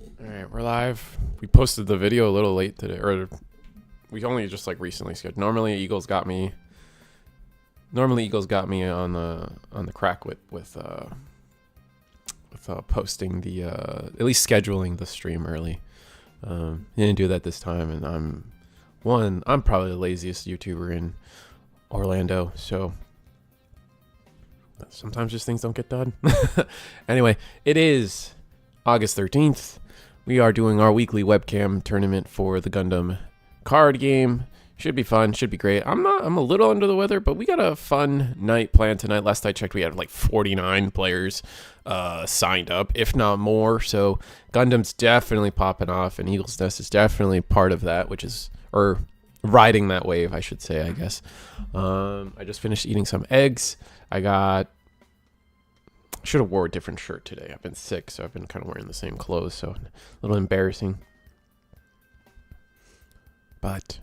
All right, we're live. We posted the video a little late today, or we only just like recently scheduled. Normally, Eagles got me on the crack with posting the at least scheduling the stream early. Didn't do that this time, and I'm probably the laziest YouTuber in Orlando, so sometimes just things don't get done. Anyway, it is August 13th. We are doing our weekly webcam tournament for the Gundam card game. Should be fun. Should be great. I'm a little under the weather, but we got a fun night planned tonight. Last I checked, we had like 49 players signed up, if not more. So Gundam's definitely popping off, and Eagle's Nest is definitely part of that, or riding that wave, I should say, I guess. I just finished eating some eggs. Should have wore a different shirt today. I've been sick, so I've been kind of wearing the same clothes, so a little embarrassing. But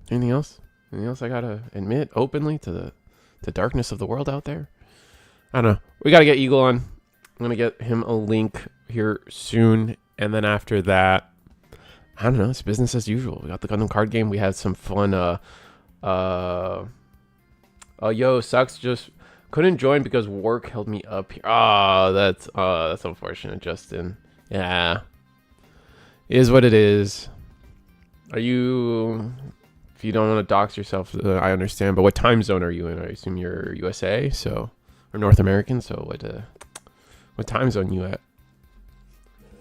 anything else? Anything else I gotta admit openly to the darkness of the world out there? I don't know. We gotta get Eagle on. I'm gonna get him a link here soon, and then after that, I don't know. It's business as usual. We got the Gundam card game. We had some fun. Sucks. Just couldn't join because work held me up here. Oh, that's unfortunate, Justin. Yeah, it is what it is. If you don't want to dox yourself, I understand. But what time zone are you in? I assume you're USA, or North American. So what time zone you at?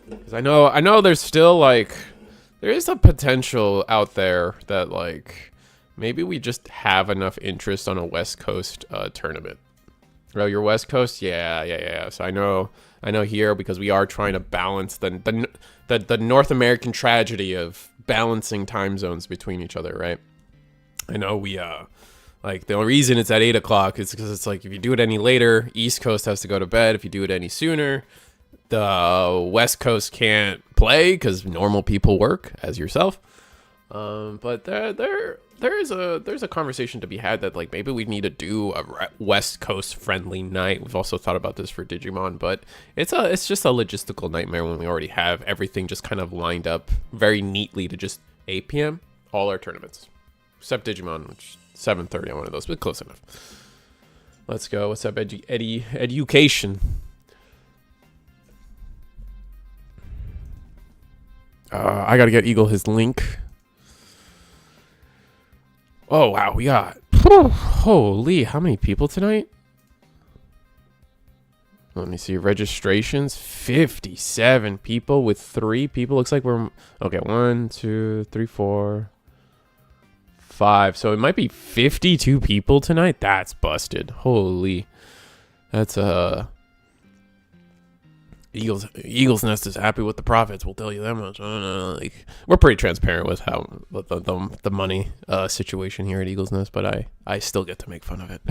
Because I know there's still there is a potential out there that maybe we just have enough interest on a West Coast tournament. Oh, you're West Coast? Yeah. So I know here, because we are trying to balance the North American tragedy of balancing time zones between each other, right? I know we the only reason it's at 8 o'clock is because it's if you do it any later, East Coast has to go to bed. If you do it any sooner, the West Coast can't play because normal people work, as yourself. But there's a conversation to be had that maybe we need to do a West Coast friendly night. We've also thought about this for Digimon, but it's just a logistical nightmare when we already have everything just kind of lined up very neatly to just 8 p.m. all our tournaments, except Digimon, which 7:30 on one of those, but close enough. Let's go. What's up, Education? I gotta get Eagle his link. Oh, wow, we got... Holy, how many people tonight? Let me see, registrations, 57 people with 3 people. Looks like we're... Okay, 1, 2, 3, 4, 5. So it might be 52 people tonight? That's busted. Holy. That's, Eagles Nest is happy with the profits. We'll tell you that much. I don't know. We're pretty transparent with how the money situation here at Eagles Nest, but I still get to make fun of it.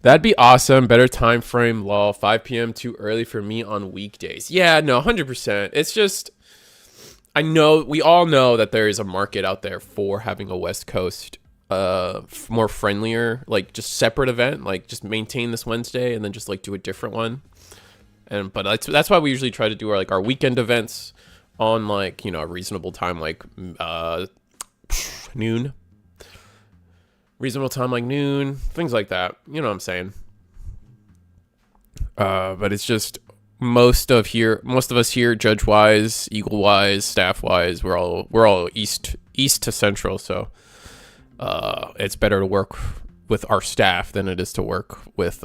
That'd be awesome. Better time frame. Lol. 5 p.m. too early for me on weekdays. Yeah, no, 100%. It's just we all know that there is a market out there for having a West Coast more friendlier, just separate event, just maintain this Wednesday and then just do a different one. But that's why we usually try to do our weekend events on a reasonable time, noon, reasonable time noon, things like that. You know what I'm saying? But it's just most of us here, judge wise, Eagle wise, staff wise, we're all east to central, so it's better to work with our staff than it is to work with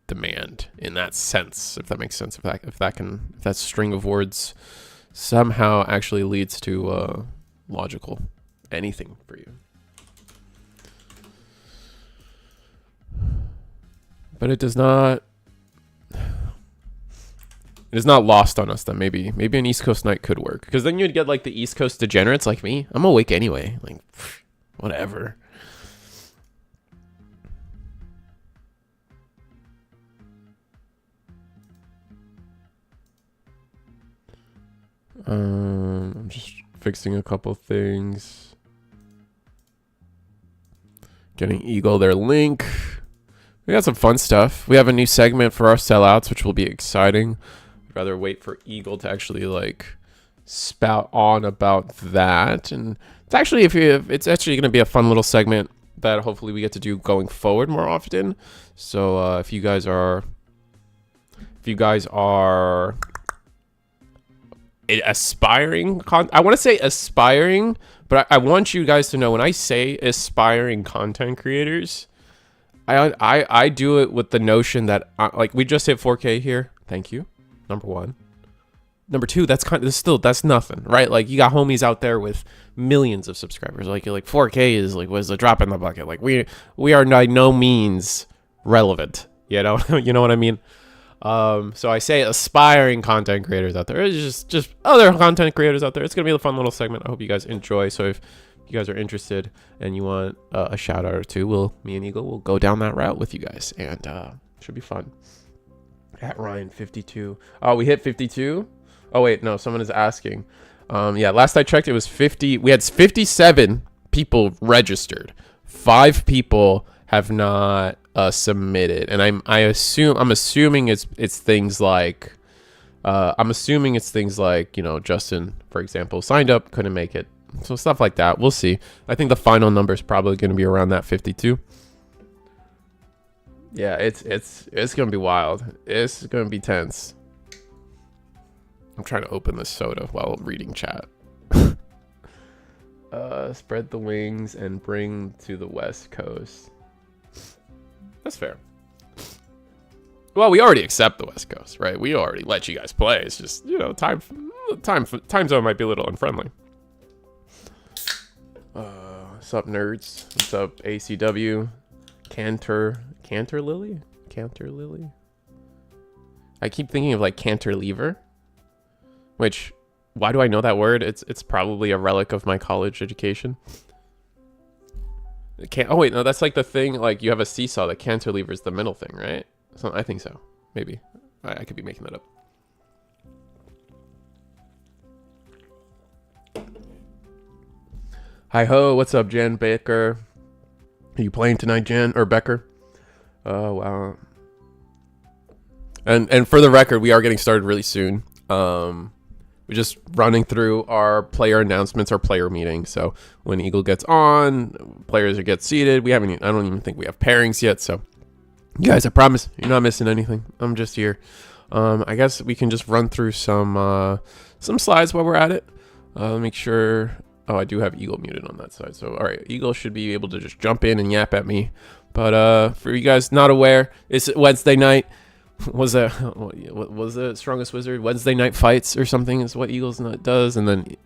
demand in that sense, if that makes sense. If that string of words somehow actually leads to logical anything for you. But it does not. It is not lost on us that maybe an East Coast night could work, because then you'd get the East Coast degenerates like me. I'm awake anyway. Whatever. I'm just fixing a couple things. Getting Eagle their link. We got some fun stuff. We have a new segment for our sellouts, which will be exciting. I'd rather wait for Eagle to actually like spout on about that. And it's actually it's actually going to be a fun little segment that hopefully we get to do going forward more often. So if you guys are aspiring, I want to say aspiring, but I want you guys to know when I say aspiring content creators, I do it with the notion that like we just hit 4K here. Thank you. Number one. Number two, that's nothing, right? Like you got homies out there with millions of subscribers. Like 4K is like was a drop in the bucket. Like we are by no means relevant. You know, you know what I mean? So I say aspiring content creators out there. It's just other content creators out there. It's gonna be a fun little segment. I hope you guys enjoy. So if you guys are interested and you want a shout out or two, me and Eagle will go down that route with you guys, and should be fun. At Ryan52. Oh, we hit 52. Oh wait, no, someone is asking. Yeah, last I checked, it was 50. We had 57 people registered. 5 people have not submitted, and I'm assuming it's things like you know, Justin, for example, signed up, couldn't make it, so stuff like that. We'll see. I think the final number is probably going to be around that 52. Yeah, it's gonna be wild. It's gonna be tense. I'm trying to open this soda while reading chat. Spread the wings and bring to the West Coast. That's fair. Well, we already accept the West Coast, right? We already let you guys play. It's just, you know, time zone might be a little unfriendly. What's up, nerds? What's up, ACW? Cantor Lily? I keep thinking of like cantilever, which, why do I know that word? It's probably a relic of my college education. Oh wait, no, that's like the thing, like you have a seesaw, the cantilever is the middle thing, right? So I think so. Maybe. I could be making that up. Hi ho, what's up, Jen Baker? Are you playing tonight, Jen or Becker? Oh wow. And for the record, we are getting started really soon. We're just running through our player announcements, our player meeting. So when Eagle gets on, players get seated. I don't even think we have pairings yet. So you guys, I promise you're not missing anything. I'm just here. I guess we can just run through some slides while we're at it. Make sure. Oh, I do have Eagle muted on that side. So all right, Eagle should be able to just jump in and yap at me. But for you guys not aware, it's Wednesday night. What was the Strongest Wizard? Wednesday night fights or something is what Eagles does, and then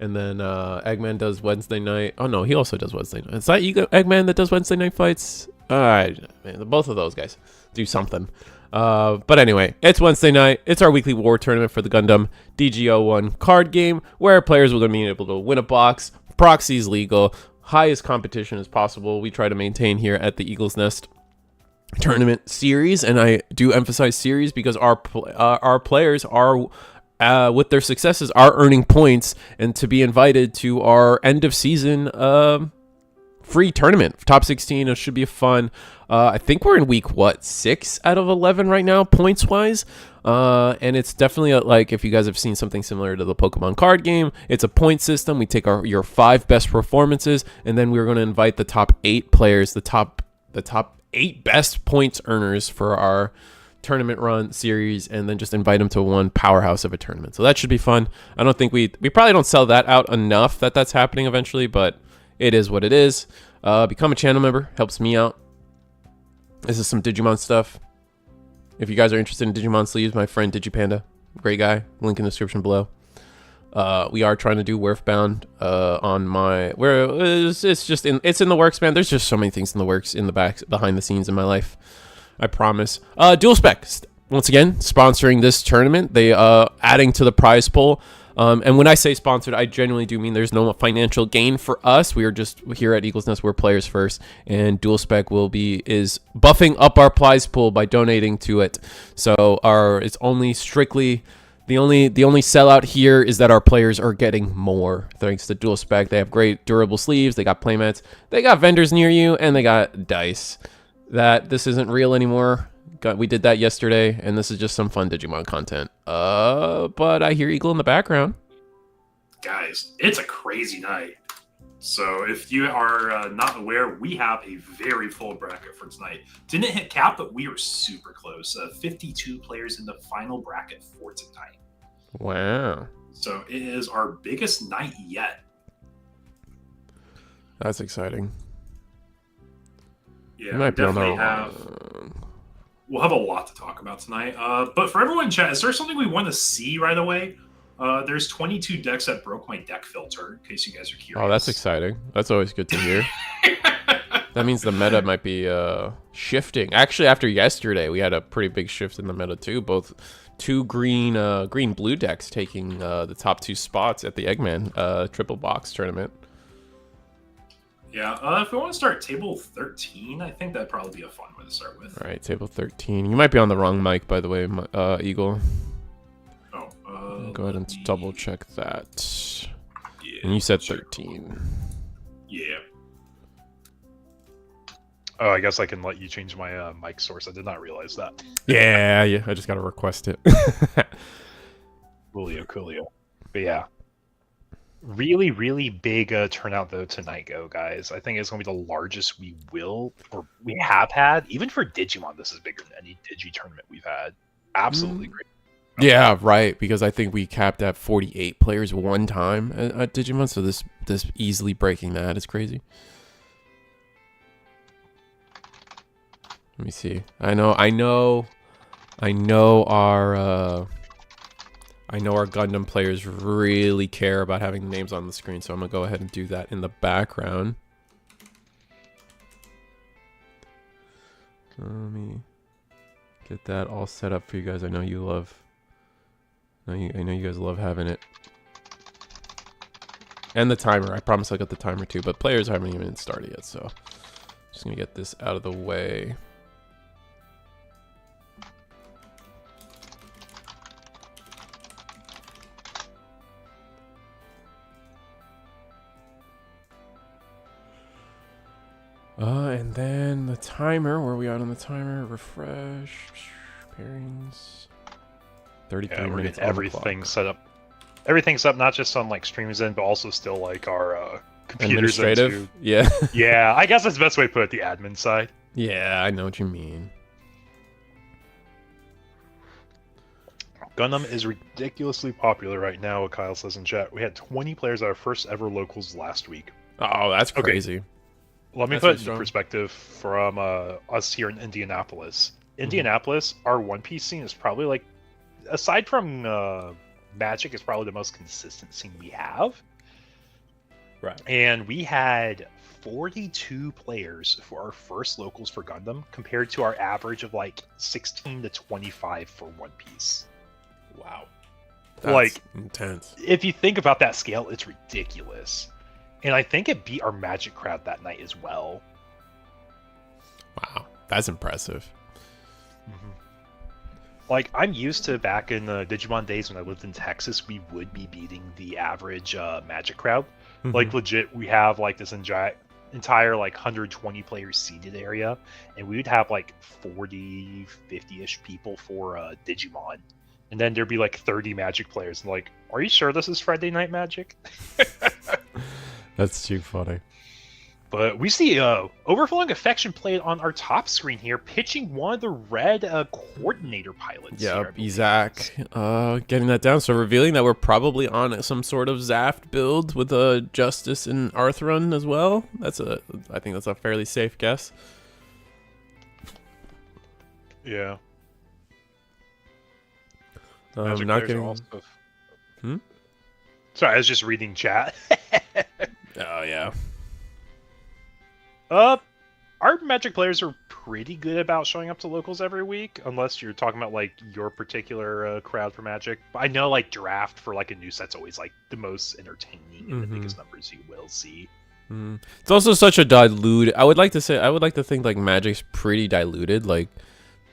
Eggman does Wednesday night. Oh no, he also does Wednesday night. Is that Eggman that does Wednesday night fights? All right, man, both of those guys do something. But anyway, it's Wednesday night. It's our weekly war tournament for the Gundam DG01 card game, where players will be able to win a box. Proxies legal. Highest competition as possible. We try to maintain here at the Eagle's Nest tournament series, and I do emphasize series because our players are with their successes are earning points, and to be invited to our end of season free tournament, top 16. It should be fun. I think we're in week 6 out of 11 right now, points wise. And it's definitely like, if you guys have seen something similar to the Pokemon card game, it's a point system. We take your 5 best performances, and then we're going to invite the top 8 players, the top 8 best points earners for our tournament run series, and then just invite them to one powerhouse of a tournament. So that should be fun. I don't think we probably don't sell that out enough that's happening eventually, but it is what it is. Become a channel member, helps me out. This is some Digimon stuff. If you guys are interested in Digimon sleeves, my friend Digipanda, great guy, link in the description below. We are trying to do Werfbound on my it's in the works, man. There's just so many things in the works in the behind the scenes in my life. I promise. Dual Spec, once again, sponsoring this tournament. They adding to the prize pool. And when I say sponsored, I genuinely do mean there's no financial gain for us. We are just here at Eagles Nest. We're players first, and Dual Spec is buffing up our prize pool by donating to it. So it's only strictly the only sellout here is that our players are getting more thanks to Dual Spec. They have great durable sleeves. They got playmats. They got vendors near you, and they got dice. that this isn't real anymore. We did that yesterday, and this is just some fun Digimon content. But I hear Eagle in the background. Guys, it's a crazy night. So if you are not aware, we have a very full bracket for tonight. Didn't hit cap, but we were super close. 52 players in the final bracket for tonight. Wow. So it is our biggest night yet. That's exciting. Yeah, we definitely have. We'll have a lot to talk about tonight. But for everyone in chat, is there something we want to see right away? There's 22 decks that broke my deck filter, in case you guys are curious. Oh, that's exciting. That's always good to hear. That means the meta might be shifting. Actually, after yesterday, we had a pretty big shift in the meta too. Both two green-blue decks taking the top 2 spots at the Eggman triple box tournament. Yeah, if we want to start table 13, I think that'd probably be a fun one to start with. All right, table 13. You might be on the wrong mic, by the way, Eagle. Go ahead and double check that. Yeah, and you said 13. Yeah. Oh, I guess I can let you change my mic source. I did not realize that. Yeah, I just gotta request it. Coolio. But yeah. Really, really big turnout though tonight, guys. I think it's gonna be the largest we have had. Even for Digimon, this is bigger than any Digi tournament we've had. Absolutely great. Yeah, right. Because I think we capped at 48 players one time at Digimon, so this easily breaking that is crazy. Let me see. I know our Gundam players really care about having names on the screen, so I'm gonna go ahead and do that in the background. So let me get that all set up for you guys. I know you love. I know you guys love having it. And the timer. I promise I got the timer too, but players haven't even started yet, so just gonna get this out of the way. And then the timer. Where are we at on the timer? Refresh. Pairings. 33 minutes. Everything set up. Everything's up, not just on like streams in, but also still like our computers. Administrative. Yeah. Yeah, I guess that's the best way to put it. The admin side. Yeah, I know what you mean. Gundam is ridiculously popular right now. What Kyle says in chat. We had 20 players at our first ever locals last week. Oh, that's crazy. Okay. Let me put it in perspective from us here in Indianapolis. Indianapolis, our One Piece scene is probably like, aside from Magic, is probably the most consistent scene we have. Right. And we had 42 players for our first locals for Gundam, compared to our average of like 16 to 25 for One Piece. Wow. That's like intense. If you think about that scale, it's ridiculous. And I think it beat our Magic crowd that night as well. Wow, that's impressive. Like, I'm used to back in the Digimon days when I lived in Texas, we would be beating the average Magic crowd. Like, legit, we have like this entire like 120 players seated area, and we would have like 40, 50-ish people for Digimon. And then there'd be like 30 Magic players. And like, are you sure this is Friday Night Magic? That's too funny. But we see Overflowing Affection played on our top screen here, pitching one of the red coordinator pilots. Yeah, Isaac getting that down. So revealing that we're probably on some sort of Zaft build with Justice and Arthrun as well. I think that's a fairly safe guess. Yeah. Not getting. Also... Sorry, I was just reading chat. Oh yeah. Our Magic players are pretty good about showing up to locals every week, unless you're talking about like your particular crowd for Magic. But I know like draft for like a new set's always like the most entertaining and the biggest numbers you will see. It's also such a diluted. I would like to think like Magic's pretty diluted. Like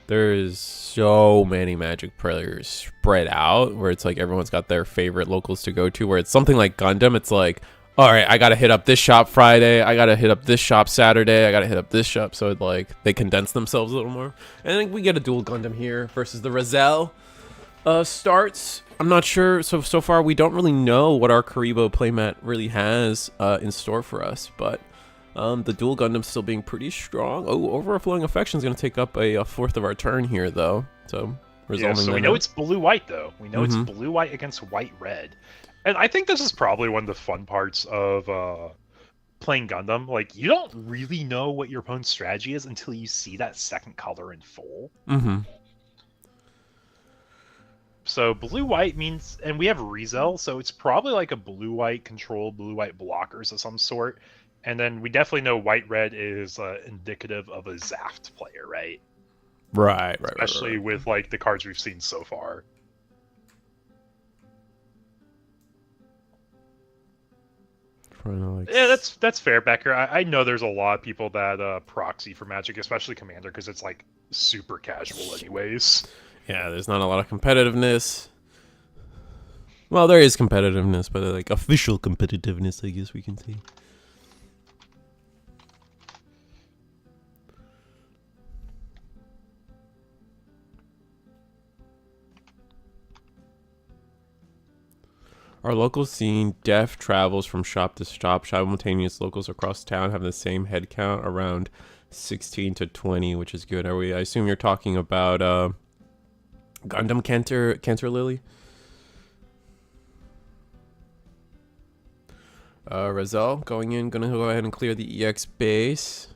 there's so many Magic players spread out where it's like everyone's got their favorite locals to go to. Where it's something like Gundam, it's like, all right, I gotta hit up this shop Friday. I gotta hit up this shop Saturday. I gotta hit up this shop. So like they condense themselves a little more. And I think we get a dual Gundam here versus the Roselle. Starts. I'm not sure. So far we don't really know what our Karibo playmat really has in store for us, but the dual Gundam still being pretty strong. Oh, Overflowing Affection is going to take up a fourth of our turn here, though. So resolving. Yeah, so we know it's blue-white, though. We know it's blue-white against white-red. And I think this is probably one of the fun parts of playing Gundam. Like, you don't really know what your opponent's strategy is until you see that second color in full. Mm-hmm. So blue-white means, and we have Rizel, so it's probably like a blue-white control, blue-white blockers of some sort. And then we definitely know white-red is indicative of a Zaft player, right? Right. Especially with like the cards we've seen so far. Yeah, that's fair, Becker. I know there's a lot of people that proxy for Magic, especially Commander, because it's like super casual anyways. Yeah, there's not a lot of competitiveness. Well, there is competitiveness, but like official competitiveness, I guess we can see. Our local scene, Def travels from shop to shop. Simultaneous locals across town have the same head count, around 16 to 20, which is good. I assume you're talking about Gundam Cantor Lily? Razel going in, gonna go ahead and clear the EX base.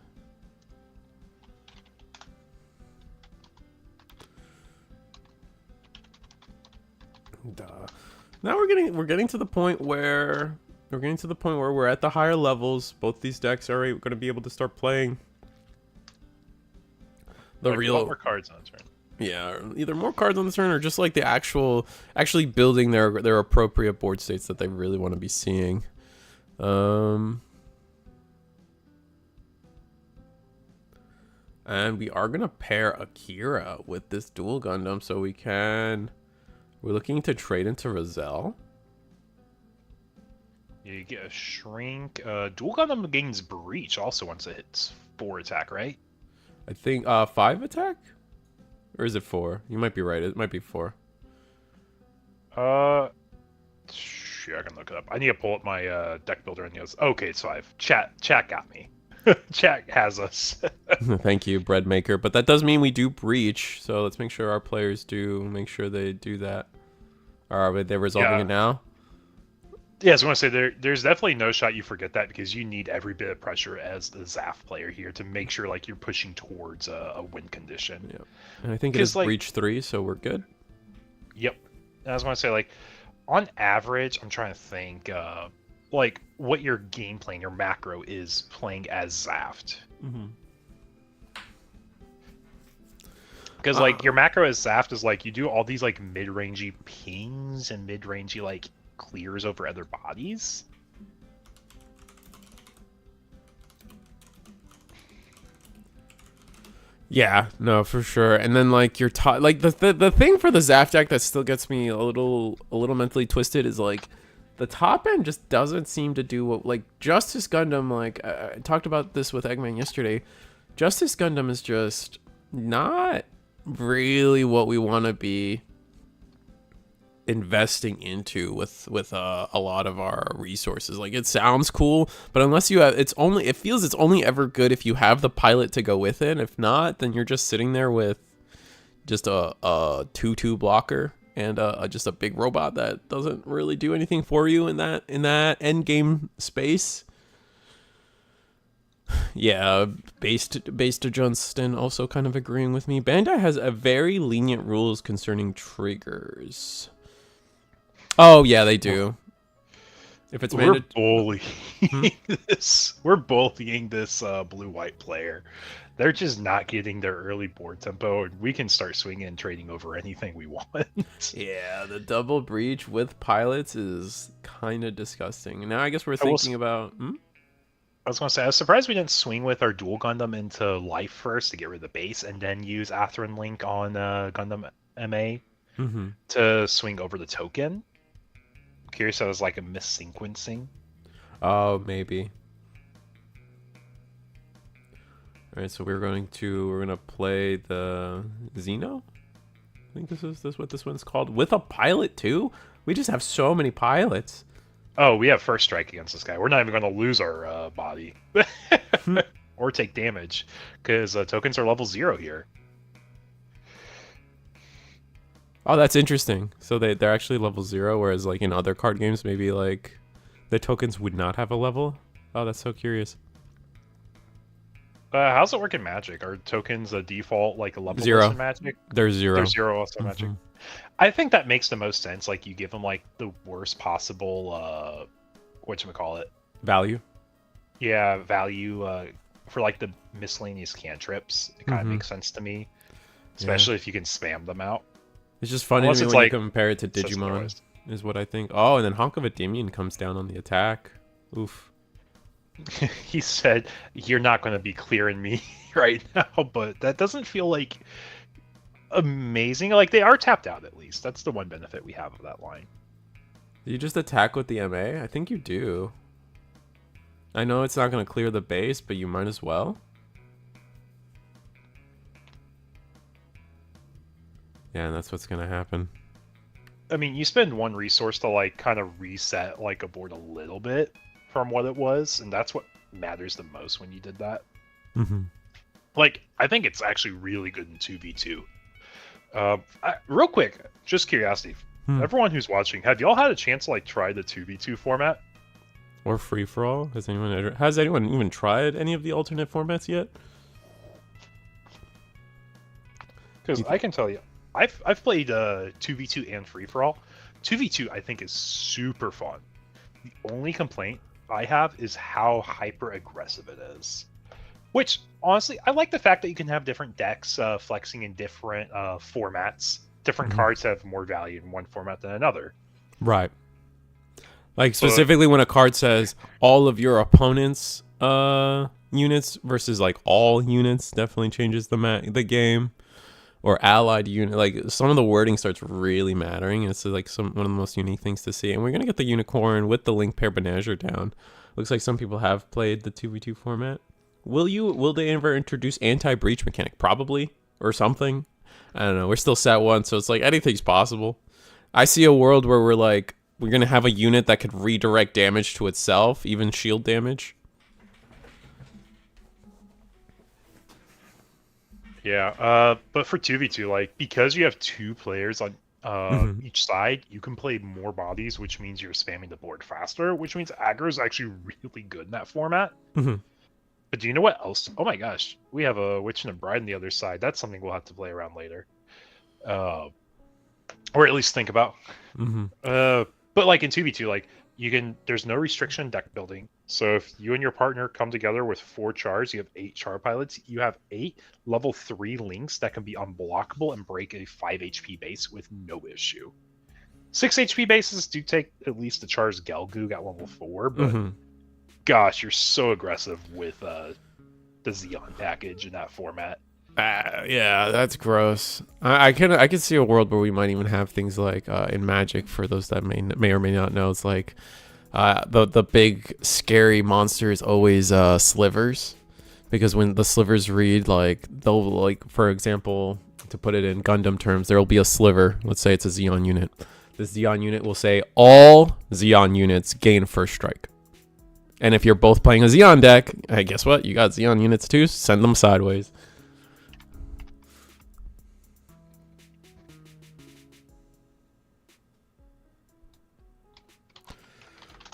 Now we're getting to the point where we're at the higher levels. Both these decks are going to be able to start playing the real more cards on turn. Yeah, either more cards on the turn or just like the actually building their appropriate board states that they really want to be seeing. And we are gonna pair Akira with this dual Gundam, so we're looking to trade into Roselle. Yeah, you get a shrink. Dual Gundam gains Breach also once it hits 4 attack, right? I think 5 attack? Or is it 4? You might be right. It might be 4. Sure, I can look it up. I need to pull up my deck builder and goes, okay, it's 5. Chat got me. Chat has us. Thank you, bread maker. But that does mean we do breach, so let's make sure our players make sure they do that. Are they resolving it now? Yeah, I was going to say there's definitely no shot you forget that, because you need every bit of pressure as the Zaft player here to make sure like you're pushing towards a win condition. Yep. And I think it is like, breach 3, so we're good. Yep. I was going to say, like, on average, I'm trying to think like what your game plan, your macro is playing as Zaft. Because like your macro as Zaft is like you do all these like mid-rangey pings and mid-rangey like clears over other bodies. Yeah, no, for sure. And then like your like the thing for the Zaft deck that still gets me a little mentally twisted is like the top end just doesn't seem to do what like Justice Gundam. Like I talked about this with Eggman yesterday. Justice Gundam is just not really what we want to be investing into with a lot of our resources. Like it sounds cool, but unless you have, it feels it's only ever good if you have the pilot to go with it. If not, then you're just sitting there with just a 2/2 blocker and just a big robot that doesn't really do anything for you in that end game space. Yeah, based to Johnston also kind of agreeing with me. Bandai has a very lenient rules concerning triggers. Oh yeah, they do. If it's we're bullying we're bullying this blue-white player. They're just not getting their early board tempo, and we can start swinging and trading over anything we want. Yeah, the double breach with pilots is kind of disgusting. Now I guess we're thinking about. I was going to say, I was surprised we didn't swing with our dual Gundam into life first to get rid of the base, and then use Atherin Link on Gundam MA to swing over the token. I'm curious, that was like a missequencing. Oh, maybe. All right, so we're gonna play the Xeno. I think this is what this one's called, with a pilot too. We just have so many pilots. Oh, we have first strike against this guy. We're not even going to lose our body or take damage because tokens are level 0 here. Oh, that's interesting. So they're actually level 0, whereas like in other card games, maybe like the tokens would not have a level. Oh, that's so curious. How's it work in Magic? Are tokens a default like a level 0 in Magic? They're 0. They're 0 also in Magic. I think that makes the most sense. Like you give them like the worst possible whatchamacallit? Value. Yeah, value for like the miscellaneous cantrips. It kind of makes sense to me, especially if you can spam them out. It's just funny Unless to me it's when like you compare it to Digimon, is what I think. Oh, and then Honk of a Dimion comes down on the attack. Oof. He said, "You're not going to be clearing me right now," but that doesn't feel like amazing. Like they are tapped out at least. That's the one benefit we have of that line. Do you just attack with the MA? I think you do. I know it's not going to clear the base, but you might as well. Yeah, and that's what's going to happen. I mean, you spend one resource to like kind of reset like a board a little bit from what it was, and that's what matters the most when you did that. Like, I think it's actually really good in 2v2. Real quick, just curiosity, everyone who's watching, have y'all had a chance to like try the 2v2 format? Or free for all? Has anyone even tried any of the alternate formats yet? Because I can tell you, I've played 2v2 and free for all. 2v2 I think is super fun. The only complaint I have is how hyper aggressive it is. Which honestly, I like the fact that you can have different decks flexing in different formats. Different cards have more value in one format than another. Right. Like specifically when a card says all of your opponent's units versus like all units, definitely changes the game. Or allied unit, like some of the wording starts really mattering. It's like one of the most unique things to see. And we're gonna get the unicorn with the link pair Banagher down. Looks like some people have played the 2v2 format. Will they ever introduce anti-breach mechanic? Probably, or something. I don't know. We're still set 1, so it's like anything's possible. I see a world where we're gonna have a unit that could redirect damage to itself, even shield damage. Yeah, but for 2v2, like, because you have 2 players on each side, you can play more bodies, which means you're spamming the board faster, which means aggro is actually really good in that format. But do you know what else? Oh my gosh, we have a Witch and a Bride on the other side. That's something we'll have to play around later. Or at least think about. But like in 2v2, like, there's no restriction deck building. So if you and your partner come together with 4 chars, you have 8 char pilots, you have 8 level 3 links that can be unblockable and break a 5 HP base with no issue. 6 HP bases do take at least the char's Gelgoog at level 4, but gosh, you're so aggressive with the Xeon package in that format. Yeah, that's gross. I can see a world where we might even have things like in Magic, for those that may or may not know, it's like the big scary monster is always slivers, because when the slivers read, like they'll, like, for example, to put it in Gundam terms, there will be a sliver. Let's say it's a Xeon unit. This Xeon unit will say all Xeon units gain first strike. And if you're both playing a Xeon deck, hey, guess what? You got Xeon units too. Send them sideways.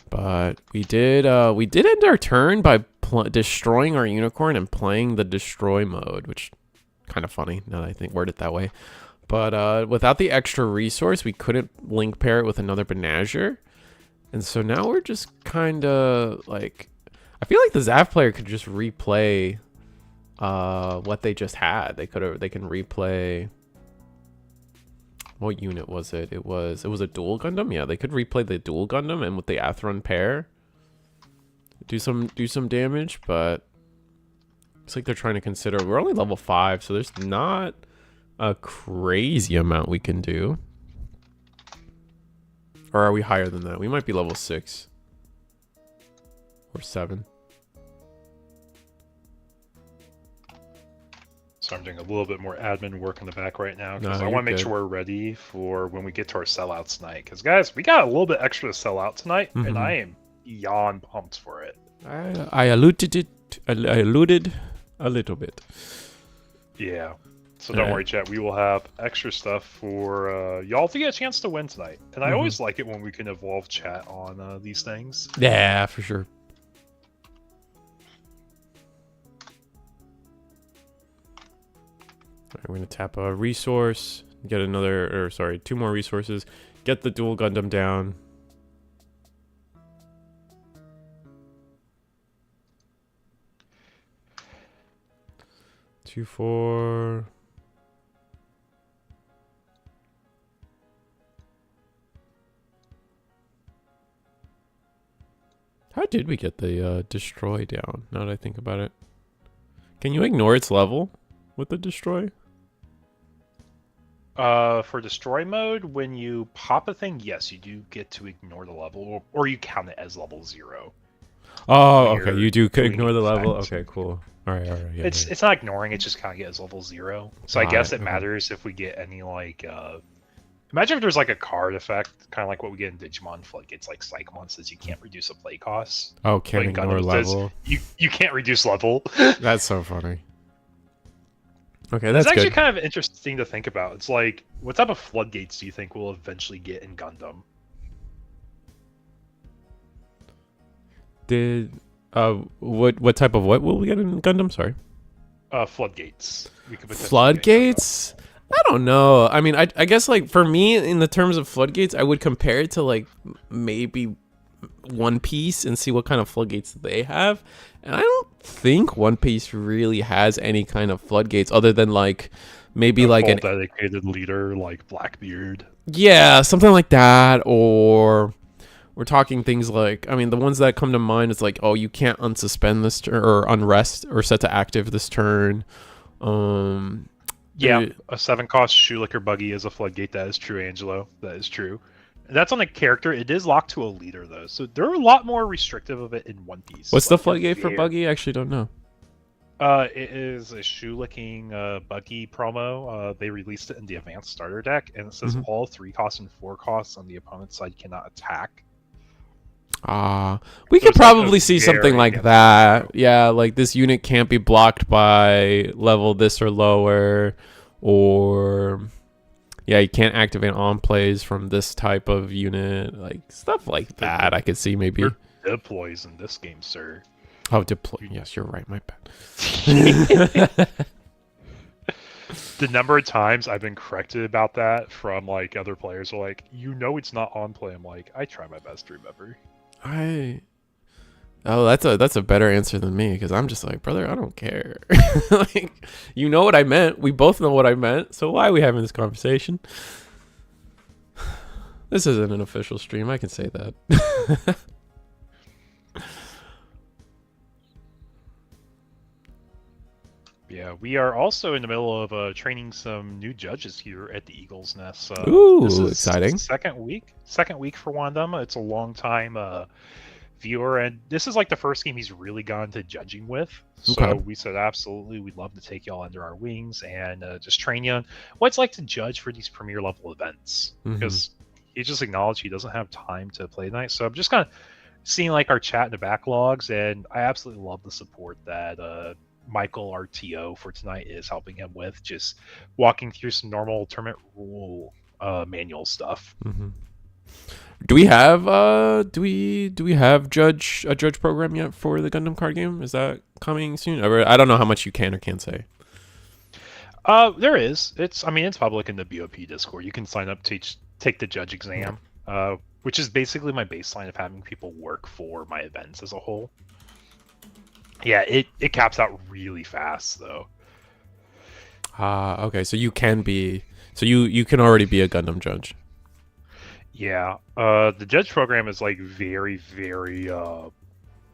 But we did end our turn by destroying our unicorn and playing the destroy mode, which kind of funny now that I think word it that way. But without the extra resource, we couldn't link pair it with another Banagher. And so now we're just kind of like, I feel like the Zaf player could just replay what they just had. They can replay. What unit was it? It was a dual Gundam. Yeah, they could replay the dual Gundam and with the Atheron pair do some damage, but looks like they're trying to consider. We're only level 5, so there's not a crazy amount we can do. Or are we higher than that? We might be level 6. or 7. So I'm doing a little bit more admin work in the back right now because No, I you're want to make good. sure we're ready for when we get to our sellouts tonight. Because guys, we got a little bit extra to sell out tonight, and Mhm. I am beyond pumped for it. I alluded a little bit. Yeah. So don't worry, chat. We will have extra stuff for y'all to get a chance to win tonight. And I always like it when we can evolve chat on these things. Yeah, for sure. Alright, we're gonna tap a resource, get another, or sorry, 2 more resources, get the dual Gundam down. Two, 4. How did we get the destroy down? Now that I think about it, can you ignore its level with the destroy? For destroy mode, when you pop a thing, yes, you do get to ignore the level, or you count it as level 0. Oh, when okay. you're You do doing ignore the level. effects. Okay, cool. All right. Yeah, It's not ignoring; it's just counting it as level 0. So I guess it okay. matters if we get any like. Imagine if there's like a card effect, kind of like what we get in Digimon Floodgates, like Psychomon says you can't reduce a play cost. Oh, can't But in ignore Gundam, it says level. you can't reduce level. That's so funny. Okay, It's that's actually good. kind of interesting to think about. It's like, what type of floodgates do you think we'll eventually get in Gundam? What type of what will we get in Gundam? Sorry. Floodgates. We could potentially get in Gundam. Floodgates? I don't know. I mean, I guess like for me, in the terms of floodgates, I would compare it to like maybe One Piece and see what kind of floodgates they have. And I don't think One Piece really has any kind of floodgates other than like maybe A like full an dedicated leader like Blackbeard. yeah, something like that. Or we're talking things like, I mean, the ones that come to mind is like, oh, you can't unsuspend this turn or unrest or set to active this turn. Yeah, a 7-cost Shoelicker Buggy is a floodgate. That is true, Angelo. That is true. That's on a character. It is locked to a leader, though. So they're a lot more restrictive of it in One Piece. What's like, the floodgate for Buggy? I actually don't know. It is a shoe-licking Buggy promo. They released it in the Advanced Starter deck, and it says all 3 costs and 4 costs on the opponent's side cannot attack. We could it's like probably a see something very like against that. zero. Yeah, like this unit can't be blocked by level this or lower, or yeah, you can't activate on plays from this type of unit, like stuff like that. I could see maybe. You're deploys in this game, sir. Oh, deploy. Yes, you're right. My bad. The number of times I've been corrected about that from like other players are like, you know, it's not on play. I'm like, I try my best to remember. Oh, that's a better answer than me, because I'm just like, brother, I don't care. Like, you know what I meant. We both know what I meant. So why are we having this conversation? This isn't an official stream. I can say that. Yeah, we are also in the middle of training some new judges here at the Eagle's Nest. Ooh, this is exciting. Second week for one of them. It's a long time viewer, and this is like the first game he's really gone to judging with. So Okay. we said, absolutely, we'd love to take y'all under our wings and just train you on what it's like to judge for these premier level events. Because he just acknowledged he doesn't have time to play tonight. So I'm just kind of seeing like our chat in the backlogs, and I absolutely love the support that Michael, our TO for tonight, is helping him with, just walking through some normal tournament rule manual stuff. Do we have do we have a judge program yet for the Gundam card game? Is that coming soon? I don't know how much you can or can't say. There is. It's public in the BOP Discord. You can sign up to take the judge exam, which is basically my baseline of having people work for my events as a whole. Yeah, it caps out really fast though. Okay, so you can already be a Gundam judge. Yeah, the judge program is like very, very. How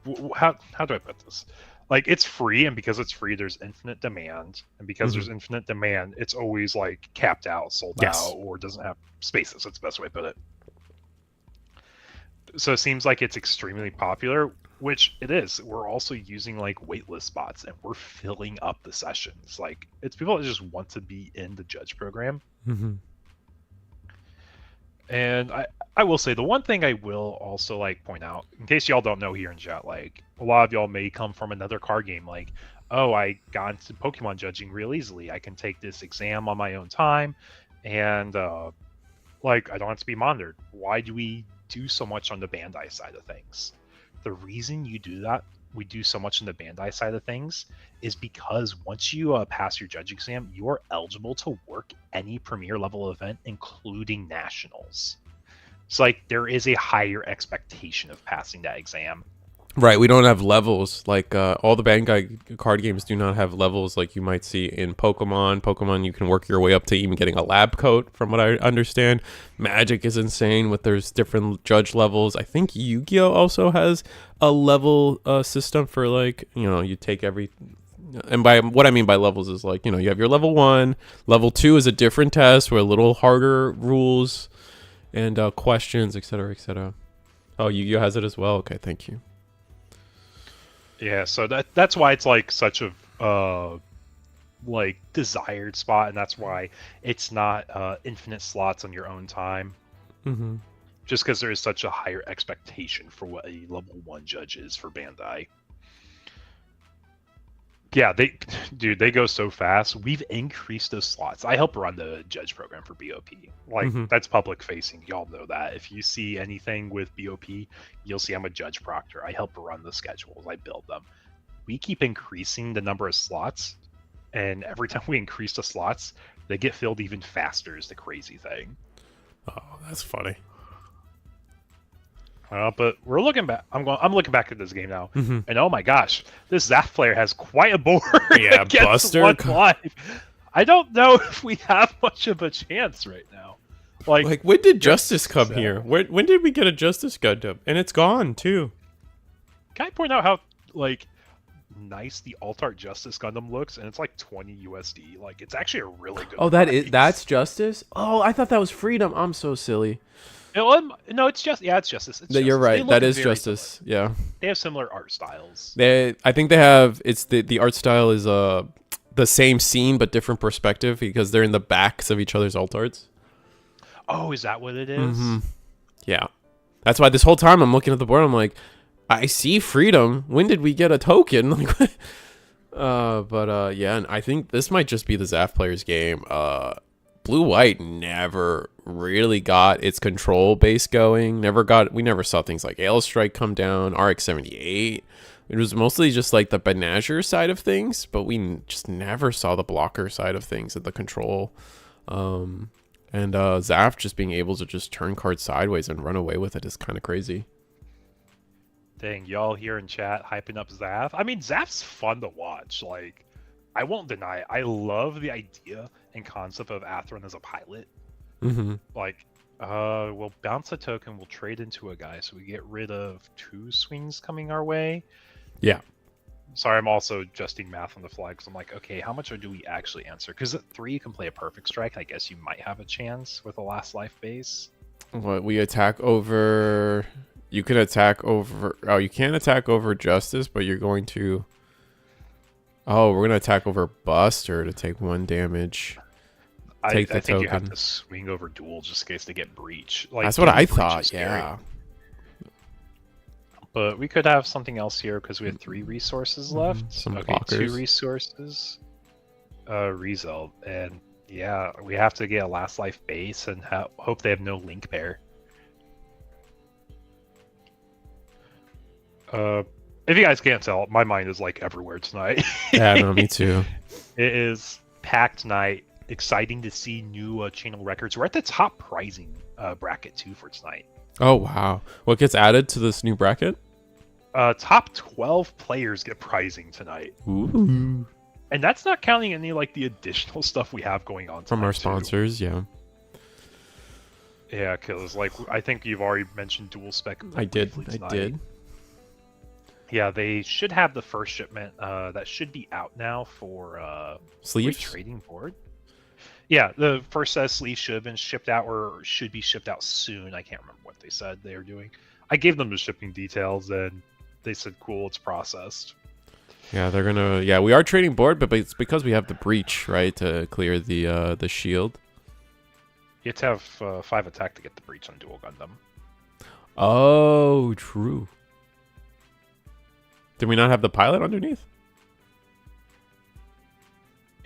do I put this? Like, it's free, and because it's free, there's infinite demand, and because there's infinite demand, it's always like capped out, sold out, or doesn't have spaces. That's the best way to put it. So it seems like it's extremely popular, which it is. We're also using like waitlist spots, and we're filling up the sessions. Like it's people that just want to be in the judge program. Mm-hmm. And I will say the one thing I will also like point out, in case y'all don't know here in chat, like a lot of y'all may come from another card game, like, oh, I got into Pokemon judging real easily. I can take this exam on my own time, and like I don't have to be monitored. Why do we do so much on the Bandai side of things? The reason you do that, we do so much on the Bandai side of things, is because once you pass your judge exam, you are eligible to work any premier level event, including nationals. So like there is a higher expectation of passing that exam. Right, we don't have levels like all the Bandai card games do not have levels like you might see in Pokemon. Pokemon, you can work your way up to even getting a lab coat, from what I understand. Magic is insane with there's different judge levels. I think Yu-Gi-Oh also has a level system for like, you know, you take every, and by what I mean by levels is like, you know, you have your level 1, level 2 is a different test with a little harder rules and questions, etc., etc. Oh, Yu-Gi-Oh has it as well. Okay, thank you. Yeah, so that's why it's like such a like desired spot, and that's why it's not infinite slots on your own time. Mm-hmm. Just because there is such a higher expectation for what a level 1 judge is for Bandai. Yeah, they go so fast. We've increased those slots. I help run the judge program for BOP. Like that's public facing. Y'all know that. If you see anything with BOP, you'll see I'm a judge proctor. I help run the schedules. I build them. We keep increasing the number of slots, and every time we increase the slots, they get filled even faster. Is the crazy thing. Oh, that's funny. But we're looking back. I'm looking back at this game now, Mm-hmm. and oh my gosh, this Zaf player has quite a board. Yeah, against Buster. 1 life. I don't know if we have much of a chance right now. Like when did Justice come here? When did we get a Justice Gundam? And it's gone too. Can I point out how like nice the Alt Art Justice Gundam looks? And it's like 20 USD. Like it's actually a really good. Oh, that's Justice. Oh, I thought that was Freedom. I'm so silly. No, it's just it's Justice. It's You're Justice. right. That is very Justice. similar. Yeah. They have similar art styles. I think they have. It's the art style is the same scene but different perspective because they're in the backs of each other's alt arts. Oh, is that what it is? Mm-hmm. Yeah. That's why this whole time I'm looking at the board. I'm like, I see Freedom. When did we get a token? Like, yeah. And I think this might just be the Zaf player's game. Blue White never really got its control base going. We never saw things like Ale Strike come down, RX-78. It was mostly just like the Banagher side of things, but we just never saw the blocker side of things at the control. And Zaf just being able to just turn cards sideways and run away with it is kind of crazy. Dang, y'all here in chat hyping up Zaf. I mean, Zaf's fun to watch. Like, I won't deny it. I love the idea and concept of Atheron as a pilot. Mm-hmm. Like, we'll bounce a token, we'll trade into a guy, so we get rid of 2 swings coming our way. Yeah. Sorry, I'm also adjusting math on the fly because I'm like, okay, how much do we actually answer? Because at 3 you can play a perfect strike. I guess you might have a chance with a last life base. What, we attack over... You can attack over... Oh, you can't attack over Justice, but you're going to... Oh, we're going to attack over Buster to take 1 damage. I think you have to swing over Duel just in case they get Breach. Like, that's what I thought, yeah. But we could have something else here because we have 3 resources left. Some okay, blockers. 2 resources. Result. And yeah, we have to get a last life base and hope they have no link pair. If you guys can't tell, my mind is like everywhere tonight. Yeah, no, me too. It is packed night. Exciting to see new channel records. We're at the top pricing bracket too for tonight. Oh, wow. What gets added to this new bracket? Top 12 players get prizing tonight. Ooh. And that's not counting any like the additional stuff we have going on from our too. sponsors, yeah. Yeah, because like I think you've already mentioned Dual Spec. I did. Yeah, they should have the first shipment that should be out now for sleeves trading board. Yeah, the first set of sleeves should have been shipped out or should be shipped out soon. I can't remember what they said they were doing. I gave them the shipping details and they said, cool, it's processed. Yeah, they're gonna. Yeah, we are trading board, but it's because we have the breach, right, to clear the shield. You have to have 5 attack to get the breach on Dual Gundam. Oh, true. Did we not have the pilot underneath?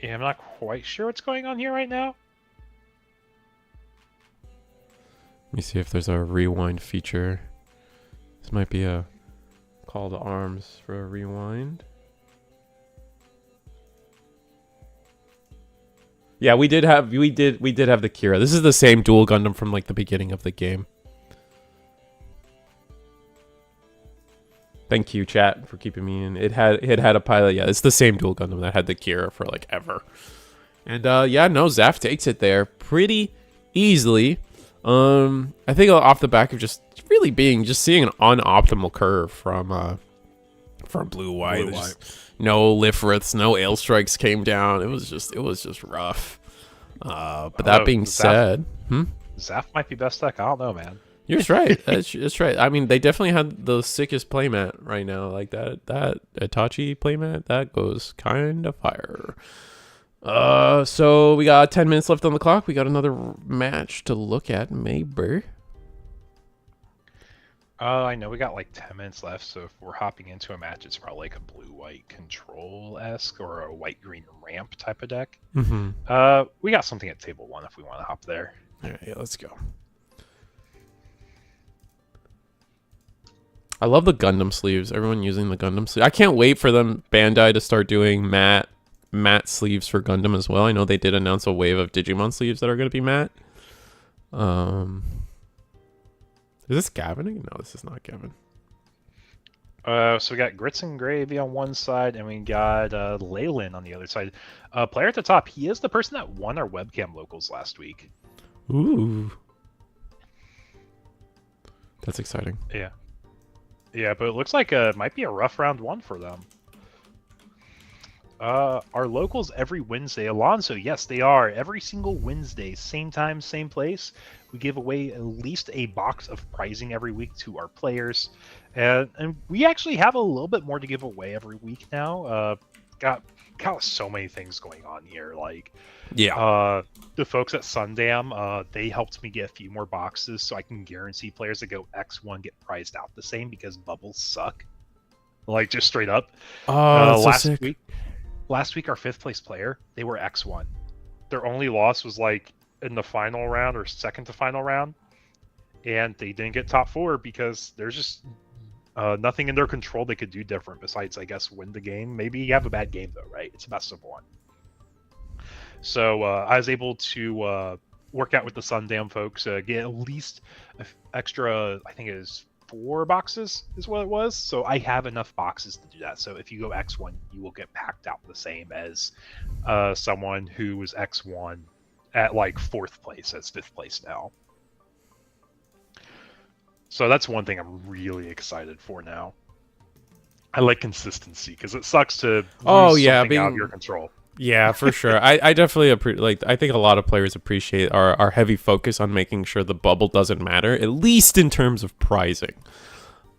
Yeah, I'm not quite sure what's going on here right now. Let me see if there's a rewind feature. This might be a call to arms for a rewind. Yeah, we did have the Kira. This is the same Dual Gundam from like the beginning of the game. Thank you, chat, for keeping me in. It had a pilot. Yeah, it's the same Dual Gundam that had the Kira for like ever. And yeah, no, Zaf takes it there pretty easily. I think off the back of just seeing an unoptimal curve from Blue White. No Lifriths, no Ale Strikes came down. It was just rough. But that being said, Zaf might be best deck. I don't know, man. You're right. That's right. I mean, they definitely had the sickest playmat right now. Like that Itachi playmat, that goes kind of fire. So we got 10 minutes left on the clock. We got another match to look at, maybe. I know we got like 10 minutes left, so if we're hopping into a match, it's probably like a blue-white control-esque or a white-green ramp type of deck. Mm-hmm. We got something at table 1 if we want to hop there. All right, yeah, let's go. I love the Gundam sleeves. Everyone using the Gundam sleeve. I can't wait for them, Bandai, to start doing matte sleeves for Gundam as well. I know they did announce a wave of Digimon sleeves that are going to be matte. Is this Gavin? No, this is not Gavin. So we got Grits and Gravy on one side, and we got Leyland on the other side. Player at the top, he is the person that won our webcam locals last week. Ooh. That's exciting. Yeah. Yeah, but it looks like it might be a rough round 1 for them. Our locals every Wednesday. Alonso, yes, they are. Every single Wednesday, same time, same place. We give away at least a box of pricing every week to our players. And we actually have a little bit more to give away every week now. Got so many things going on here. Like, yeah. The folks at Sundam, they helped me get a few more boxes so I can guarantee players that go X1 get priced out the same because bubbles suck. Like, just straight up. Oh, so sick. Last week, our 5th place player, they were X1. Their only loss was like in the final round or second to final round, and they didn't get top 4 because there's just nothing in their control they could do different besides, I guess, win the game. Maybe you have a bad game though, right? It's a best of 1. So I was able to work out with the Sundam folks, get at least extra, I think it is 4 boxes is what it was. So I have enough boxes to do that. So if you go X1, you will get packed out the same as someone who was X1 at like 4th place as 5th place now. So that's one thing I'm really excited for now. I like consistency because it sucks to lose something out of your control. Yeah, for sure. I definitely I think a lot of players appreciate our heavy focus on making sure the bubble doesn't matter, at least in terms of pricing.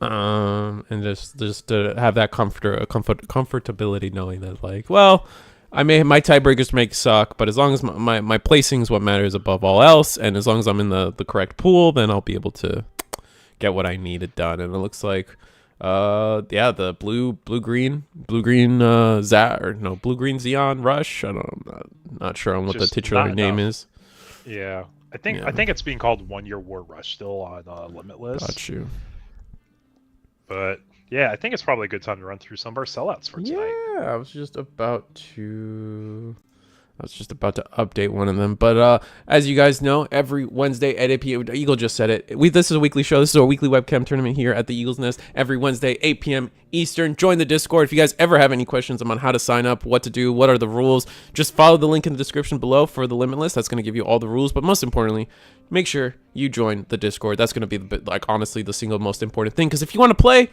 And just to have that comfortability knowing that, like, well, my tiebreakers may suck, but as long as my placing is what matters above all else, and as long as I'm in the correct pool, then I'll be able to get what I needed done. And it looks like the blue green Xeon Rush. I'm not sure on what the titular name is. Yeah, I think it's being called 1 Year War Rush still on Limitless. Got you. But yeah, I think it's probably a good time to run through some of our sellouts for tonight. Yeah, I was just about to update one of them. But as you guys know, every Wednesday at 8 p.m. Eagle just said it. This is a weekly show. This is our weekly webcam tournament here at the Eagle's Nest every Wednesday, 8 p.m. Eastern. Join the Discord. If you guys ever have any questions on how to sign up, what to do, what are the rules, just follow the link in the description below for the Limitless. That's going to give you all the rules. But most importantly, make sure you join the Discord. That's going to be honestly the single most important thing. Because if you want to play,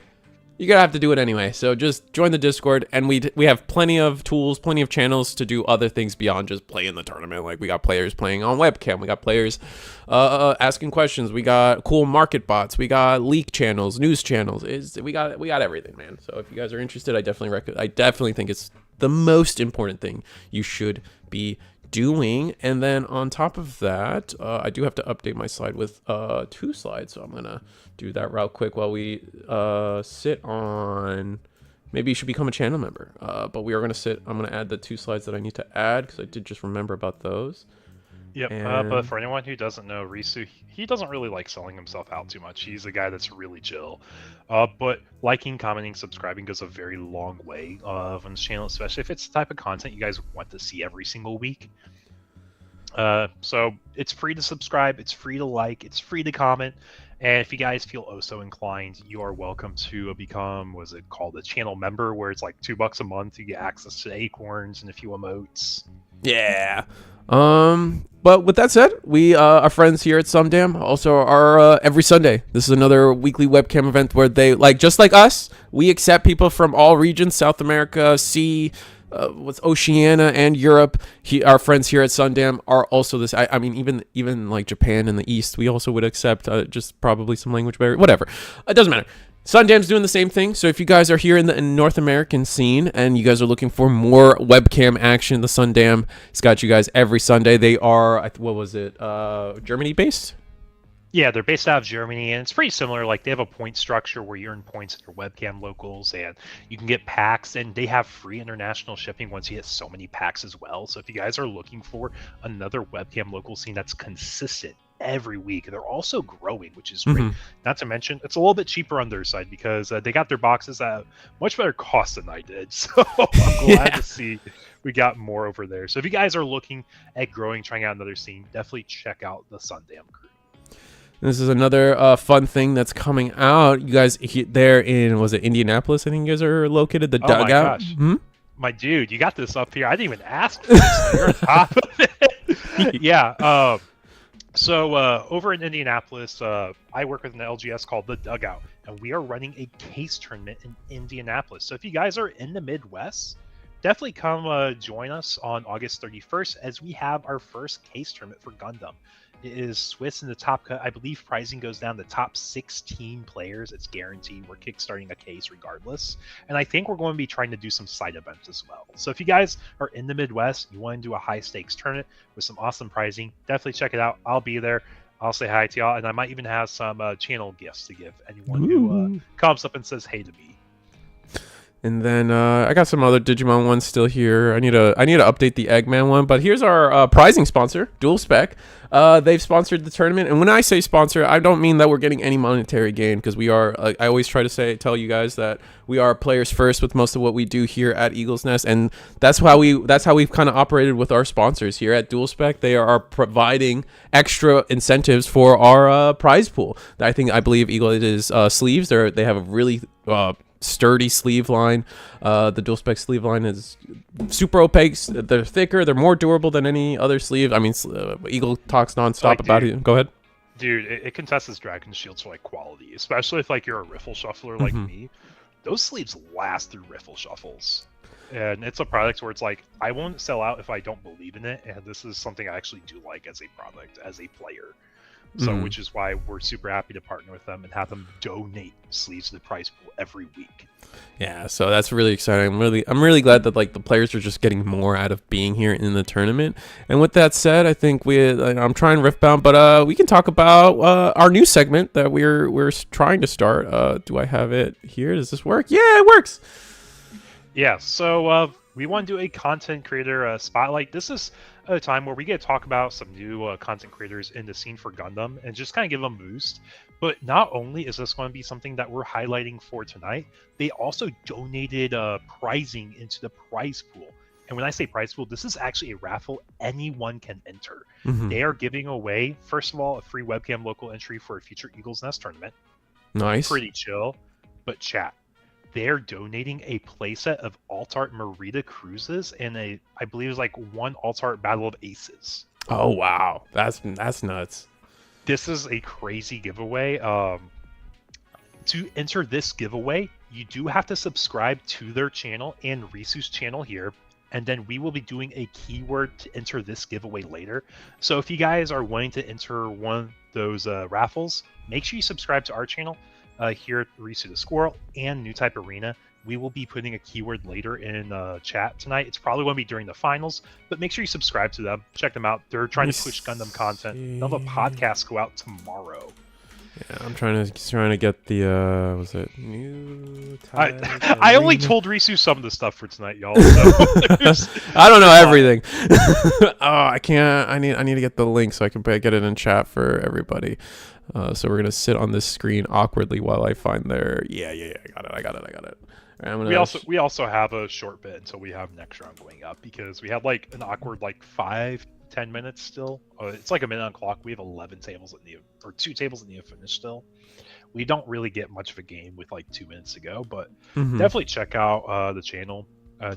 you're gonna have to do it anyway. So just join the Discord, and we have plenty of tools, plenty of channels to do other things beyond just play in the tournament. Like we got players playing on webcam, we got players asking questions, we got cool market bots, we got leak channels, news channels. We got everything, man. So if you guys are interested, I definitely think it's the most important thing you should be doing. And then on top of that, I do have to update my slide with 2 slides, so I'm gonna do that real quick while we sit on. Maybe you should become a channel member, but we are gonna sit. I'm gonna add the 2 slides that I need to add because I did just remember about those. Yep, but for anyone who doesn't know, Risu, he doesn't really like selling himself out too much. He's a guy that's really chill. But liking, commenting, subscribing goes a very long way on this channel, especially if it's the type of content you guys want to see every single week. So it's free to subscribe, it's free to like, it's free to comment. And if you guys feel oh so inclined, you are welcome to become, what's it called, a channel member, where it's like $2 a month. You get access to acorns and a few emotes. Yeah. But with that said, we are friends here at Sumdam also are every Sunday. This is another weekly webcam event where they, like, just like us, we accept people from all regions, South America, with Oceania and Europe. Our friends here at Sundam are also this. I mean, even like Japan and the East, we also would accept just probably some language barrier. Whatever, it doesn't matter. Sundam's doing the same thing. So if you guys are here in the North American scene and you guys are looking for more webcam action, the Sundam has got you guys every Sunday. They are, what was it, Germany based? Yeah, they're based out of Germany, and it's pretty similar. Like, they have a point structure where you earn points at your webcam locals, and you can get packs, and they have free international shipping once you hit so many packs as well. So if you guys are looking for another webcam local scene that's consistent every week, they're also growing, which is great. Not to mention, it's a little bit cheaper on their side because they got their boxes at much better cost than I did. So I'm glad to see we got more over there. So if you guys are looking at growing, trying out another scene, definitely check out the Sundam crew. This is another fun thing that's coming out. You guys there in, was it Indianapolis? I think you guys are located. The dugout. My dude, you got this up here. I didn't even ask for this. You're on top of it. Yeah. So over in Indianapolis, I work with an LGS called The Dugout, and we are running a case tournament in Indianapolis. So if you guys are in the Midwest, definitely come join us on August 31st as we have our first case tournament for Gundam. It is Swiss in the top cut. I believe pricing goes down to top 16 players. It's guaranteed. We're kickstarting a case regardless. And I think we're going to be trying to do some side events as well. So if you guys are in the Midwest, you want to do a high stakes tournament with some awesome pricing, definitely check it out. I'll be there. I'll say hi to y'all. And I might even have some channel gifts to give anyone who comes up and says hey to me. And then I got some other Digimon ones still here. I need to update the Eggman one. But here's our prizing sponsor, Dual Spec. They've sponsored the tournament, and when I say sponsor, I don't mean that we're getting any monetary gain, because we are. I always try to tell you guys that we are players first with most of what we do here at Eagle's Nest, and that's how we've kind of operated with our sponsors here at Dual Spec. They are providing extra incentives for our prize pool. I believe Eagle is sleeves. They have a really sturdy sleeve line. The Dual Spec sleeve line is super opaque. They're thicker. They're more durable than any other sleeve. I mean, Eagle talks nonstop about it. Go ahead. Dude, it contests Dragon Shields for like quality, especially if like you're a riffle shuffler like me. Those sleeves last through riffle shuffles. And it's a product where it's like, I won't sell out if I don't believe in it, and this is something I actually do like as a product, as a player. So, which is why we're super happy to partner with them and have them donate sleeves to the prize pool every week. Yeah, so that's really exciting. I'm really glad that like the players are just getting more out of being here in the tournament. And with that said, I think I'm trying Riftbound, but we can talk about our new segment that we're trying to start. Do I have it here? Does this work? Yeah, it works. Yeah, so we want to do a content creator spotlight. This is a time where we get to talk about some new content creators in the scene for Gundam and just kind of give them a boost. But not only is this going to be something that we're highlighting for tonight, they also donated prizing into the prize pool. And when I say prize pool, this is actually a raffle anyone can enter. They are giving away, first of all, a free webcam local entry for a future Eagle's Nest tournament. Nice. Pretty chill. But chat, they're donating a playset of Alt-Art Merida Cruises and I believe it's like one Alt-Art Battle of Aces. Oh wow, that's nuts. This is a crazy giveaway. to enter this giveaway, you do have to subscribe to their channel and Risu's channel here, and then we will be doing a keyword to enter this giveaway later. So if you guys are wanting to enter one of those raffles, make sure you subscribe to our channel here at Risu the Squirrel and New Type Arena. We will be putting a keyword later in chat tonight. It's probably going to be during the finals, but make sure you subscribe to them. Check them out. They're trying to push Gundam content. They'll have a podcast go out tomorrow. Yeah, I'm trying to get the was it New Type I only told Risu some of the stuff for tonight, y'all. So I don't know everything. Oh, I can't. I need to get the link so I can get it in chat for everybody. So we're gonna sit on this screen awkwardly while I find their. Yeah. I got it. Right, we also have a short bit until we have next round going up, because we had like an awkward 5-10 minutes still. It's like a minute on clock. We have 11 tables or 2 tables in the finish still. We don't really get much of a game with 2 minutes to go, but definitely check out the channel,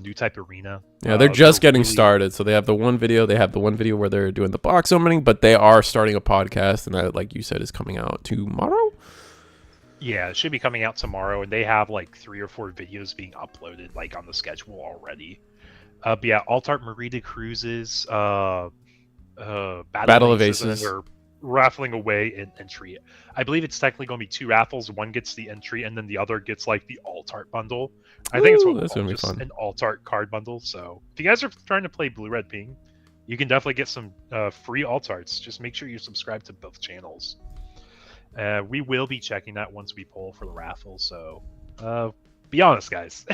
New Type Arena. Yeah, they're just getting started, so they have the one video. They have the one video where they're doing the box opening, but they are starting a podcast, and that, like you said, is coming out tomorrow. Yeah, it should be coming out tomorrow, and they have 3 or 4 videos being uploaded on the schedule already. But yeah, Altart Merida Cruises, Battle of Aces, and then they're raffling away an entry. I believe it's technically going to be 2 raffles. One gets the entry, and then the other gets the Altart bundle. I think it's what that's gonna be fun. An Altart card bundle. So if you guys are trying to play Blue Red Ping, you can definitely get some free Altarts. Just make sure you subscribe to both channels. We will be checking that once we poll for the raffle, so be honest, guys.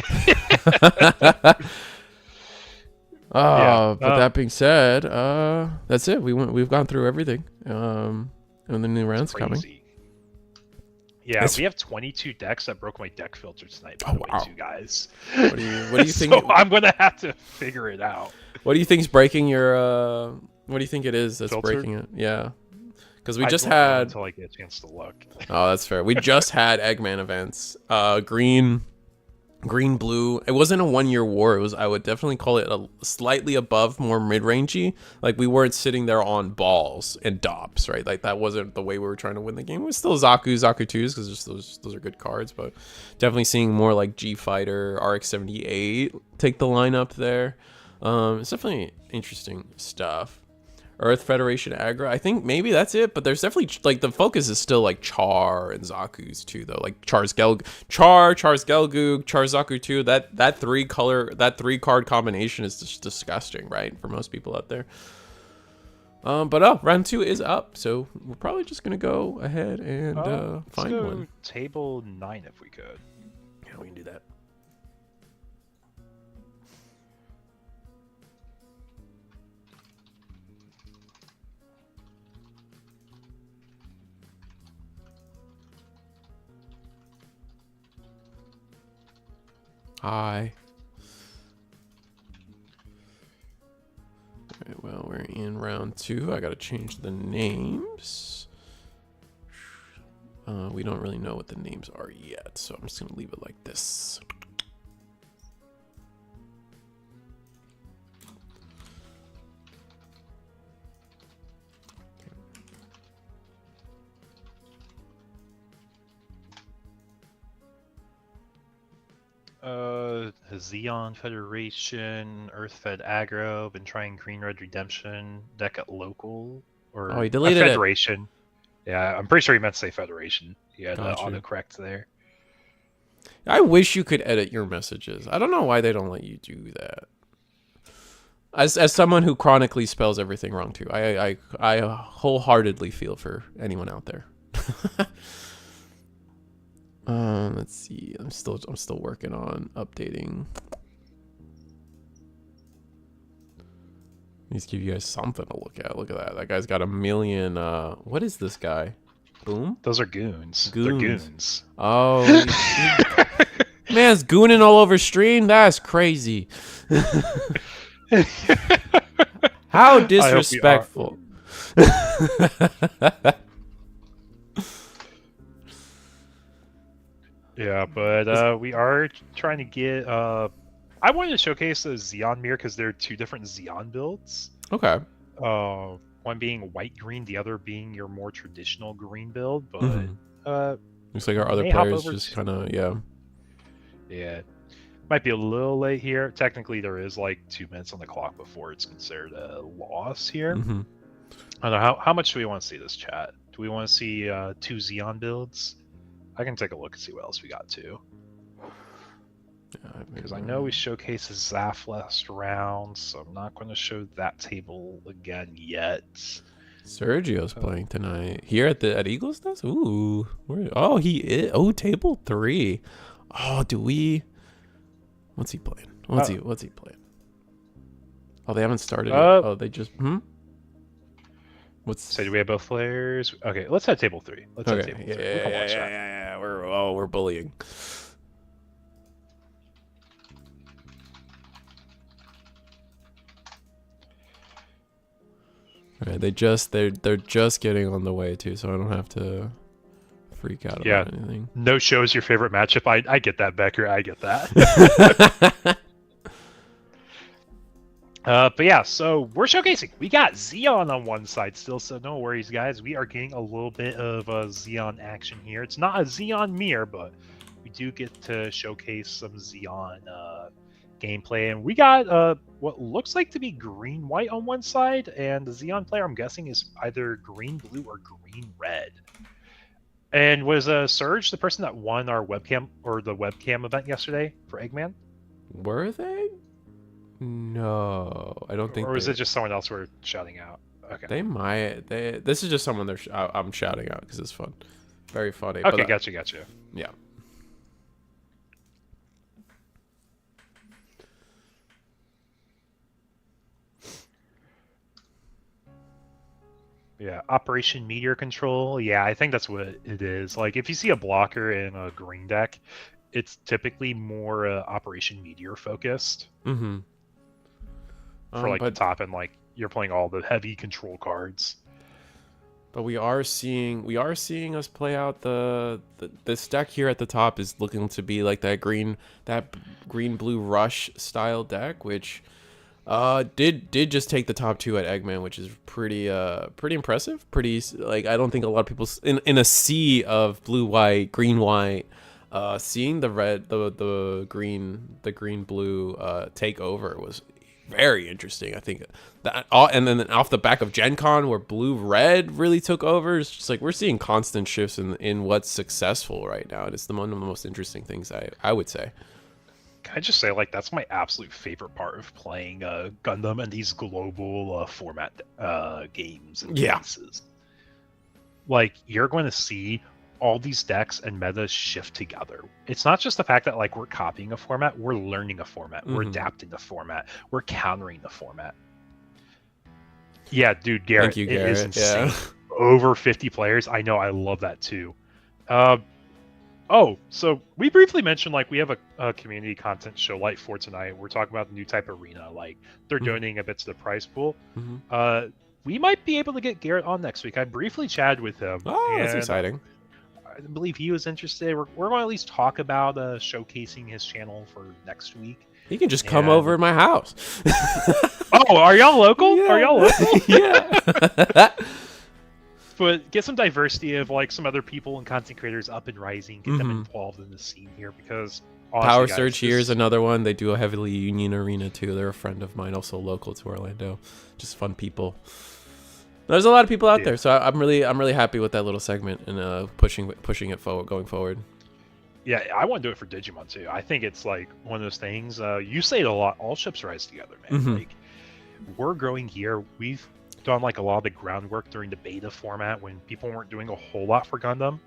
But that being said, that's it. We've gone through everything. And the new round's coming. Yeah, we have 22 decks. That broke my deck filter tonight, by the way, too, guys. What do you think? So I'm gonna have to figure it out. What do you think's breaking your? What do you think it is that's filter? breaking it? Yeah. Because we just had until I get a chance to look. Oh, that's fair. We just had Eggman events. Green, blue. It wasn't a 1-year war. It was. I would definitely call it a slightly above, more mid-rangey. We weren't sitting there on balls and dops, right? That wasn't the way we were trying to win the game. It was still Zaku 2s, because those are good cards. But definitely seeing more G Fighter, RX-78 take the lineup there. It's definitely interesting stuff. Earth Federation aggro. I think maybe that's it, but there's definitely the focus is still Char and Zaku's too, though. Char's Gelgoog, Char Zaku 2. That 3 card combination is just disgusting, right, for most people out there. But round 2 is up, so we're probably just gonna go ahead and find let's go one. Table 9 if we could. Yeah, we can do that. Hi. Alright, well, we're in round 2. I gotta change the names. We don't really know what the names are yet, so I'm just gonna leave it like this. Xeon Federation, Earth Fed Aggro, been trying Green Red Redemption, deck at local, or he deleted Federation. Yeah, I'm pretty sure he meant to say Federation. He had Gotcha. autocorrect there. I wish you could edit your messages. I don't know why they don't let you do that. As someone who chronically spells everything wrong too, I wholeheartedly feel for anyone out there. Let's see. I'm still working on updating. Let's give you guys something to look at. Look at that. That guy's got 1 million. What is this guy? Boom? Those are goons. They're goons. Oh, man's gooning all over stream. That's crazy. How disrespectful. Yeah, but we are trying to get. I wanted to showcase the Xeon mirror because they're 2 different Xeon builds. Okay. One being white green, the other being your more traditional green build. But Looks like our other May hop players over just to- kind of, yeah. Yeah. Might be a little late here. Technically, there is like 2 minutes on the clock before it's considered a loss here. Mm-hmm. I don't know. How much do we want to see this chat? Do we want to see 2 Xeon builds? I can take a look and see what else we got too. Because I know we showcased Zaf last round, so I'm not going to show that table again yet. Sergio's playing tonight here at Eagles Nest. Ooh, oh, he is. Oh, table 3. Oh, do we? What's he playing? What's he playing? Oh, they haven't started yet. Oh, they just. So do we have both players? Okay, let's have table 3. Let's have table 3. Yeah. We're bullying. All right, they're just getting on the way too, so I don't have to freak out about anything. No show is your favorite matchup. I get that, Becker. I get that. But yeah, so we're showcasing. We got Xeon on one side still, so no worries, guys. We are getting a little bit of Xeon action here. It's not a Xeon mirror, but we do get to showcase some Xeon gameplay. And we got what looks like to be green-white on one side, and the Xeon player, I'm guessing, is either green-blue or green-red. And was Surge the person that won our webcam or the webcam event yesterday for Eggman? Were they? No, I don't think. Or was it just someone else we're shouting out? Okay. They might. This is just someone I'm shouting out because it's fun, very funny. Okay, gotcha. Yeah. Yeah, Operation Meteor Control. Yeah, I think that's what it is. Like, if you see a blocker in a green deck, it's typically more Operation Meteor focused. Mm-hmm. For like the top, and like you're playing all the heavy control cards. But we are seeing us play out this deck here at the top is looking to be like that green blue rush style deck, which did just take the top 2 at Eggman, which is pretty impressive. Pretty, like, I don't think a lot of people in a sea of blue white, green white, seeing the green blue take over was very interesting. I think that, and then off the back of Gen Con where blue red really took over, it's just like we're seeing constant shifts in what's successful right now, and it's one of the most interesting things I would say. Can I just say, like, that's my absolute favorite part of playing Gundam and these global format games and cases. Like, you're going to see all these decks and metas shift together. It's not just the fact that, like, we're copying a format, we're learning a format, we're adapting the format, we're countering the format. Yeah, dude, Garrett. Thank you, Garrett. It is insane. Over 50 players. I know, I love that too. Oh, so we briefly mentioned, like, we have a community content show light for tonight. We're talking about the new type arena. Like, they're donating a bit to the prize pool. We might be able to get Garrett on next week. I briefly chatted with him. Oh, that's exciting. I believe he was interested. We're going to at least talk about showcasing his channel for next week. He can just come over to my house. Oh, are y'all local? Yeah. Are y'all local? Yeah. But get some diversity of, like, some other people and content creators up and rising. Get them involved in the scene here, because honestly, Power guys, Surge here is another one. They do a heavily Union Arena too. They're a friend of mine, also local to Orlando. Just fun people. There's a lot of people out there, so I'm really happy with that little segment and pushing it forward, going forward. Yeah, I want to do it for Digimon too. I think it's like one of those things. You say it a lot. All ships rise together, man. Like, we're growing here. We've done, like, a lot of the groundwork during the beta format when people weren't doing a whole lot for Gundam.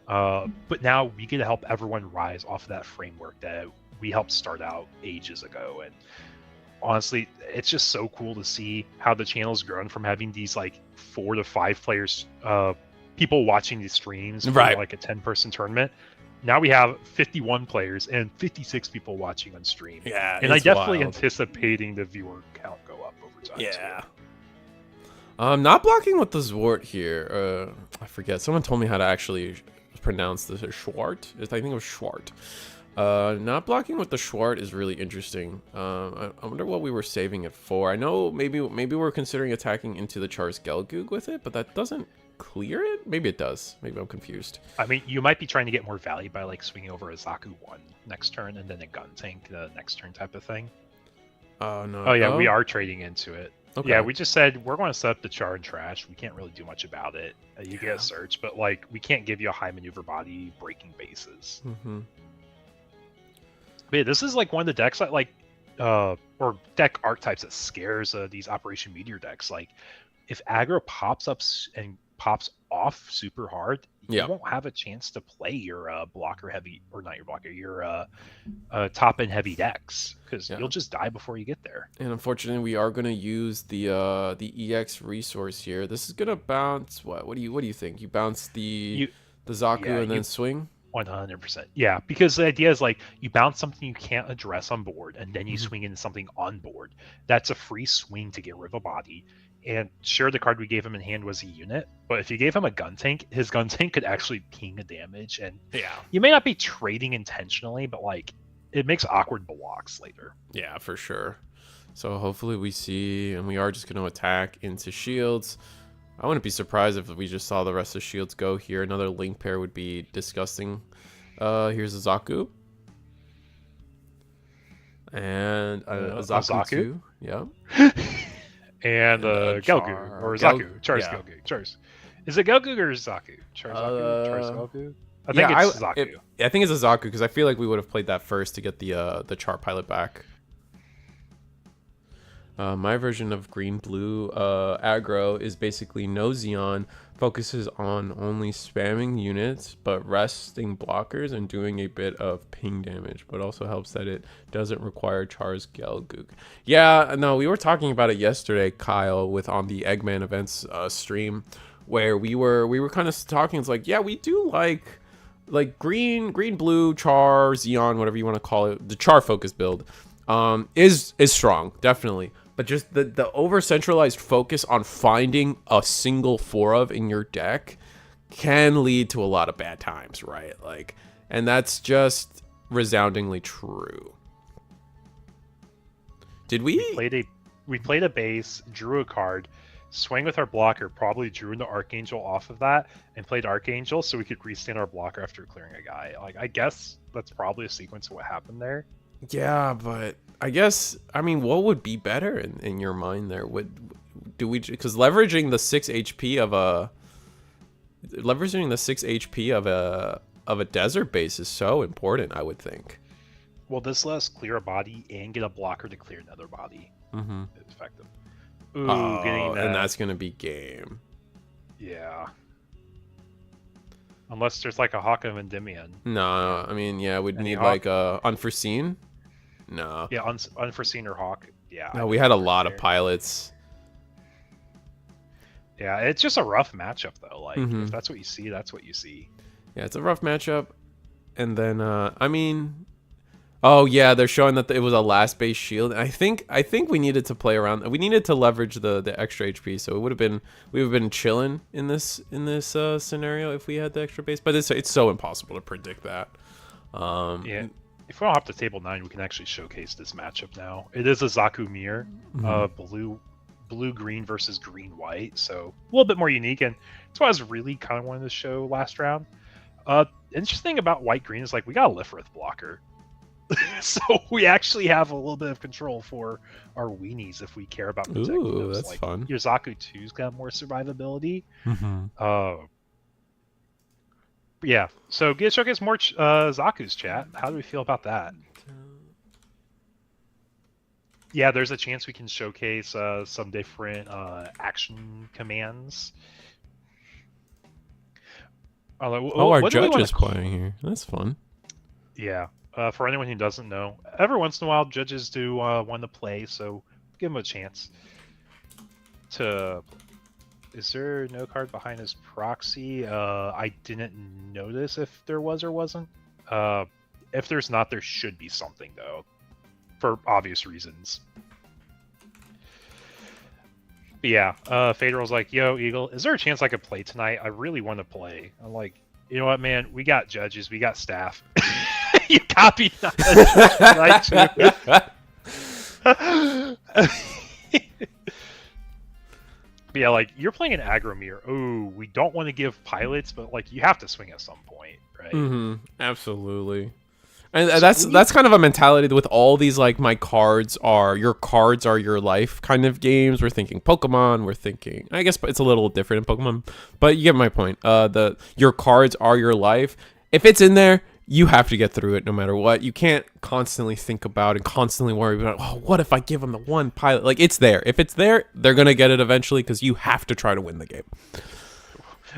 But now we get to help everyone rise off of that framework that we helped start out ages ago. And honestly, it's just so cool to see how the channel's grown from having these, like, 4 to 5 players, people watching these streams for, like, a 10-person tournament. Now we have 51 players and 56 people watching on stream. Yeah, and I definitely anticipating the viewer count go up over time. Yeah. Not blocking with the Zwart here. I forget. Someone told me how to actually pronounce this. Schwart? I think it was Schwart. Not blocking with the Schwart is really interesting. I wonder what we were saving it for. I know maybe we're considering attacking into the Char's Gelgoog with it, but that doesn't clear it? Maybe it does. Maybe I'm confused. I mean, you might be trying to get more value by like swinging over a Zaku 1 next turn and then a gun tank the next turn type of thing. Oh no. Oh yeah, we are trading into it. Okay. Yeah, we just said we're going to set up the char and trash. We can't really do much about it. You get a search, but like we can't give you a high maneuver body breaking bases. Mm-hmm. But yeah, this is like one of the decks that like or deck archetypes that scares these Operation Meteor decks. Like if aggro pops up and pops off super hard, you won't have a chance to play your blocker heavy, or not your blocker, your top end heavy decks, because you'll just die before you get there. And unfortunately, we are going to use the EX resource here. This is going to bounce what? What do you think? You bounce the Zaku and then swing? 100%. Yeah, because the idea is like you bounce something you can't address on board, and then you swing into something on board. That's a free swing to get rid of a body. And sure, the card we gave him in hand was a unit, but if you gave him a gun tank, his gun tank could actually ping a damage. And you may not be trading intentionally, but like it makes awkward blocks later. Yeah, for sure. So hopefully we see, and we are just going to attack into shields. I wouldn't be surprised if we just saw the rest of shields go here. Another link pair would be disgusting. Here's a Zaku. And a Zaku too. Yeah. And Gelgu or Zaku. Char's Gelgu. Char's. Is it Gelgu or Zaku? Char's Zaku? Char's Gelgu? I think it's Zaku. I think it's a Zaku because I feel like we would have played that first to get the Char pilot back. My version of green-blue aggro is basically no Xeon, focuses on only spamming units, but resting blockers and doing a bit of ping damage, but also helps that it doesn't require Char's Gelgoog. Yeah, no, we were talking about it yesterday, Kyle, on the Eggman Events stream, where we were kind of talking. It's like, yeah, we do like green, blue, Char, Xeon, whatever you want to call it. The Char focus build is strong, definitely. But just the over-centralized focus on finding a single 4 in your deck can lead to a lot of bad times, right? Like, and that's just resoundingly true. Did we? We played a base, drew a card, swing with our blocker, probably drew into Archangel off of that, and played Archangel so we could restand our blocker after clearing a guy. Like, I guess that's probably a sequence of what happened there. Yeah, but I guess, I mean, what would be better in your mind there? Because leveraging the 6 HP of a desert base is so important, I would think. Well, this lets clear a body and get a blocker to clear another body. Mm-hmm. It's effective. Ooh, getting that. And that's gonna be game. Yeah. Unless there's like a Hawk of Endymion. No, I mean, yeah, we'd need like a unforeseen. No. Yeah, unforeseen or Hawk. Yeah. No, we had a lot of pilots. Yeah, it's just a rough matchup though. Like, if that's what you see, that's what you see. Yeah, it's a rough matchup. And then, I mean, oh yeah, they're showing that it was a last base shield. I think we needed to play around. We needed to leverage the extra HP. So we would have been chilling in this scenario if we had the extra base. But it's so impossible to predict that. Yeah. If we don't have to table 9, we can actually showcase this matchup now. It is a Zaku mirror, blue-green versus green-white, so a little bit more unique, and that's why I was really kind of wanted to show last round. Interesting about white-green is like we got a Lifrith blocker, so we actually have a little bit of control for our weenies if we care about protecting Ooh, those. that's like, fun. Your Zaku 2's got more survivability. Yeah, so get showcase more Zaku's, chat. How do we feel about that? Yeah, there's a chance we can showcase some different action commands. Our judge is playing here. That's fun. Yeah, for anyone who doesn't know, every once in a while judges do want to play, so give them a chance to. Is there no card behind his proxy? I didn't notice if there was or wasn't. If there's not, there should be something, though. For obvious reasons. But yeah, Faderal's like, yo, Eagle, is there a chance I could play tonight? I really want to play. I'm like, you know what, man? We got judges. We got staff. You copied tonight, too. But yeah, like you're playing an Agromir. Oh, we don't want to give pilots, but like you have to swing at some point, right? Mm-hmm. Absolutely. And So that's kind of a mentality with all these like your cards are your life kind of games. We're thinking Pokemon. We're thinking, I guess it's a little different in Pokemon, but you get my point. Your cards are your life. If it's in there, you have to get through it no matter what. You can't constantly think about and constantly worry about, oh, what if I give them the one pilot? Like, it's there. If it's there, they're going to get it eventually because you have to try to win the game.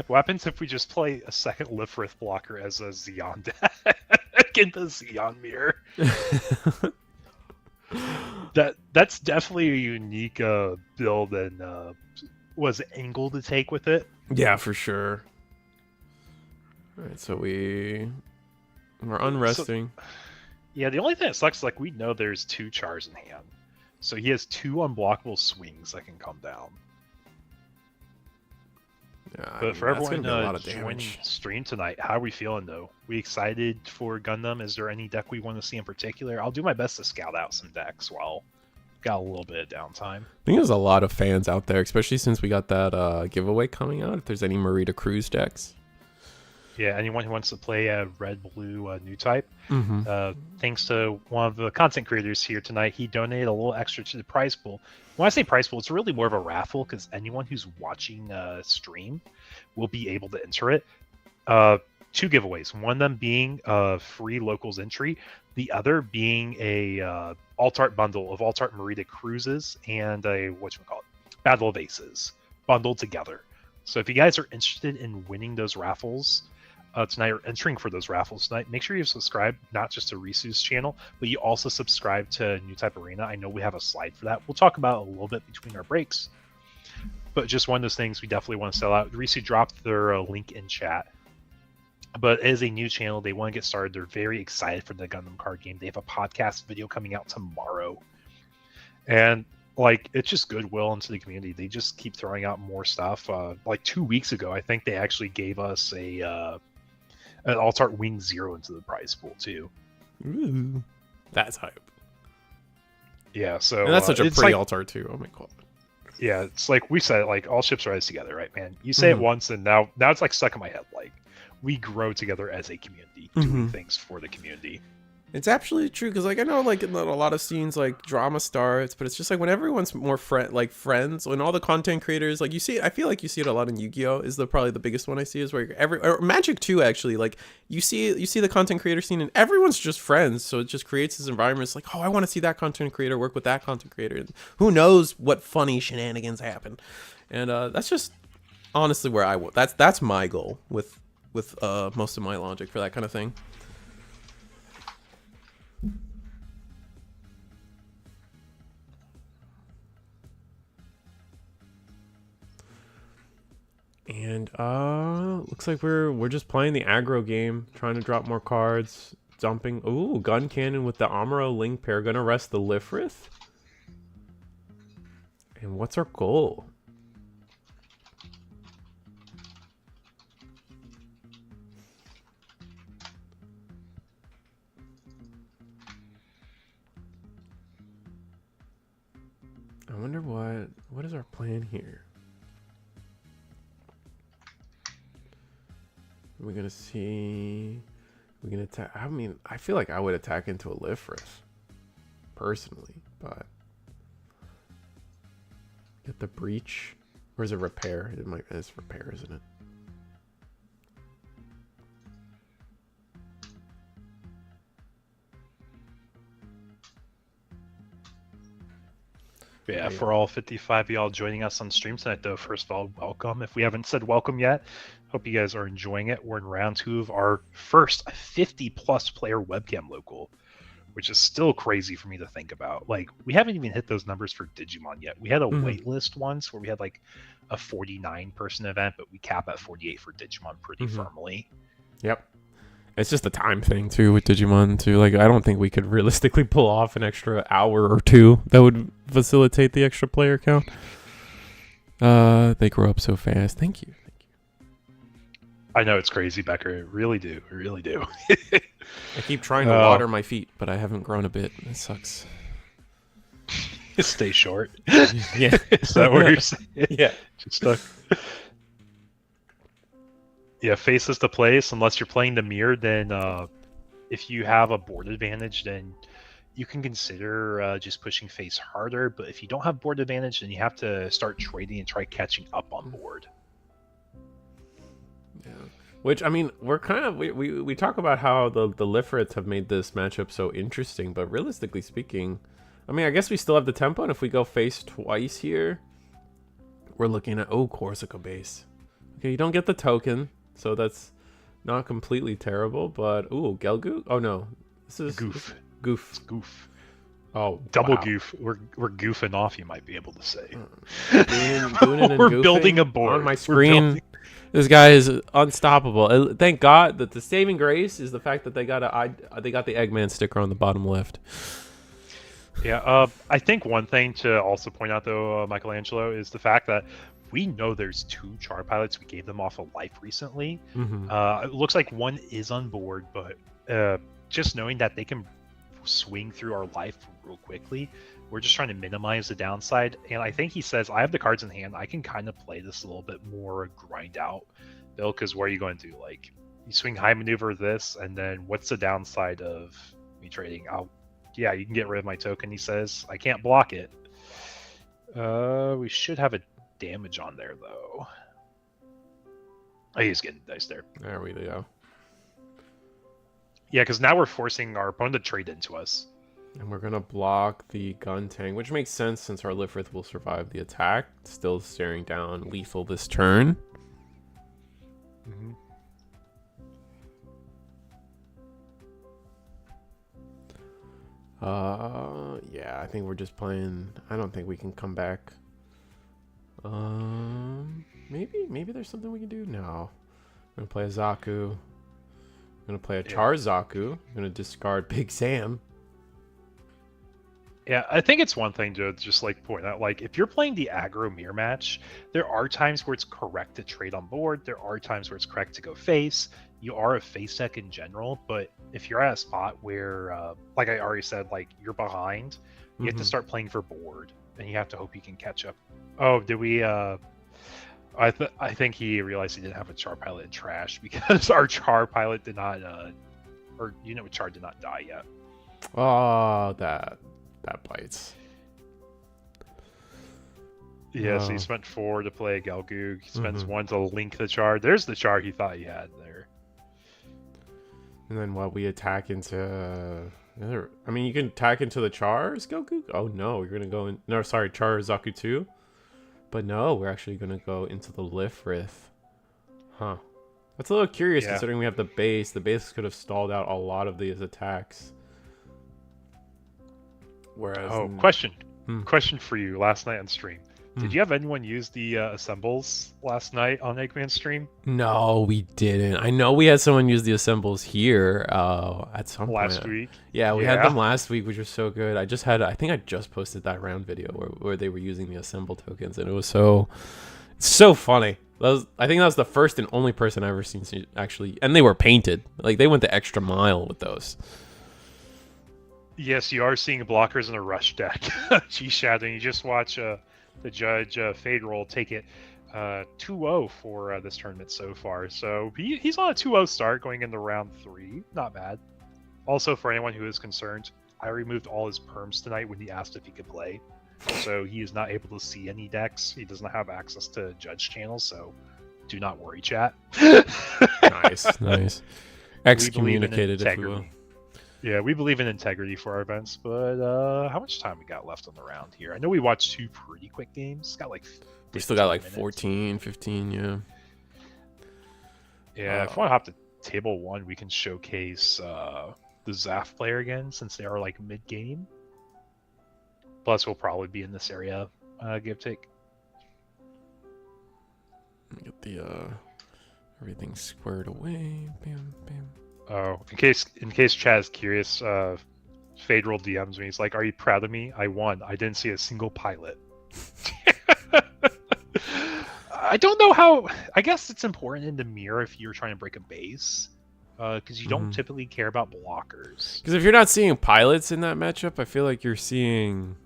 What happens if we just play a second Lifrith blocker as a Xeon deck in the Xeon mirror? That's definitely a unique build and was angle to take with it. Yeah, for sure. All right, so we're unresting. So, yeah, the only thing that sucks is like we know there's 2 Chars in hand, so he has 2 unblockable swings that can come down. Yeah, But for everyone joining damage. stream tonight, how are we feeling though? We excited for Gundam? Is there any deck we want to see in particular? I'll do my best to scout out some decks while got a little bit of downtime. I think there's a lot of fans out there, especially since we got that giveaway coming out. If there's any Marita Cruise decks. Yeah, anyone who wants to play a red-blue new type. Mm-hmm. Thanks to one of the content creators here tonight, he donated a little extra to the prize pool. When I say prize pool, it's really more of a raffle because anyone who's watching stream will be able to enter it. 2 giveaways. One of them being a free locals entry. The other being a alt-art bundle of alt-art Marita Cruises and a, Battle of Aces bundled together. So if you guys are interested in winning those raffles tonight or entering for those raffles tonight, make sure you subscribe not just to Risu's channel, but you also subscribe to New Type Arena. I know we have a slide for that. We'll talk about it a little bit between our breaks. But just one of those things we definitely want to sell out. Risu dropped their link in chat. But as a new channel, they want to get started. They're very excited for the Gundam card game. They have a podcast video coming out tomorrow. And like, it's just goodwill into the community. They just keep throwing out more stuff. Like 2 weeks ago, I think they actually gave us an alt-art Wing Zero into the prize pool too. Ooh, that's hype. Yeah, so and that's such a pretty like, alt-art too. Oh my god. Yeah, it's like we said, like all ships rise together, right, man? You say it once, and now it's like stuck in my head. Like we grow together as a community, doing things for the community. It's absolutely true because, like, I know, like, in a lot of scenes, like, drama starts, but it's just like when everyone's more friends, when all the content creators, like, you see, I feel like you see it a lot in Yu-Gi-Oh! Is probably the biggest one I see is where or Magic too, actually, like, you see the content creator scene and everyone's just friends, so it just creates this environment. It's like, oh, I want to see that content creator work with that content creator, and who knows what funny shenanigans happen, and that's just honestly where that's my goal with most of my logic for that kind of thing. And looks like we're just playing the aggro game, trying to drop more cards, dumping. Ooh, gun cannon with the Amuro Link pair, gonna rest the Lifrith. And what's our goal? I wonder what is our plan here? We're gonna see. We're gonna attack. I mean, I feel like I would attack into a Lifrith, personally, but get the breach, or is it repair? It's repair, isn't it? Yeah, for all 55 of y'all joining us on stream tonight, though, first of all, welcome. If we haven't said welcome yet, hope you guys are enjoying it. We're in round 2 of our first 50-plus player webcam local, which is still crazy for me to think about. Like, we haven't even hit those numbers for Digimon yet. We had a waitlist once where we had, like, a 49-person event, but we cap at 48 for Digimon pretty firmly. Yep. It's just a time thing, too, with Digimon, too. Like, I don't think we could realistically pull off an extra hour or 2 that would facilitate the extra player count. They grow up so fast. Thank you. I know, it's crazy, Becker. I really do. I really do. I keep trying to water my feet, but I haven't grown a bit. It sucks. Stay short. Yeah. Is that what you're saying? Yeah. Just stuck. Yeah, face is the place. Unless you're playing the mirror, then if you have a board advantage, then you can consider just pushing face harder. But if you don't have board advantage, then you have to start trading and try catching up on board. Yeah. Which, I mean, we're kind of we talk about how the Lifrits have made this matchup so interesting, but realistically speaking, I mean, I guess we still have the tempo, and if we go face twice here, we're looking at Corsica base. Okay, you don't get the token, so that's not completely terrible, but Gelgoog? Oh no. This is Goof. Goof. It's goof. Oh, Double wow. goof. We're goofing off, you might be able to say. Goonin and We're goofing building a board. on my We're screen. building- This guy is unstoppable. Thank God that the saving grace is the fact that they got the Eggman sticker on the bottom left. Yeah, I think one thing to also point out, though, Michelangelo, is the fact that we know there's 2 char pilots. We gave them off of life recently. Mm-hmm. It looks like one is on board, but just knowing that they can swing through our life real quickly, we're just trying to minimize the downside. And I think he says, I have the cards in hand. I can kind of play this a little bit more grind out, Bill, because what are you going to do? Like, you swing high maneuver this, and then what's the downside of me trading? Yeah, you can get rid of my token, he says. I can't block it. We should have a damage on there, though. Oh, he's getting dice there. There we go. Yeah, because now we're forcing our opponent to trade into us. And we're gonna block the gun tank, which makes sense since our Lifrith will survive the attack. Still staring down lethal this turn. Mm-hmm. Yeah, I think we're just playing. I don't think we can come back. Maybe there's something we can do. No, I'm gonna play a Zaku. I'm gonna play a Char Zaku. I'm gonna discard Big Sam. Yeah, I think it's one thing to just like point out, like if you're playing the aggro mirror match, there are times where it's correct to trade on board. There are times where it's correct to go face. You are a face deck in general, but if you're at a spot where, like I already said, like you're behind, you have to start playing for board, and you have to hope you can catch up. Oh, did we? I think he realized he didn't have a char pilot in trash because our char pilot did not, or char did not die yet. Oh, that bites. Yeah, so he spent 4 to play a Gelgoog. He spends 1 to link the char. There's the char he thought he had there. And then what, we attack into... I mean, you can attack into the chars, Gelgoog? Oh no, you're gonna go in... No, sorry, Char Zaku 2? But no, we're actually gonna go into the Lifrith. Huh. That's a little curious considering we have the base. The base could have stalled out a lot of these attacks. Whereas... Question for you. Last night on stream, did you have anyone use the assembles last night on Eggman stream? No, we didn't. I know we had someone use the assembles here at some point. Last week? Yeah, we had them last week, which was so good. I think I just posted that round video where they were using the assemble tokens, and it was so funny. I think that was the first and only person I've ever seen actually, and they were painted. Like, they went the extra mile with those. Yes, you are seeing blockers in a rush deck. G-Shadow, you just watch the judge Fade Roll take it 2-0 for this tournament so far. So he's on a 2-0 start going into round 3. Not bad. Also, for anyone who is concerned, I removed all his perms tonight when he asked if he could play. So he is not able to see any decks. He does not have access to judge channels, so do not worry, chat. Nice. Excommunicated, if you will. Yeah, we believe in integrity for our events, but how much time we got left on the round here? I know we watched 2 pretty quick games. We still got like minutes. 14, 15, yeah. Yeah, if you want to hop to table 1, we can showcase the Zaf player again, since they are like mid-game. Plus, we'll probably be in this area, give take. Get the everything squared away. Bam, bam. Oh, in case Chad is curious, Fade Roll DMs me. He's like, "Are you proud of me? I won. I didn't see a single pilot." I don't know how. I guess it's important in the mirror if you're trying to break a base, because you don't typically care about blockers. Because if you're not seeing pilots in that matchup, I feel like you're seeing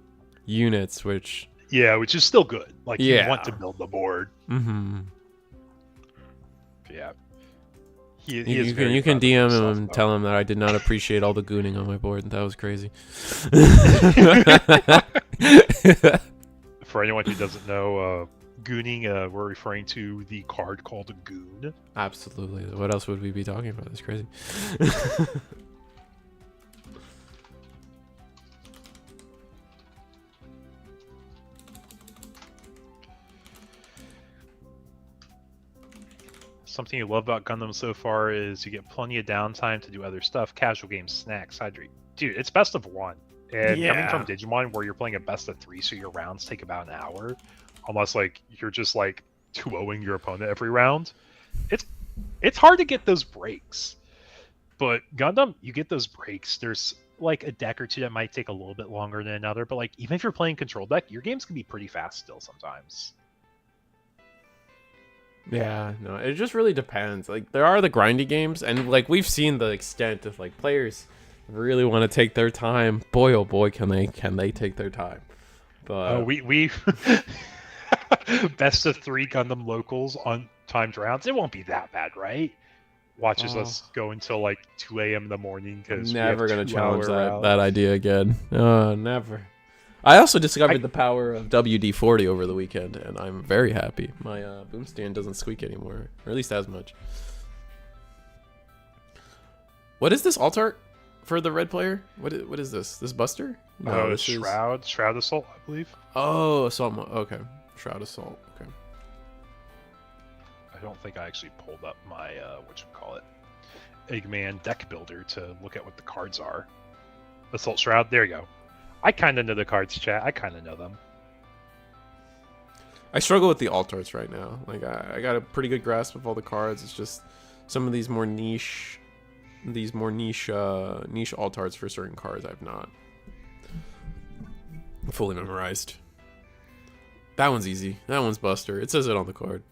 units, which which is still good. Like you want to build the board. Mm-hmm. Yeah. You can DM him and tell him that I did not appreciate all the gooning on my board. That was crazy. For anyone who doesn't know, gooning, we're referring to the card called a goon. Absolutely. What else would we be talking about? That's crazy. Something you love about Gundam so far is you get plenty of downtime to do other stuff, casual games, snacks, hydrate. Dude, it's best of one. And coming from Digimon, where you're playing a best of 3, so your rounds take about an hour, unless like you're just like 2-0ing your opponent every round, it's hard to get those breaks. But Gundam, you get those breaks. There's like a deck or two that might take a little bit longer than another, but like even if you're playing control deck, your games can be pretty fast still sometimes. Yeah, no, it just really depends. Like there are the grindy games, and like we've seen the extent of like players really want to take their time. Boy, oh boy, can they take their time. But we best of 3 Gundam locals on timed rounds. It won't be that bad, right? Watches us go until like 2 a.m. in the morning because never gonna challenge that idea again. Never. I also discovered the power of WD-40 over the weekend, and I'm very happy. My boom stand doesn't squeak anymore, or at least as much. What is this alt art for the red player? What is this? This Buster? No, this Shroud Assault, I believe. Oh, Assault. Okay, Shroud Assault. Okay. I don't think I actually pulled up my whatchamacallit, Eggman deck builder to look at what the cards are. Assault Shroud. There you go. I kind of know the cards, chat. I kind of know them. I struggle with the alt arts right now. Like I got a pretty good grasp of all the cards. It's just some of these more niche alt arts for certain cards I've not fully memorized. That one's easy. That one's Buster. It says it on the card.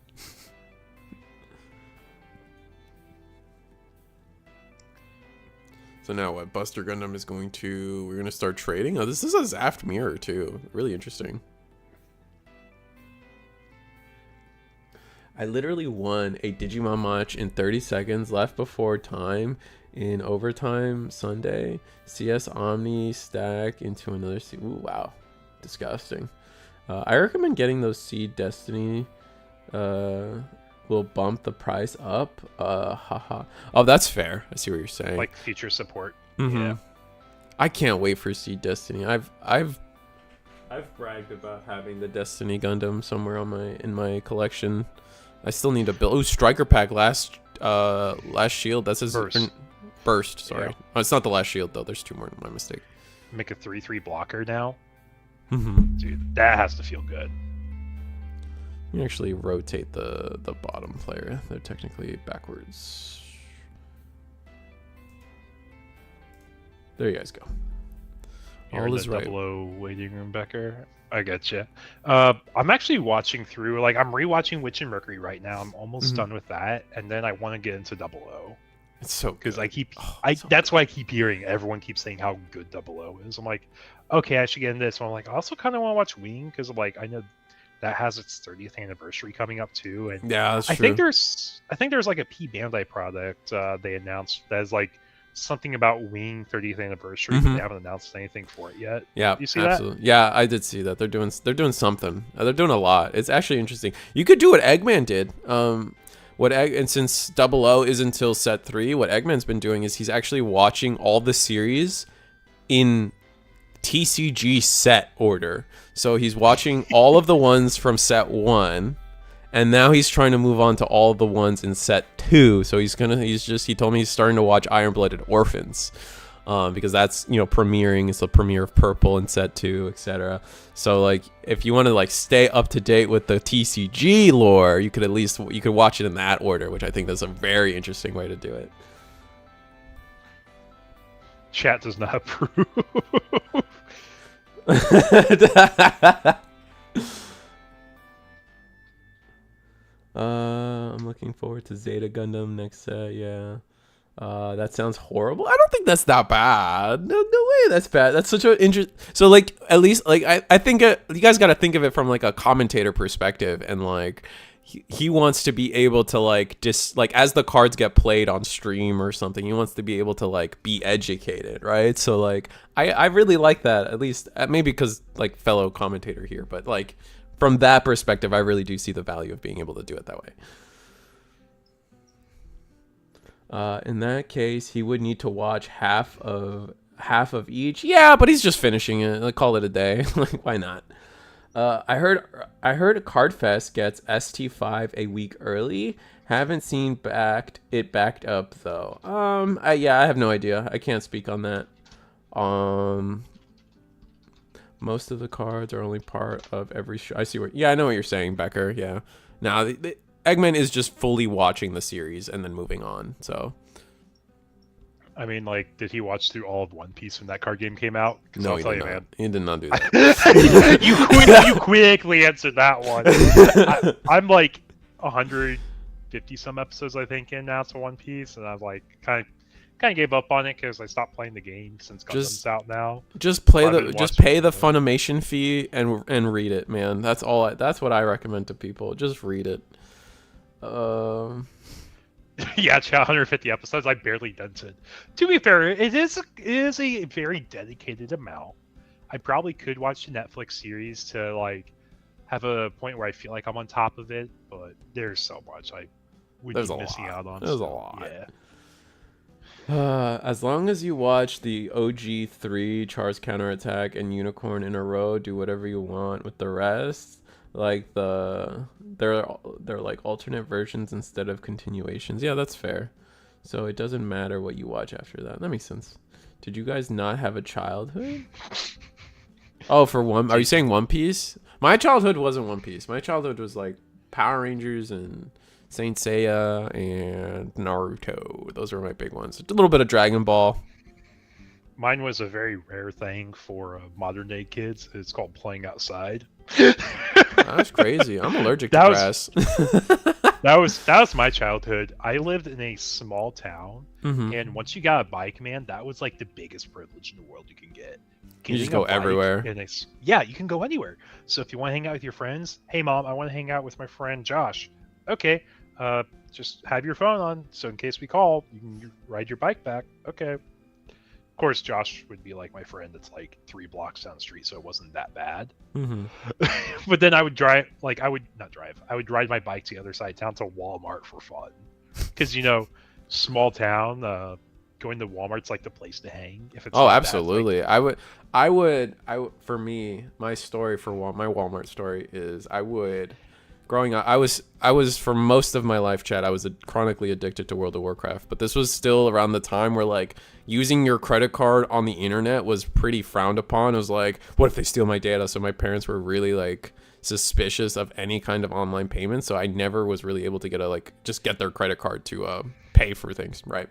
So now what? Buster Gundam is we're going to start trading? Oh, this is a Zaft mirror too. Really interesting. I literally won a Digimon match in 30 seconds left before time in overtime Sunday. CS Omni stack into another Seed. Ooh, wow. Disgusting. I recommend getting those Seed Destiny. Will bump the price up. Haha. Oh, that's fair. I see what you're saying. Like future support. Mm-hmm. Yeah. I can't wait for Seed Destiny. I've bragged about having the Destiny Gundam somewhere in my collection. I still need to build. Oh, Striker Pack last shield. That's his burst. Sorry. Yeah. Oh, it's not the last shield though. There's 2 more. My mistake. Make a 3/3 blocker now. Mm-hmm. Dude, that has to feel good. You actually rotate the bottom player. They're technically backwards. There you guys go. You're in the right. 00 waiting room, Becker. I getcha. I'm actually watching through. Like I'm rewatching Witch and Mercury right now. I'm almost done with that, and then I want to get into 00. It's so because that's why I keep hearing everyone keeps saying how good 00 is. I'm like, okay, I should get into this. And I'm like, I also kind of want to watch Wing because like I know that has its 30th anniversary coming up too, and yeah, that's true. I think there's like a P Bandai product they announced that is like something about Wing 30th anniversary, but they haven't announced anything for it yet. Yeah, you see absolutely. That? Yeah, I did see that. They're doing something. They're doing a lot. It's actually interesting. You could do what Eggman did. And since 00 is until set 3, what Eggman's been doing is he's actually watching all the series in TCG set order. So he's watching all of the ones from set 1, and now he's trying to move on to all of the ones in set 2. So he told me he's starting to watch Iron Blooded Orphans, because that's, premiering. It's the premiere of Purple in set 2, etc. So like if you want to like stay up to date with the TCG lore, you could watch it in that order, which I think that's a very interesting way to do it. Chat does not approve. I'm looking forward to Zeta Gundam next set. Yeah. That sounds horrible. I don't think that's that bad. No way that's bad. That's such an interest. So like, at least like I think you guys got to think of it from like a commentator perspective, and like he wants to be able to like like as the cards get played on stream or something, he wants to be able to like be educated, right? So like I really like that, at least maybe because like fellow commentator here, but like from that perspective, I really do see the value of being able to do it that way. In that case, he would need to watch half of each. Yeah, but he's just finishing it. Like, call it a day. Like, why not? I heard Cardfest gets ST5 a week early. Haven't seen it backed up though. I have no idea. I can't speak on that. Most of the cards are only part of every show. I see I know what you're saying, Becker. Yeah. Now Eggman is just fully watching the series and then moving on. So, I mean, like, did he watch through all of One Piece when that card game came out? No, he did not. Man. He did not do that. you quickly answered that one. I'm like 150 some episodes, I think, in now to One Piece, and I've like kind of gave up on it because I stopped playing the game since Gundam's out now. Just pay the Funimation fee and read it, man. That's all. That's what I recommend to people. Just read it. Yeah, 150 episodes. I barely done it. To be fair, it is a very dedicated amount. I probably could watch the Netflix series to like have a point where I feel like I'm on top of it, but there's so much I would be missing out on. There's a lot. Yeah. As long as you watch the OG 3 Char's Counterattack and Unicorn in a row, do whatever you want with the rest. Like they're like alternate versions instead of continuations. Yeah, that's fair. So it doesn't matter what you watch after that. That makes sense. Did you guys not have a childhood? Oh, are you saying One Piece? My childhood wasn't One Piece. My childhood was like Power Rangers and Saint Seiya and Naruto. Those were my big ones. A little bit of Dragon Ball. Mine was a very rare thing for modern day kids. It's called playing outside. That's crazy. I'm allergic to grass. that was my childhood. I lived in a small town, and once you got a bike, man, that was like the biggest privilege in the world you can get. You just go everywhere. Yeah, you can go anywhere. So if you want to hang out with your friends, hey mom, I want to hang out with my friend Josh. Okay, just have your phone on, so in case we call, you can ride your bike back. Okay. Of course, Josh would be like my friend that's like 3 blocks down the street, so it wasn't that bad. But then I would I would ride my bike to the other side of town to Walmart for fun. Because, small town, going to Walmart's like the place to hang. If it's absolutely. I would, for me, my story my Walmart story is growing up, I was for most of my life, Chad, I was chronically addicted to World of Warcraft, but this was still around the time where like using your credit card on the internet was pretty frowned upon. It was like, what if they steal my data? So my parents were really like suspicious of any kind of online payment. So I never was really able to just get their credit card to pay for things, right?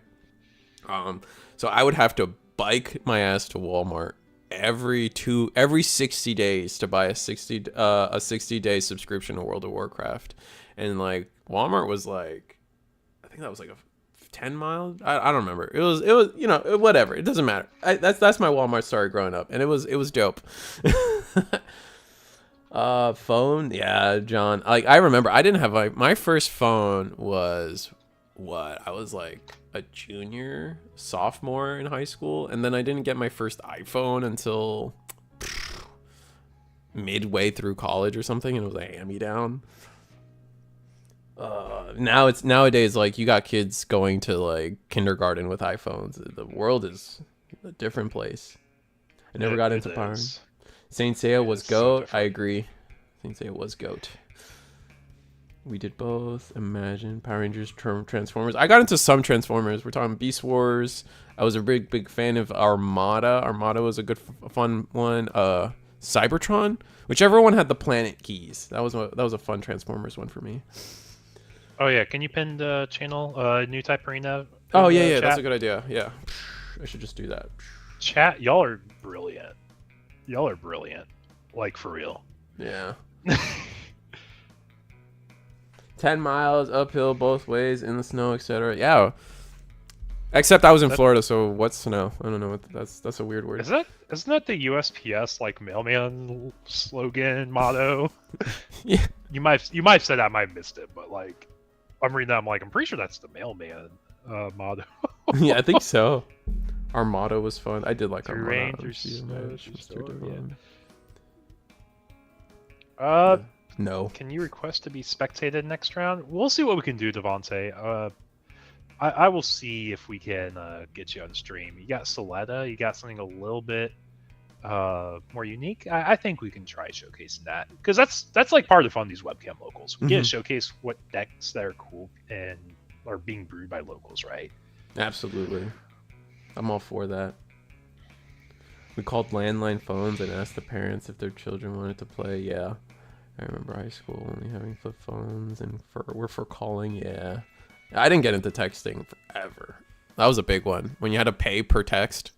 So I would have to bike my ass to Walmart every 60 days to buy a 60-day subscription to World of Warcraft. And like Walmart was like, I think that was like a 10 miles. I don't remember. It was whatever. It doesn't matter. That's my Walmart story growing up, and it was dope. Phone, yeah, John. Like I remember, I didn't have my first phone was I was like a sophomore in high school, and then I didn't get my first iPhone until midway through college or something, and it was a hand-me-down. Nowadays, like, you got kids going to like kindergarten with iPhones. The world is a different place. I never got into Power. Saint Seiya was GOAT. I agree. Saint Seiya was GOAT. We did both. Imagine Power Rangers, Transformers. I got into some Transformers. We're talking Beast Wars. I was a big fan of Armada. Armada was a good, fun one. Cybertron, whichever one had the planet keys. That was a fun Transformers one for me. Oh yeah, can you pin the channel New Type Arena? Oh yeah, chat? That's a good idea. Yeah, I should just do that. Chat, y'all are brilliant. Like, for real. Yeah. 10 miles uphill both ways in the snow, etc. Yeah. Except I was in Florida, so what's snow? I don't know what that's a weird word. Isn't that the USPS like mailman slogan motto? Yeah. You might have said that, I might have missed it, but like I'm reading that, I'm like, I'm pretty sure that's the mailman motto. Yeah, I think so. Our motto was fun. I did like our Through motto. rain, through snow, through storm, No. Can you request to be spectated next round? We'll see what we can do, Devontae. I will see if we can get you on stream. You got Soletta, you got something a little bit more unique. I think we can try showcasing that, because that's like part of the fun of these webcam locals. We get to showcase what decks that are cool and are being brewed by locals, right? Absolutely. I'm all for that. We called landline phones and asked the parents if their children wanted to play. Yeah. I remember high school only having flip phones and we're for calling. Yeah. I didn't get into texting forever. That was a big one. When you had to pay per text.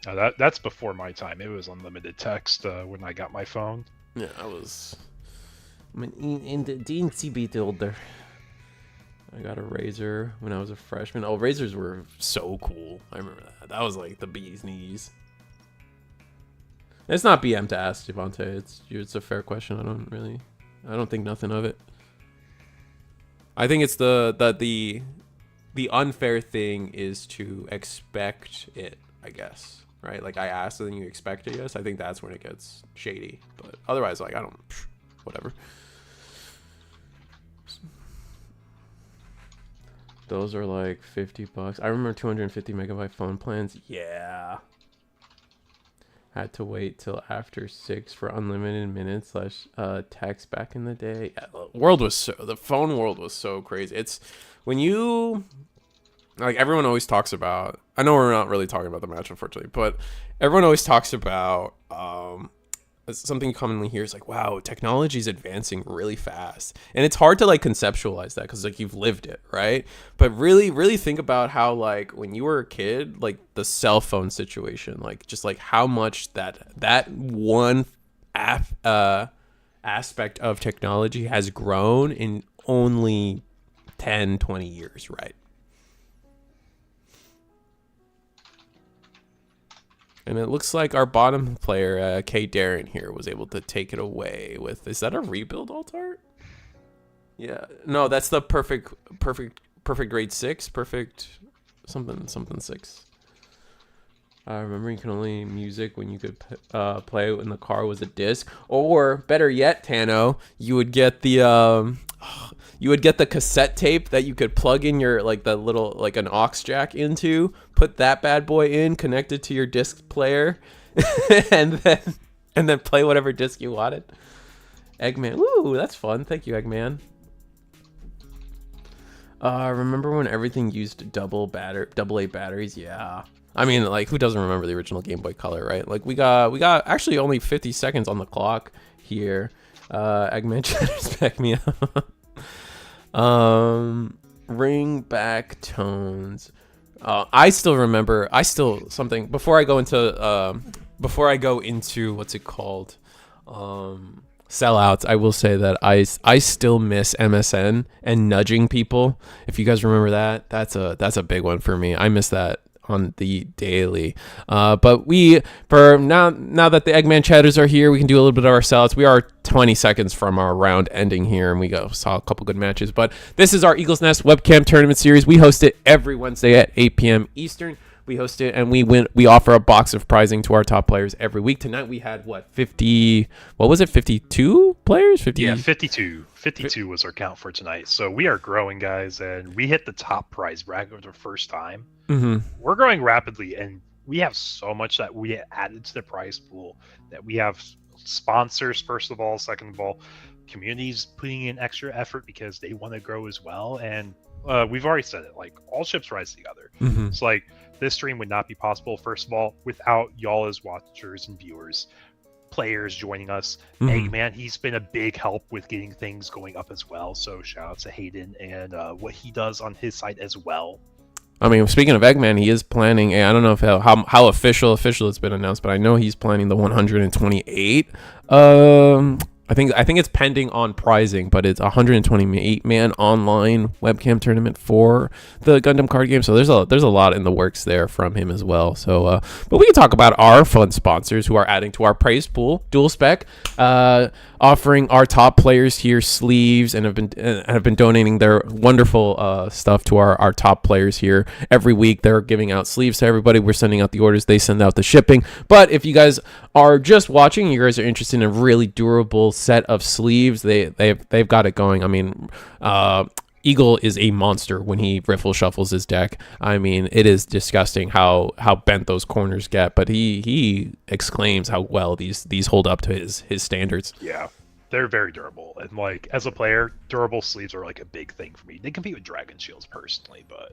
That's before my time. It was unlimited text when I got my phone. Yeah, I'm in the teensy bit older. I got a Razor when I was a freshman. Oh, Razors were so cool. I remember that. That was like the bee's knees. It's not BM to ask, Devontae. It's a fair question. I don't think nothing of it. I think it's the unfair thing is to expect it, I guess. Right? Like I asked and then you expect it, yes. I think that's when it gets shady. But otherwise, like I don't whatever. Those are like $50. I remember 250 megabyte phone plans. Yeah. Had to wait till after 6 for unlimited minutes / text back in the day. Yeah, the phone world was so crazy. It's when you like everyone always talks about. I know we're not really talking about the match, unfortunately, but everyone always talks about something you commonly hear is like, wow, technology is advancing really fast, and it's hard to like conceptualize that because like you've lived it, right? But really think about how like when you were a kid, like the cell phone situation, like just like how much that one aspect of technology has grown in only 10-20 years, right? And it looks like our bottom player, K. Darren here, was able to take it away with... Is that a rebuild alt art? Yeah. No, that's the perfect grade 6. Perfect something 6. I remember you can only music when you could play in the car was a disc. Or, better yet, Tano, you would get the... you would get the cassette tape that you could plug in your like the little like an aux jack into, put that bad boy in, connect it to your disc player, and then play whatever disc you wanted. Eggman, ooh, that's fun. Thank you, Eggman. Remember when everything used double A batteries? Yeah. I mean, like who doesn't remember the original Game Boy Color, right? Like we got actually only 50 seconds on the clock here. Eggman chatters back me up. Ring back tones. I still remember. Something before I go into what's it called, sellouts. I will say that I still miss MSN and nudging people. If you guys remember that, that's a big one for me. I miss that on the daily. But for now that the Eggman chatters are here, we can do a little bit of our sellouts. We are 20 seconds from our round ending here, and we saw a couple good matches. But this is our Eagles Nest webcam tournament series. We host it every Wednesday at 8 p.m. Eastern. We host it and we offer a box of prizing to our top players every week. Tonight we had 52 players? 50? Yeah, 52. 52 was our count for tonight. So we are growing, guys, and we hit the top prize bracket for the first time. Mm-hmm. We're growing rapidly, and we have so much that we added to the prize pool that we have sponsors, first of all. Second of all, communities putting in extra effort because they want to grow as well. And we've already said it, like all ships rise together. Mm-hmm. It's like this stream would not be possible, first of all, without y'all as watchers and viewers, players joining us. Mm-hmm. Eggman, he's been a big help with getting things going up as well. So shout out to Hayden and what he does on his side as well. I mean, speaking of Eggman, he is planning I don't know if how official it's been announced, but I know he's planning the 128 I think it's pending on pricing, but it's 128-man online webcam tournament for the Gundam card game. So there's a lot in the works there from him as well. So but we can talk about our fun sponsors who are adding to our praise pool. Dual Spec, offering our top players here sleeves and have been donating their wonderful stuff to our top players here every week. They're giving out sleeves to everybody. We're sending out the orders. They send out the shipping. But if you guys are just watching, you guys are interested in a really durable set of sleeves, they've got it going. I mean, Eagle is a monster when he riffle shuffles his deck. I mean, it is disgusting how bent those corners get, but he exclaims how well these hold up to his standards. Yeah, they're very durable, and like as a player, durable sleeves are like a big thing for me. They compete with Dragon Shields personally, but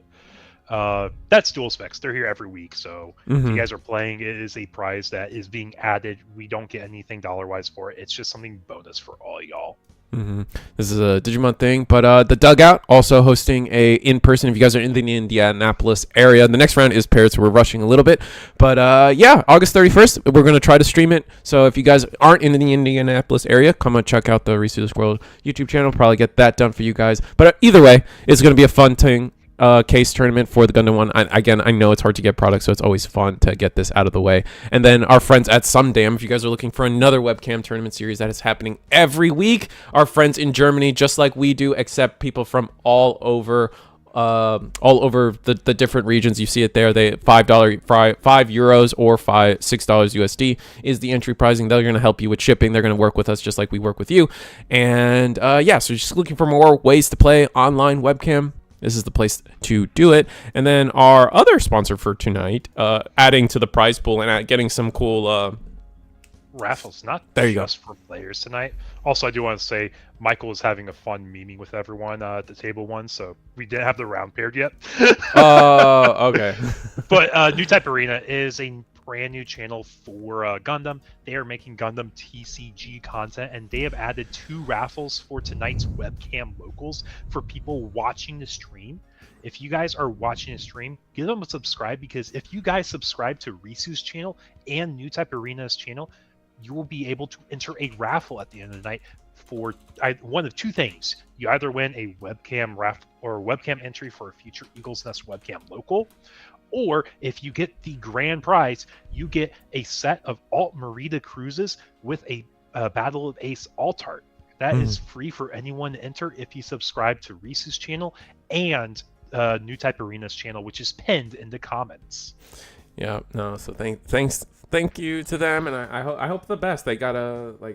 that's Dual Specs. They're here every week, so if you guys are playing, it is a prize that is being added. We don't get anything dollar-wise for it. It's just something bonus for all y'all. This is a Digimon thing, but the Dugout also hosting a in-person. If you guys are in the Indianapolis area, the next round is paired, so we're rushing a little bit. But yeah, August 31st, we're going to try to stream it. So if you guys aren't in the Indianapolis area, come and check out the Research World YouTube channel. Probably get that done for you guys. But either way, it's going to be a fun thing. Case tournament for the Gundam one. I know it's hard to get products, so it's always fun to get this out of the way. And then our friends at Sundam, if you guys are looking for another webcam tournament series that is happening every week, our friends in Germany, just like we do, except people from all over the different regions. You see it there. They €5 or $6 USD is the entry pricing. They're going to help you with shipping. They're going to work with us just like we work with you. And yeah, so just looking for more ways to play online webcam, this is the place to do it. And then our other sponsor for tonight, adding to the prize pool and getting some cool raffles, not there you just for players tonight. Also, I do want to say Michael is having a fun memeing with everyone at the table one, so we didn't have the round paired yet. Okay. But New Type Arena is a brand new channel for Gundam. They are making Gundam TCG content, and they have added 2 raffles for tonight's webcam locals for people watching the stream. If you guys are watching the stream, give them a subscribe, because if you guys subscribe to Risu's channel and New Type Arena's channel, you will be able to enter a raffle at the end of the night for one of 2 things. You either win a webcam raffle or webcam entry for a future Eagles Nest webcam local, or if you get the grand prize, you get a set of Alt Merida cruises with a Battle of Ace alt art. That is free for anyone to enter if you subscribe to Risu's channel and New Type Arena's channel, which is pinned in the comments. Yeah, no, so thank you to them, and I hope the best. They got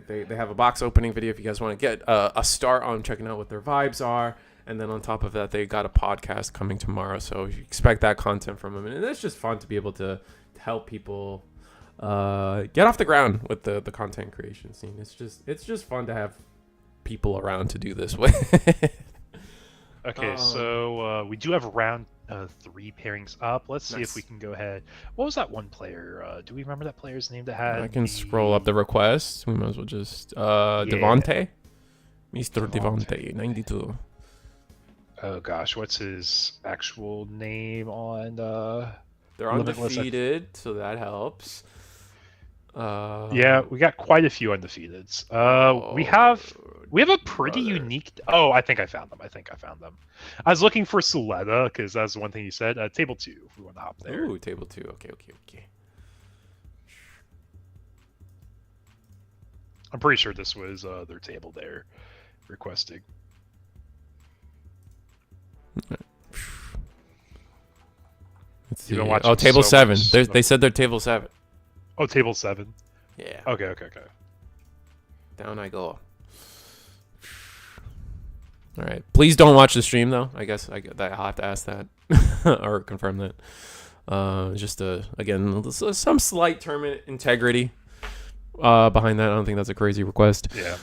they have a box opening video if you guys want to get a start on checking out what their vibes are. And then on top of that, they got a podcast coming tomorrow, so you expect that content from them. And it's just fun to be able to help people get off the ground with the content creation scene. It's just fun to have people around to do this with. Okay, so we do have round 3 pairings up. Let's see if we can go ahead. What was that one player? Do we remember that player's name that had? I can scroll up the requests. We might as well just Devante, Mr. Devante, 92. Oh gosh, what's his actual name on They're undefeated, so that helps. Yeah, we got quite a few undefeateds. We have a pretty unique. Oh, I think I found them. I was looking for Soletta because that's one thing you said. Table 2, if we want to hop there. Ooh, table 2. Okay. I'm pretty sure this was their table there, requesting. Let's see. Oh, table 7. They said they're table 7. Oh, table 7. Yeah. Okay. Down I go. All right. Please don't watch the stream, though. I guess I'll have to ask that or confirm that. Just again, some slight tournament integrity behind that. I don't think that's a crazy request. Yeah.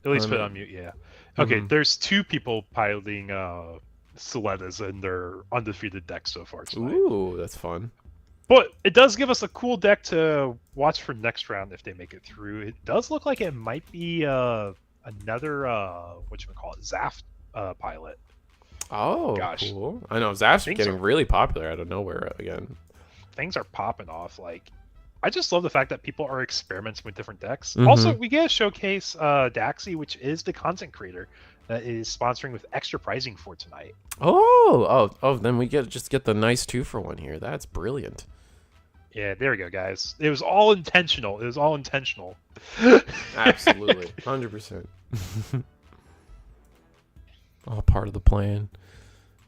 At least put it on mute. Yeah. Okay. There's 2 people piloting Solettas in their undefeated deck so far tonight. Ooh, that's fun. But it does give us a cool deck to watch for next round if they make it through. It does look like it might be another Zaft pilot. Oh, gosh, cool. I know Zaft's getting really popular out of nowhere again. Things are popping off. Like, I just love the fact that people are experimenting with different decks. Mhm. Also, we get to showcase Daxi, which is the content creator that is sponsoring with extra pricing for tonight. Then we just get the nice 2-for-1 here. That's brilliant. Yeah, there we go, guys. It was all intentional. It was all intentional. Absolutely. 100%. All part of the plan.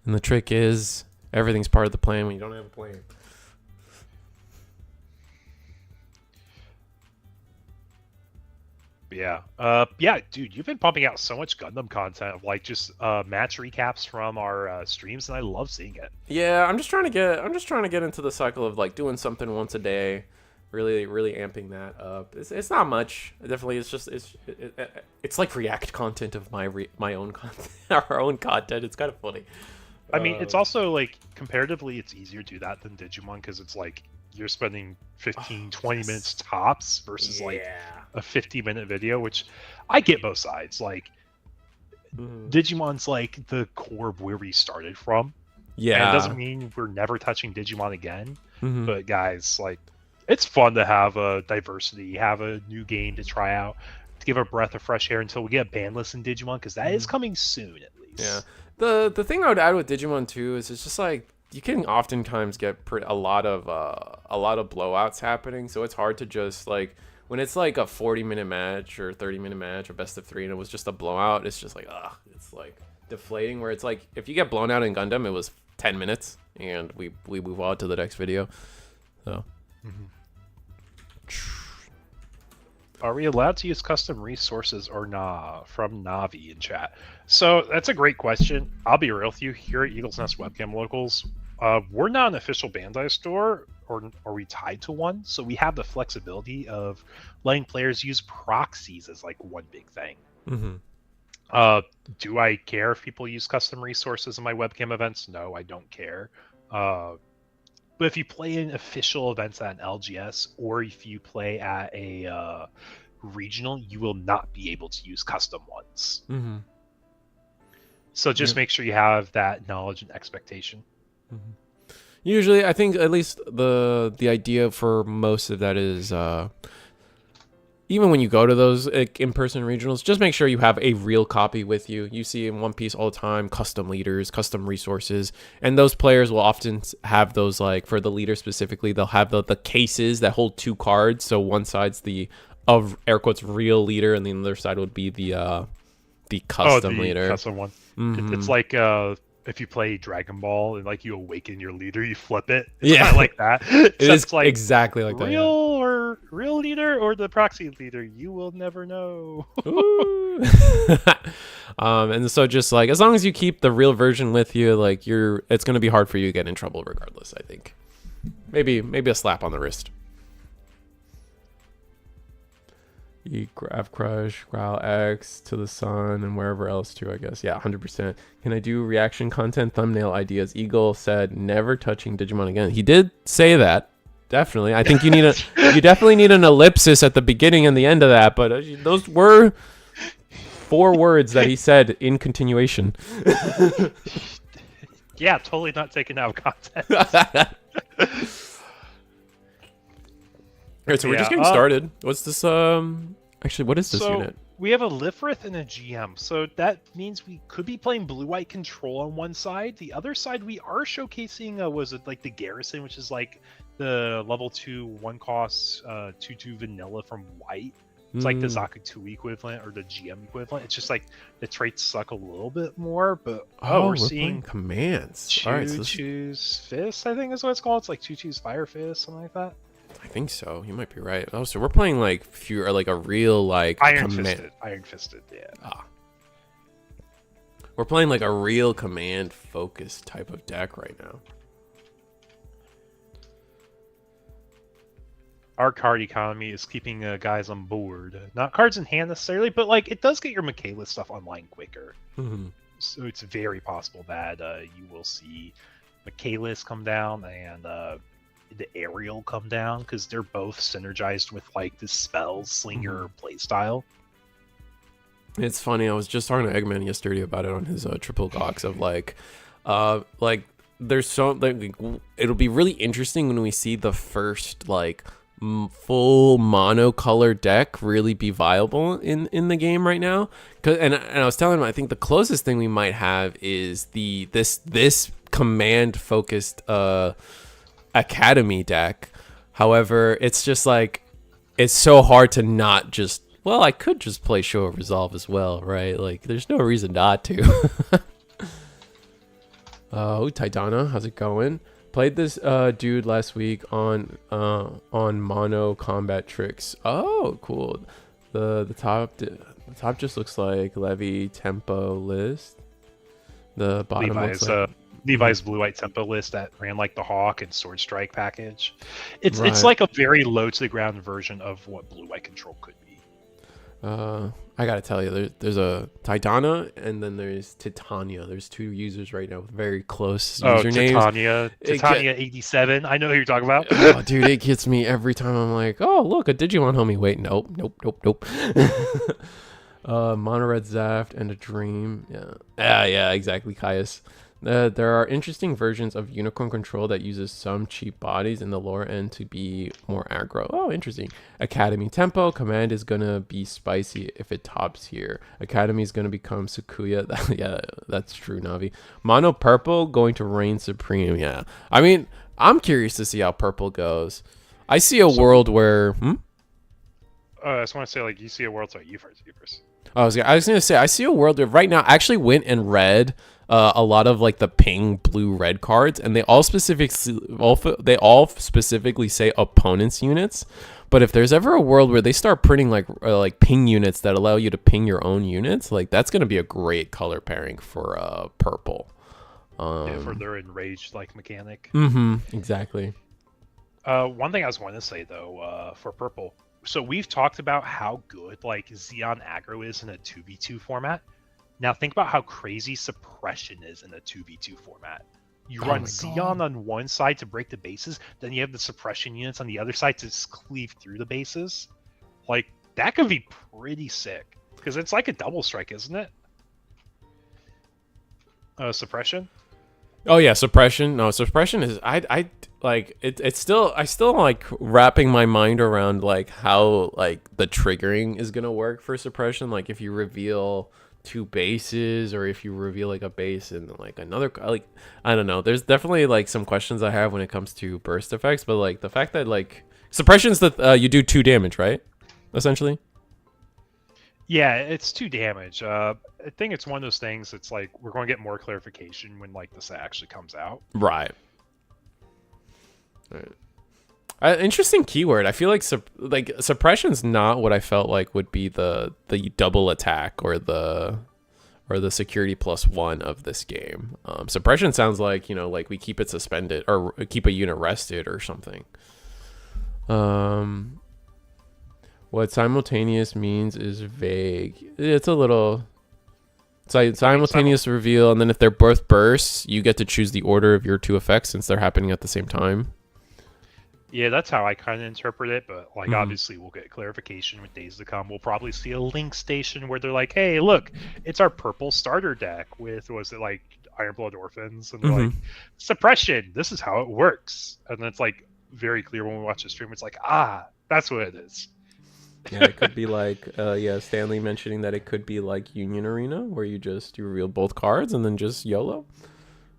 And the trick is, everything's part of the plan when you don't have a plan. Yeah. Yeah, dude, you've been pumping out so much Gundam content of like just match recaps from our streams, and I love seeing it. Yeah, I'm just trying to get into the cycle of like doing something once a day, really amping that up. It's not much. Definitely, it's like React content of my own content, our own content. It's kind of funny. I mean, it's also like comparatively, it's easier to do that than Digimon because it's like you're spending 15, 20 minutes tops versus like a 50-minute video, which I get both sides. Like Digimon's like the core of where we started from. Yeah, and it doesn't mean we're never touching Digimon again. But guys, like, it's fun to have a diversity, have a new game to try out, to give a breath of fresh air until we get bandless in Digimon, because that is coming soon at least. Yeah. The thing I would add with Digimon too is it's just like you can oftentimes get a lot of blowouts happening, so it's hard to just like when it's like a 40-minute match or 30-minute match or best of 3 and it was just a blowout. It's just like it's like deflating. Where it's like if you get blown out in Gundam, it was 10 minutes and we move on to the next video. So. Are we allowed to use custom resources or nah? From Navi in chat. So that's a great question. I'll be real with you. Here at Eagle's Nest Webcam Locals, we're not an official Bandai store, or are we tied to one? So we have the flexibility of letting players use proxies as like one big thing. Do I care if people use custom resources in my webcam events? No, I don't care. But if you play in official events at an LGS, or if you play at a regional, you will not be able to use custom ones. So just make sure you have that knowledge and expectation. Usually, I think at least the idea for most of that is even when you go to those in-person regionals, just make sure you have a real copy with you. You see in One Piece all the time, custom leaders, custom resources, and those players will often have those, like for the leader specifically, they'll have the cases that hold 2 cards. So one side's the air quotes real leader, and the other side would be the custom leader. Custom one. It's like if you play Dragon Ball and like you awaken your leader, you flip it. It's kind of like that. It is like exactly like real leader or the proxy leader. You will never know. And so just like as long as you keep the real version with you, like it's gonna be hard for you to get in trouble regardless. I think maybe a slap on the wrist. Eat, grab, crush, growl X to the sun, and wherever else too, I guess. Yeah, 100%. Can I do reaction content, thumbnail ideas? Eagle said never touching Digimon again. He did say that. Definitely. I think you definitely need an ellipsis at the beginning and the end of that, but those were 4 words that he said in continuation. Yeah, totally not taken out of context. Alright, so we're just getting started. What's this? Actually, what is this unit? We have a Lifrith and a GM, so that means we could be playing Blue-White Control on one side. The other side, we are showcasing, was it like the Garrison, which is like the level 2 1-cost 2/2 vanilla from White. It's like the Zaku 2 equivalent or the GM equivalent. It's just like the traits suck a little bit more, but we're seeing commands. Choose Fist, I think is what it's called. It's like Choose Fire Fist, something like that. I think so. You might be right. Oh, so we're playing like a real like Iron Fisted, yeah. We're playing like a real command focused type of deck right now. Our card economy is keeping guys on board. Not cards in hand necessarily, but like it does get your Michaela stuff online quicker. So it's very possible that you will see Michaelis come down and the Aerial come down, because they're both synergized with like the spell slinger playstyle. It's funny, I was just talking to Eggman yesterday about it on his triple gox of like there's so like, it'll be really interesting when we see the first like full monocolor deck really be viable in the game right now. And I was telling him, I think the closest thing we might have is this command focused academy deck. However, it's just like, it's so hard to not just, well, I could just play Show of Resolve as well, right? Like, there's no reason not to. Oh, Taidana, how's it going? Played this dude last week on mono combat tricks. Oh, cool. The top just looks like Levy tempo list. The bottom looks like Levi's blue white tempo list that ran like the Hawk and Sword Strike package. It's Right. like a very low to the ground version of what blue white control could be. I gotta tell you, there's a Taidana and then there's Titania. There's two users right now with very close usernames. Titania 87. I know who you're talking about. Oh, dude, it gets me every time. I'm like, oh, look, a Digimon homie. Wait, nope. Mono Red Zaft and a Dream. Yeah, exactly, Caius. There are interesting versions of Unicorn Control that uses some cheap bodies in the lower end to be more aggro. Oh, interesting. Academy Tempo. Command is going to be spicy if it tops here. Academy is going to become Sakuya. Yeah, that's true, Navi. Mono Purple going to reign supreme. Yeah. I mean, I'm curious to see how Purple goes. I see a world where... I just want to say, like, you see a world... Sorry, you first. I was going to say, I see a world where right now I actually went and read... a lot of like the ping blue red cards, and they all specifically say opponents units. But if there's ever a world where they start printing like ping units that allow you to ping your own units, like that's gonna be a great color pairing for purple. For their enraged like mechanic. Exactly. One thing I was going to say though, for purple, so we've talked about how good like Xeon aggro is in a 2v2 format. Now think about how crazy suppression is in a 2v2 format. You run Xeon on one side to break the bases, then you have the suppression units on the other side to cleave through the bases. Like, that could be pretty sick. Because it's like a double strike, isn't it? Suppression? Oh yeah, suppression. No, suppression is I like it's still I still like wrapping my mind around like how like the triggering is gonna work for suppression. Like if you reveal two bases or if you reveal like a base and like another, like I don't know, there's definitely like some questions I have when it comes to burst effects, but like the fact that like suppression's that you do 2 damage, right, essentially? Yeah, it's 2 damage. I think it's one of those things. It's like we're going to get more clarification when like the set actually comes out. Right. Interesting keyword. I feel like suppression's not what I felt like would be the double attack or the security +1 of this game. Suppression sounds like, you know, like we keep it suspended or keep a unit rested or something. What simultaneous means is vague. It's a little simultaneous reveal, and then if they're both bursts, you get to choose the order of your 2 effects since they're happening at the same time. Yeah, that's how I kind of interpret it, but like obviously we'll get clarification with days to come. We'll probably see a link station where they're like, "Hey, look, it's our purple starter deck with was it like Ironblood Orphans?" And they're like, "Suppression. This is how it works." And then it's like very clear when we watch the stream. It's like, that's what it is. Yeah, it could be like Stanley mentioning that it could be like Union Arena where you reveal both cards and then just YOLO.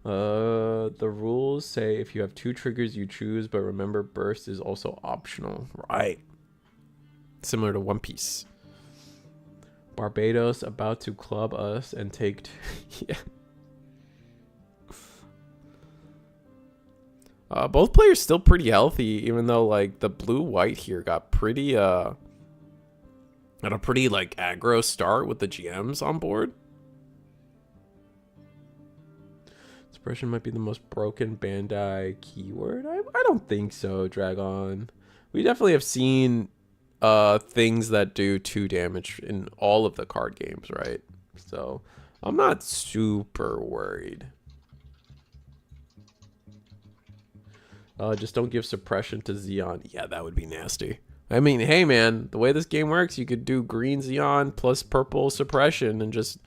The rules say if you have 2 triggers you choose, but remember burst is also optional, right? Similar to One Piece. Barbados about to club us and take yeah. Both players still pretty healthy, even though like the blue white here got pretty at a pretty like aggro start with the GMs on board. Suppression might be the most broken Bandai keyword. I don't think so, Dragon. We definitely have seen things that do 2 damage in all of the card games, right? So I'm not super worried. Just don't give suppression to Xeon. Yeah, that would be nasty. I mean, hey man, the way this game works, you could do green Xeon plus purple suppression and just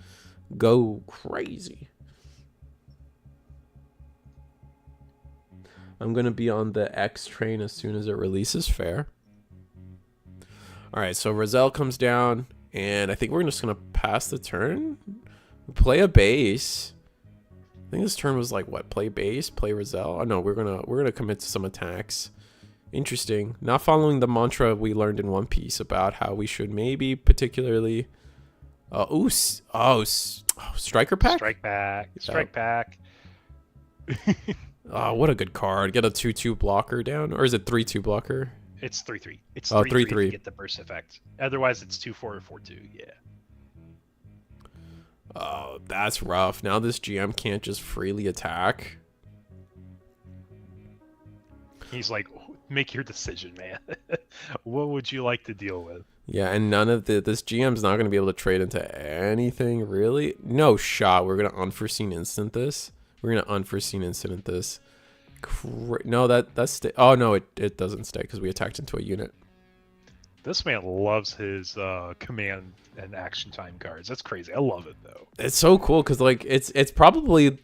go crazy. I'm going to be on the X train as soon as it releases. Fair. All right, so Roselle comes down, and I think we're just gonna pass the turn. Play a base. I think this turn was like what? Play base, play Roselle. Oh no, we're gonna commit to some attacks. Interesting. Not following the mantra we learned in One Piece about how we should maybe particularly. Striker pack. Strike pack. Oh, what a good card. Get a 2/2 blocker down, or is it 3/2 blocker? It's 3/3. It's 3/3 to get the burst effect. Otherwise, it's 2/4 or 4/2. Yeah. Oh, that's rough. Now this GM can't just freely attack. He's like, make your decision, man. What would you like to deal with? Yeah, and none of this GM's not going to be able to trade into anything, really. No shot. We're going to unforeseen instant this. We're going to unforeseen instant this. No, that's oh no, it doesn't stay because we attacked into a unit. This man loves his command and action time cards. That's crazy. I love it though. It's so cool because like it's probably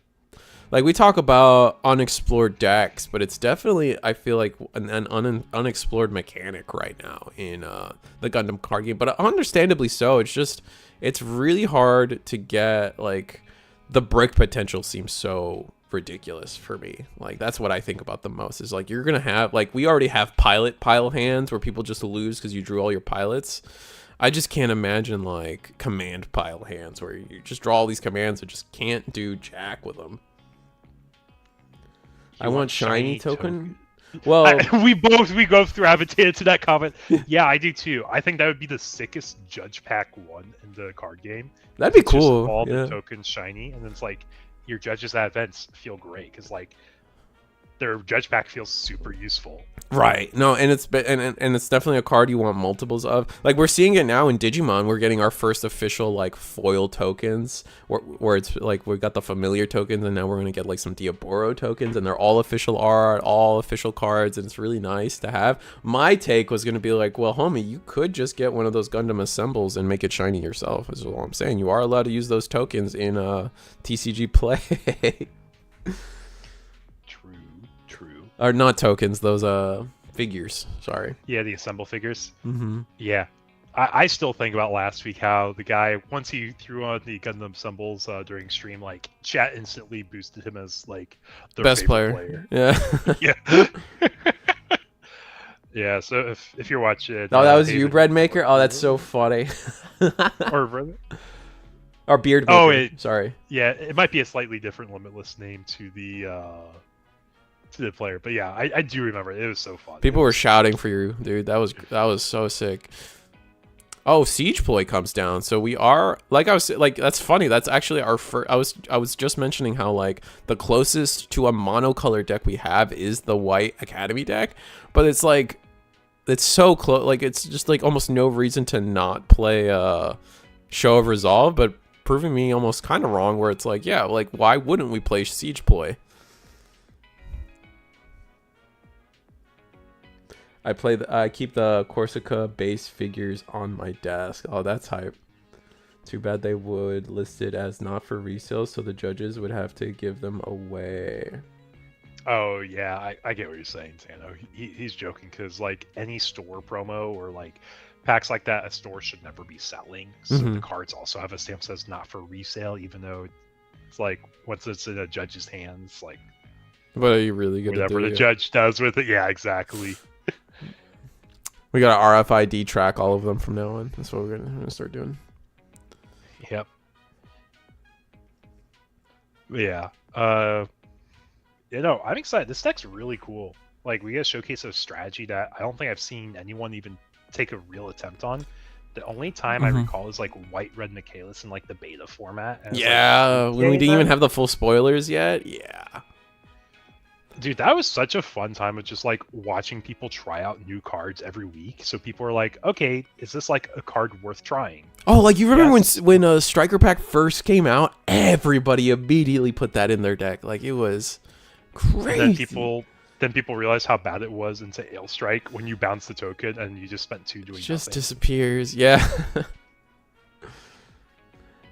like we talk about unexplored decks, but it's definitely I feel like an unexplored mechanic right now in the Gundam card game. But understandably so. It's really hard to get like the brick potential seems so ridiculous for me. Like that's what I think about the most is like you're gonna have like we already have pilot pile hands where people just lose because you drew all your pilots. I just can't imagine like command pile hands where you just draw all these commands and just can't do jack with them. I want shiny token. Well, we go gravitated to that comment. Yeah, I do too. I think that would be the sickest Judge Pack 1 in the card game. That'd be It's just cool. all Yeah. the tokens shiny, and it's like your judges at events feel great because like their Judge Pack feels super useful. Right. No, and it's definitely a card you want multiples of. Like we're seeing it now in Digimon. We're getting our first official like foil tokens where it's like we've got the familiar tokens and now we're gonna get like some Diaboro tokens and they're all official art, all official cards, and it's really nice to have. My take was gonna be like, well, homie, you could just get one of those Gundam assembles and make it shiny yourself. Is all I'm saying. You are allowed to use those tokens in TCG play. Or not tokens, those figures. Sorry. Yeah, the assemble figures. Mm-hmm. Yeah. I still think about last week how the guy, once he threw on the Gundam symbols during stream, like chat instantly boosted him as like their best favorite player. Yeah. Yeah. Yeah, so if you're watching Oh, that was you, Bread Maker? Oh, that's so funny. Or Beard Maker. Oh, sorry. Yeah, it might be a slightly different limitless name to the player, but yeah, I do remember it. It was so fun. People were shouting for you, dude. That was so sick. Oh, Siege Ploy comes down. So we are like I was like that's funny. That's actually our first. I was just mentioning how like the closest to a monocolor deck we have is the White Academy deck, but it's like it's so close. Like it's just like almost no reason to not play Show of Resolve, but proving me almost kind of wrong. Where it's like yeah, like why wouldn't we play Siege Ploy? I keep the Corsica base figures on my desk. Oh, that's hype. Too bad they would list it as not for resale, so the judges would have to give them away. Oh yeah, I get what you're saying, Tano. He's joking because like any store promo or like packs like that, a store should never be selling. So the cards also have a stamp that says not for resale, even though it's like once it's in a judge's hands, like what are you really gonna do? Whatever the judge does with it, yeah, exactly. We got to RFID track all of them from now on. That's what we're gonna start doing. Yep. Yeah. You know, I'm excited. This deck's really cool. Like, we get a showcase of strategy that I don't think I've seen anyone even take a real attempt on. The only time I recall is like White Red Michaelis in like the beta format. And yeah, like, when we didn't even have the full spoilers yet. Yeah. Dude, that was such a fun time of just like watching people try out new cards every week. So people are like, okay, is this like a card worth trying? Oh, like you remember when Striker Pack first came out, everybody immediately put that in their deck. Like it was crazy. And then people realized how bad it was into Ale Strike when you bounce the token and you just spent 2 doing just nothing. Disappears. Yeah.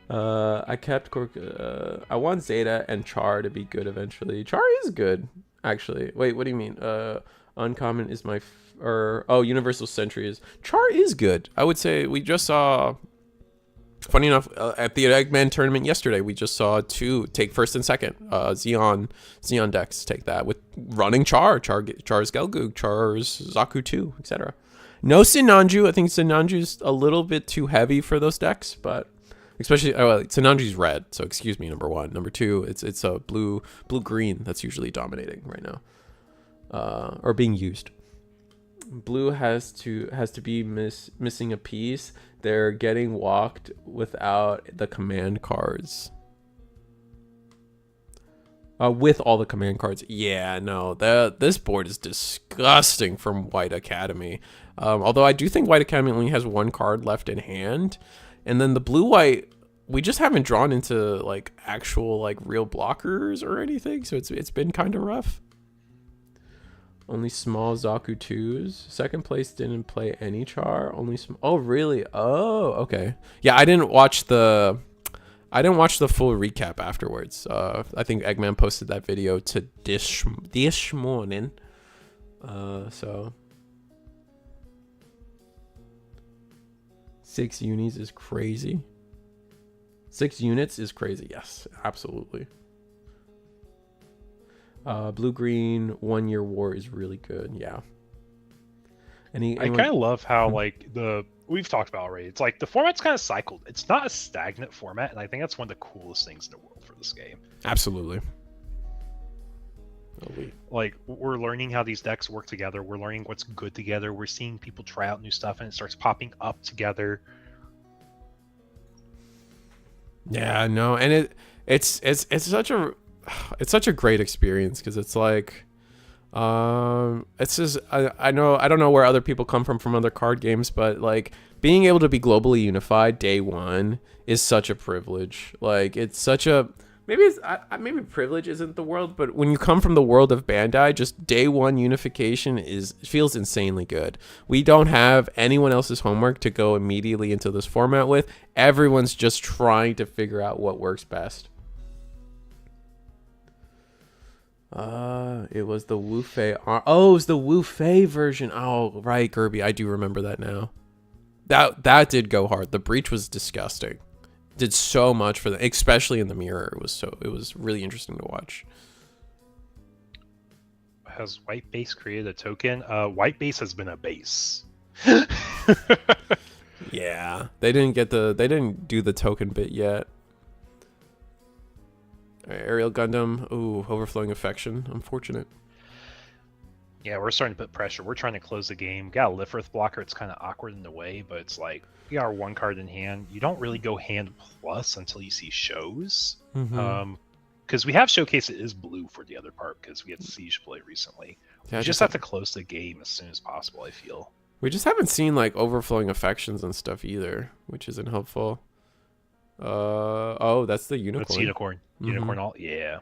I kept I want Zeta and Char to be good eventually. Char is good. actually. Wait, what do you mean? Uncommon is my or Universal Sentry is Char is good. I would say we just saw. Funny enough, at the Eggman tournament yesterday, we just saw two take first and second. Xeon decks take that with running Char's Gelgoog, Char's Zaku 2, etc. No Sinanju. I think Sinanju's a little bit too heavy for those decks, but especially Sinanju's red. So excuse me, number one. Number two, it's a blue green that's usually dominating right now, or being used. Blue has to be missing a piece. They're getting walked without the command cards. With all the command cards. Yeah, no, this board is disgusting from White Academy. Although I do think White Academy only has one card left in hand. And then the blue-white, we just haven't drawn into like actual like real blockers or anything. So it's been kind of rough. Only small Zaku 2s. Second place didn't play any Char. Only oh really? Oh, okay. Yeah, I didn't watch the full recap afterwards. I think Eggman posted that video to this morning. So 6 unis is crazy. 6 units is crazy. Yes, absolutely. Blue green 1 year war is really good. Yeah. I kind of love how like we've talked about already. It's like the format's kind of cycled. It's not a stagnant format, and I think that's one of the coolest things in the world for this game. Absolutely. Like we're learning how these decks work together. We're learning what's good together. We're seeing people try out new stuff, and it starts popping up together. Yeah, no, and it's such a great experience because it's like it's just I don't know where other people come from other card games, but like being able to be globally unified day one is such a privilege. Like it's such a maybe privilege isn't the word, but when you come from the world of Bandai, just day one unification feels insanely good. We don't have anyone else's homework to go immediately into this format with. Everyone's just trying to figure out what works best. It was the Wu Fei. Oh, it was the Wu Fei version. Oh, right, Kirby. I do remember that now. That did go hard. The breach was disgusting. Did so much for them, especially in the mirror. It was really interesting to watch. Has White Base created a token? White Base has been a base. Yeah, they didn't do the token bit yet. Aerial Gundam. Ooh, overflowing affection. Unfortunate. Yeah, we're starting to put pressure. We're trying to close the game. We got a Lifrith blocker. It's kind of awkward in the way, but it's like we got our one card in hand. You don't really go hand plus until you see shows. Because we have showcase it is blue for the other part because we had Siege play recently. Yeah, we just have to close the game as soon as possible, I feel. We just haven't seen like overflowing affections and stuff either, which isn't helpful. Oh, that's the unicorn. That's unicorn. Unicorn alt, yeah.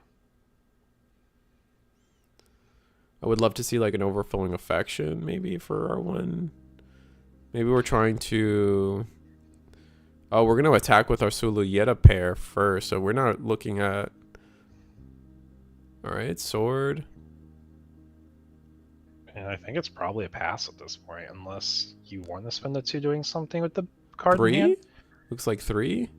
I would love to see like an overflowing affection maybe for our one. Maybe we're trying to... Oh, we're going to attack with our Suluyeta pair first, so we're not looking at... Alright, sword. And I think it's probably a pass at this point, unless you want to spend the 2 doing something with the card 3? in hand. Looks like 3.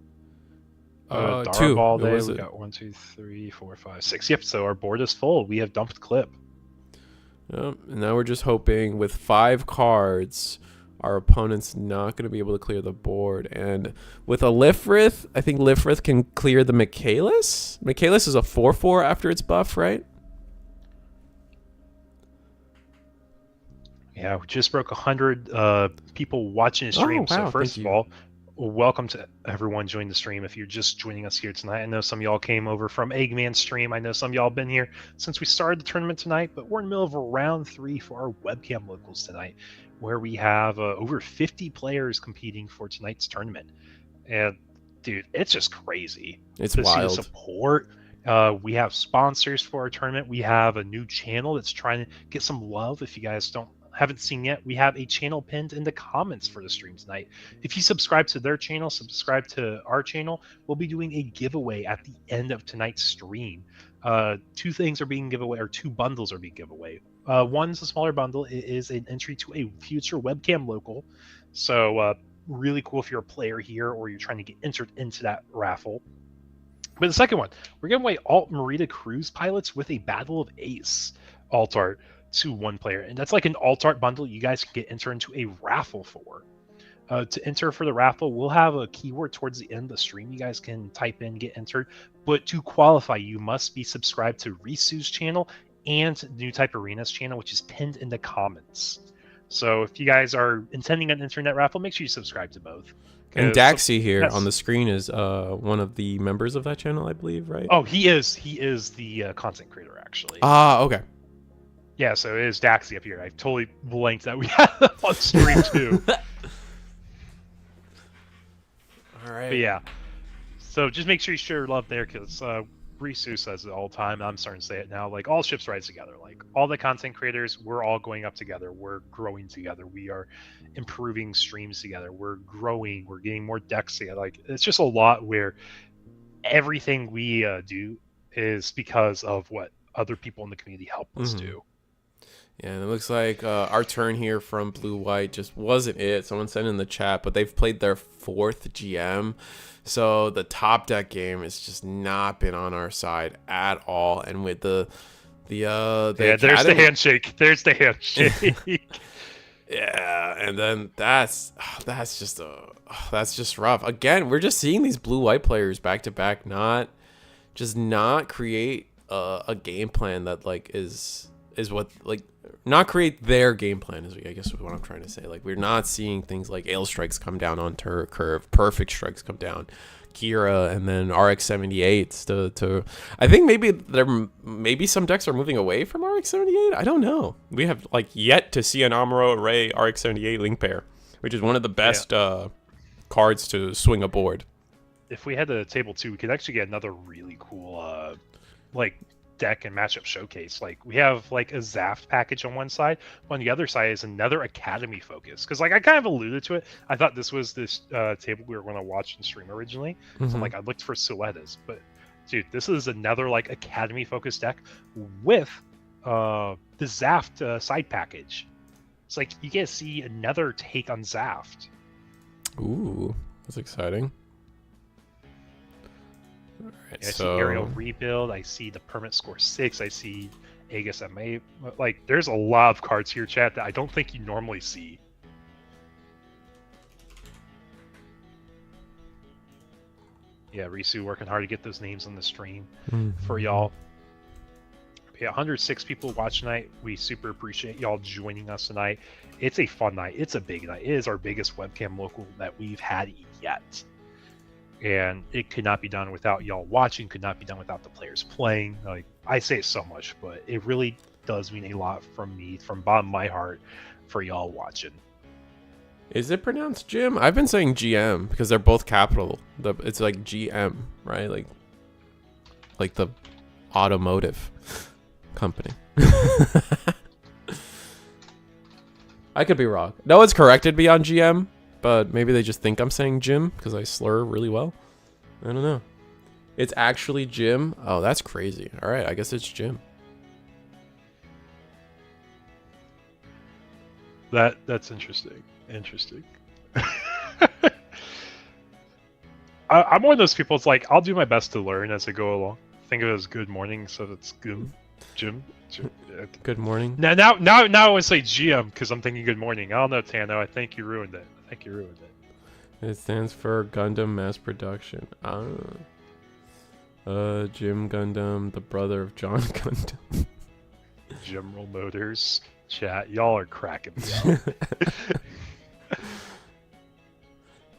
2. All day. We got 1, 2, 3, 4, 5, 6. Yep, so our board is full. We have dumped clip. Yep, and now we're just hoping with 5 cards, our opponent's not going to be able to clear the board. And with a Lifrith, I think Lifrith can clear the Michaelis. Michaelis is a 4/4 after its buff, right? Yeah, we just broke 100 people watching the stream. Oh, wow, so first of all, welcome to everyone joining the stream. If you're just joining us here tonight, I know some of y'all came over from Eggman's stream. I know some of y'all been here since we started the tournament tonight, but we're in the middle of round 3 for our webcam locals tonight, where we have over 50 players competing for tonight's tournament. And dude, it's just crazy. It's to wild. See the support. We have sponsors for our tournament. We have a new channel that's trying to get some love. If you guys haven't seen yet, we have a channel pinned in the comments for the stream tonight. If you subscribe to their channel, subscribe to our channel, we'll be doing a giveaway at the end of tonight's stream. Two things are being given away, or two bundles are being given away. One's a smaller bundle. It is an entry to a future webcam local. So really cool if you're a player here or you're trying to get entered into that raffle. But the second one, we're giving away Alt Merida Cruise pilots with a Battle of Ace alt art to one player. And that's like an alt art bundle you guys can get entered into a raffle for. To enter for the raffle, we'll have a keyword towards the end of the stream you guys can type in, get entered. But to qualify, you must be subscribed to Risu's channel and New Type Arena's channel, which is pinned in the comments. So if you guys are intending on entering that raffle, make sure you subscribe to both. And Daxi here on the screen is one of the members of that channel, I believe, right? Oh, he is the content creator, actually. Ah, okay. Yeah, so it is Daxi up here. I totally blanked that we had him on stream too. All right. But yeah, so just make sure you share love there, because Risu says it all the time. I'm starting to say it now. Like, all ships rise together. Like, all the content creators, we're all going up together. We're growing together. We are improving streams together. We're growing. We're getting more decks together. Like, it's just a lot where everything we do is because of what other people in the community help us do. Yeah, and it looks like our turn here from Blue White just wasn't it. Someone said in the chat, but they've played their 4th GM. So the top deck game has just not been on our side at all. And with the there's the handshake. There's the handshake. Yeah, and then that's just rough. Again, we're just seeing these Blue White players back to back not create a game plan that like is what like not create their game plan is I guess what I'm trying to say. Like, we're not seeing things like Ale Strikes come down on curve, Perfect Strikes come down, Kira, and then RX-78s to I think maybe some decks are moving away from RX-78. I don't know. We have like yet to see an Amuro Array RX-78 link pair, which is one of the best cards to swing aboard. If we had the table 2, we could actually get another really cool like deck and matchup showcase. Like, we have like a Zaft package on one side, on the other side is another Academy focus, because like I kind of alluded to it. I thought this was this table we were going to watch and stream originally. So like I looked for Sellouts, but dude, this is another like Academy focused deck with the Zaft side package. It's like you get to see another take on Zaft. Ooh, that's exciting. Right, I see Aerial Rebuild, I see the Permit Score 6, I see Aegis MA. Like, there's a lot of cards here, chat, that I don't think you normally see. Yeah, Risu working hard to get those names on the stream for y'all. Yeah, 106 people watch tonight. We super appreciate y'all joining us tonight. It's a fun night. It's a big night. It is our biggest webcam local that we've had yet. And it could not be done without y'all watching, could not be done without the players playing. Like, I say it so much, but it really does mean a lot from me, from bottom of my heart, for y'all watching. Is it pronounced Jim? I've been saying GM because they're both capital. It's like GM, right? Like the automotive company. I could be wrong. No one's corrected me on GM. But maybe they just think I'm saying Jim because I slur really well. I don't know. It's actually Jim. Oh, that's crazy. All right, I guess it's Jim. That's interesting. Interesting. I'm one of those people. It's like, I'll do my best to learn as I go along. Think of it as good morning, so it's Jim. Good morning. Now I want to say GM because I'm thinking good morning. I don't know, Tano. I think you ruined it. It stands for Gundam Mass Production. Jim Gundam, the brother of John Gundam. General Motors. Chat, y'all are cracking me up.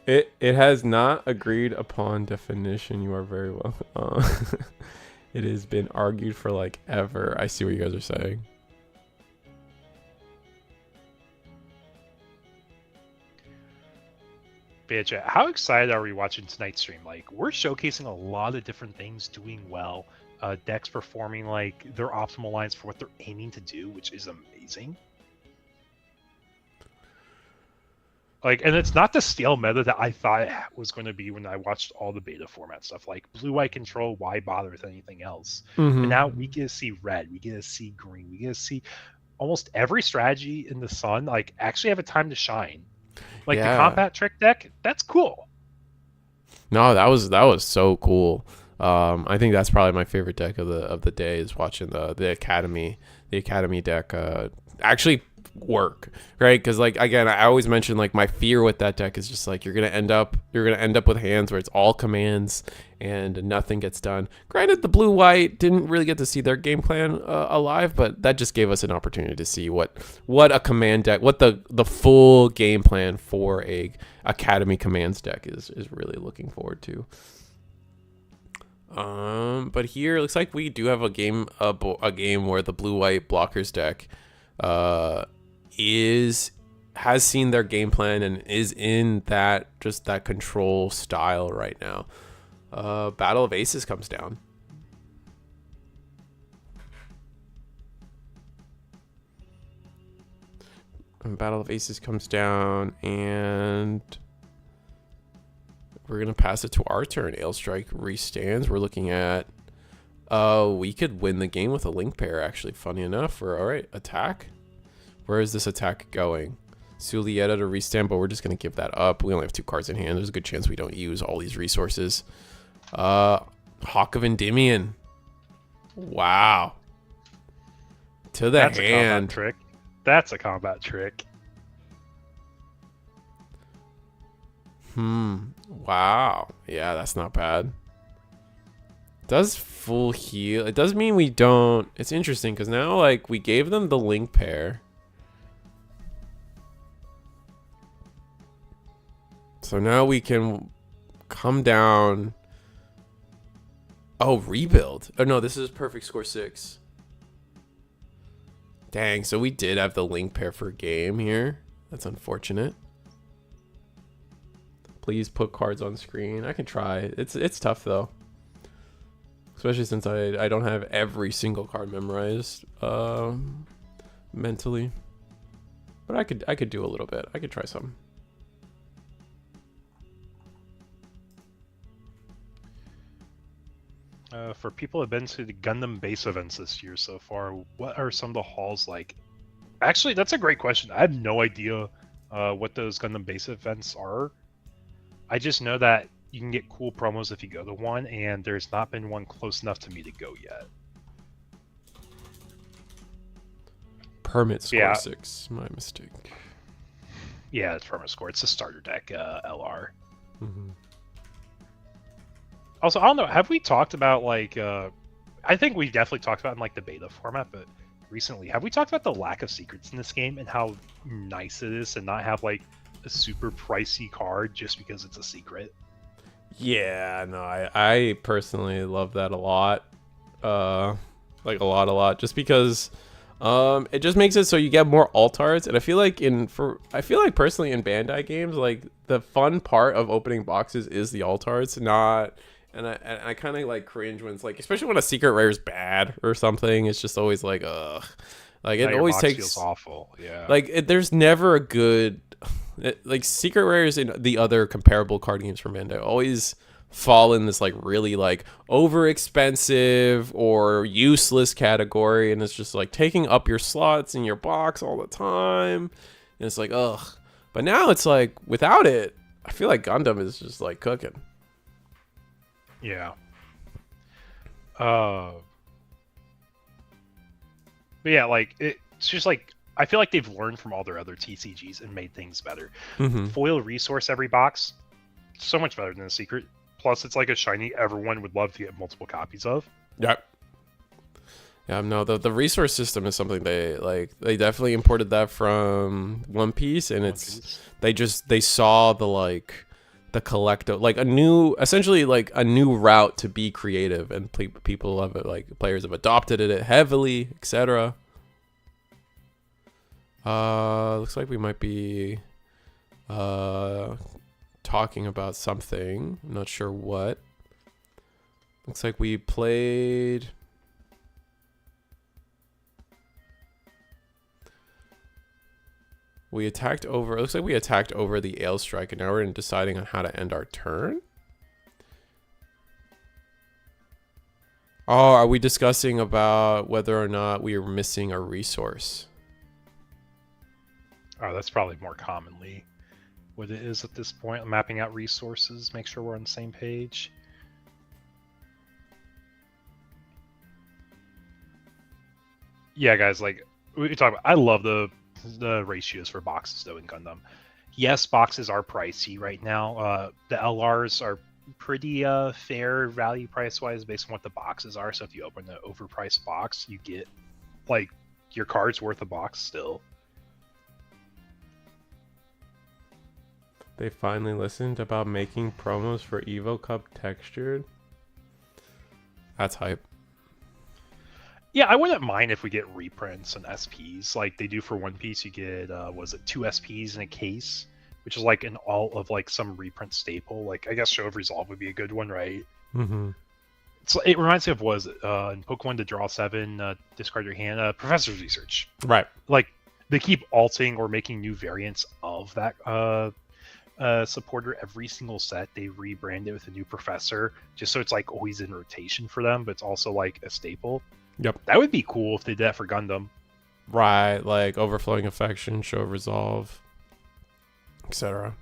It has not agreed upon definition. You are very well. It has been argued for like ever. I see what you guys are saying. Bitch, how excited are we watching tonight's stream? Like, we're showcasing a lot of different things doing well. Decks performing like their optimal lines for what they're aiming to do, which is amazing. Like, and it's not the stale meta that I thought it was going to be when I watched all the beta format stuff, like blue-white control. Why bother with anything else? But now we get to see red, we get to see green, we get to see almost every strategy in the sun. Like, actually have a time to shine. Like the combat trick deck, that's cool. No, that was so cool. I think that's probably my favorite deck of the day is watching the academy deck actually work, right? Because like again, I always mention like my fear with that deck is just like you're gonna end up with hands where it's all commands and nothing gets done. Granted, the blue white didn't really get to see their game plan alive, but that just gave us an opportunity to see what a command deck, what the full game plan for a academy commands deck is really looking forward to. But here it looks like we do have a game where the blue white blockers deck has seen their game plan and is in that control style right now. Battle of Aces comes down. Battle of Aces comes down, and we're gonna pass it to our turn. Ailstrike restands. We're looking at we could win the game with a link pair, actually, funny enough. We're all right. Attack. Where is this attack going? Sulieta to restand, but we're just going to give that up. We only have 2 cards in hand. There's a good chance we don't use all these resources. Hawk of Endymion. Wow. To the That's hand. A combat trick. That's a combat trick. Wow. Yeah, that's not bad. Does full heal. It does mean we don't. It's interesting because now like we gave them the link pair. So now we can come down. Oh, rebuild. Oh, no, this is perfect score 6. Dang, so we did have the link pair for game here. That's unfortunate. Please put cards on screen. I can try. It's tough, though. Especially since I don't have every single card memorized mentally. But I could do a little bit. I could try some. For people who have been to the Gundam base events this year so far, what are some of the halls like? Actually, that's a great question. I have no idea what those Gundam base events are. I just know that you can get cool promos if you go to one, and there's not been one close enough to me to go yet. Permit score 6. My mistake. Yeah, it's permit score. It's a starter deck, LR. Mm-hmm. Also, I don't know. Have we talked about like? I think we definitely talked about it in like the beta format, but recently, have we talked about the lack of secrets in this game and how nice it is to not have like a super pricey card just because it's a secret? Yeah, no, I personally love that a lot. Like a lot, just because it just makes it so you get more alt arts, and I feel like personally in Bandai games, like the fun part of opening boxes is the alt arts, not. And I kind of like cringe when it's like, especially when a secret rare is bad or something. It's just always like, ugh. Like it always feels awful. Yeah. Like there's never a good, like secret rares in the other comparable card games from Bandai always fall in this like really like over expensive or useless category, and it's just like taking up your slots in your box all the time. And it's like, ugh. But now it's like without it, I feel like Gundam is just like cooking. Yeah. But yeah, like it's just like I feel like they've learned from all their other TCGs and made things better. Mm-hmm. Foil resource every box, so much better than a secret. Plus, it's like a shiny everyone would love to get multiple copies of. Yep. Yeah, no, the resource system is something they definitely imported that from One Piece, and they saw the collective, like essentially a new route to be creative, and people love it. Like players have adopted it heavily, etc. Looks like we might be talking about something. I'm not sure what. Looks like we played. We attacked over. It looks like we attacked over the Ale Strike, and now we're deciding on how to end our turn. Oh, are we discussing about whether or not we are missing a resource? Oh, that's probably more commonly what it is at this point. Mapping out resources, make sure we're on the same page. Yeah, guys, like we talk about, I love the ratios for boxes though in Gundam. Yes, boxes are pricey right now. The LRs are pretty fair value price wise based on what the boxes are. So if you open an overpriced box, you get like your card's worth a box still. They finally listened about making promos for Evo Cup textured. That's hype. Yeah, I wouldn't mind if we get reprints and SPs like they do for One Piece. You get was it 2 SPs in a case, which is like an all of like some reprint staple. Like I guess Show of Resolve would be a good one, right? Mm-hmm. So it reminds me of in Pokemon to draw 7, discard your hand, Professor's Research. Right. Like they keep alting or making new variants of that supporter every single set. They rebrand it with a new professor just so it's like always in rotation for them, but it's also like a staple. Yep. That would be cool if they did that for Gundam. Right, like Overflowing Affection, Show of Resolve, etc.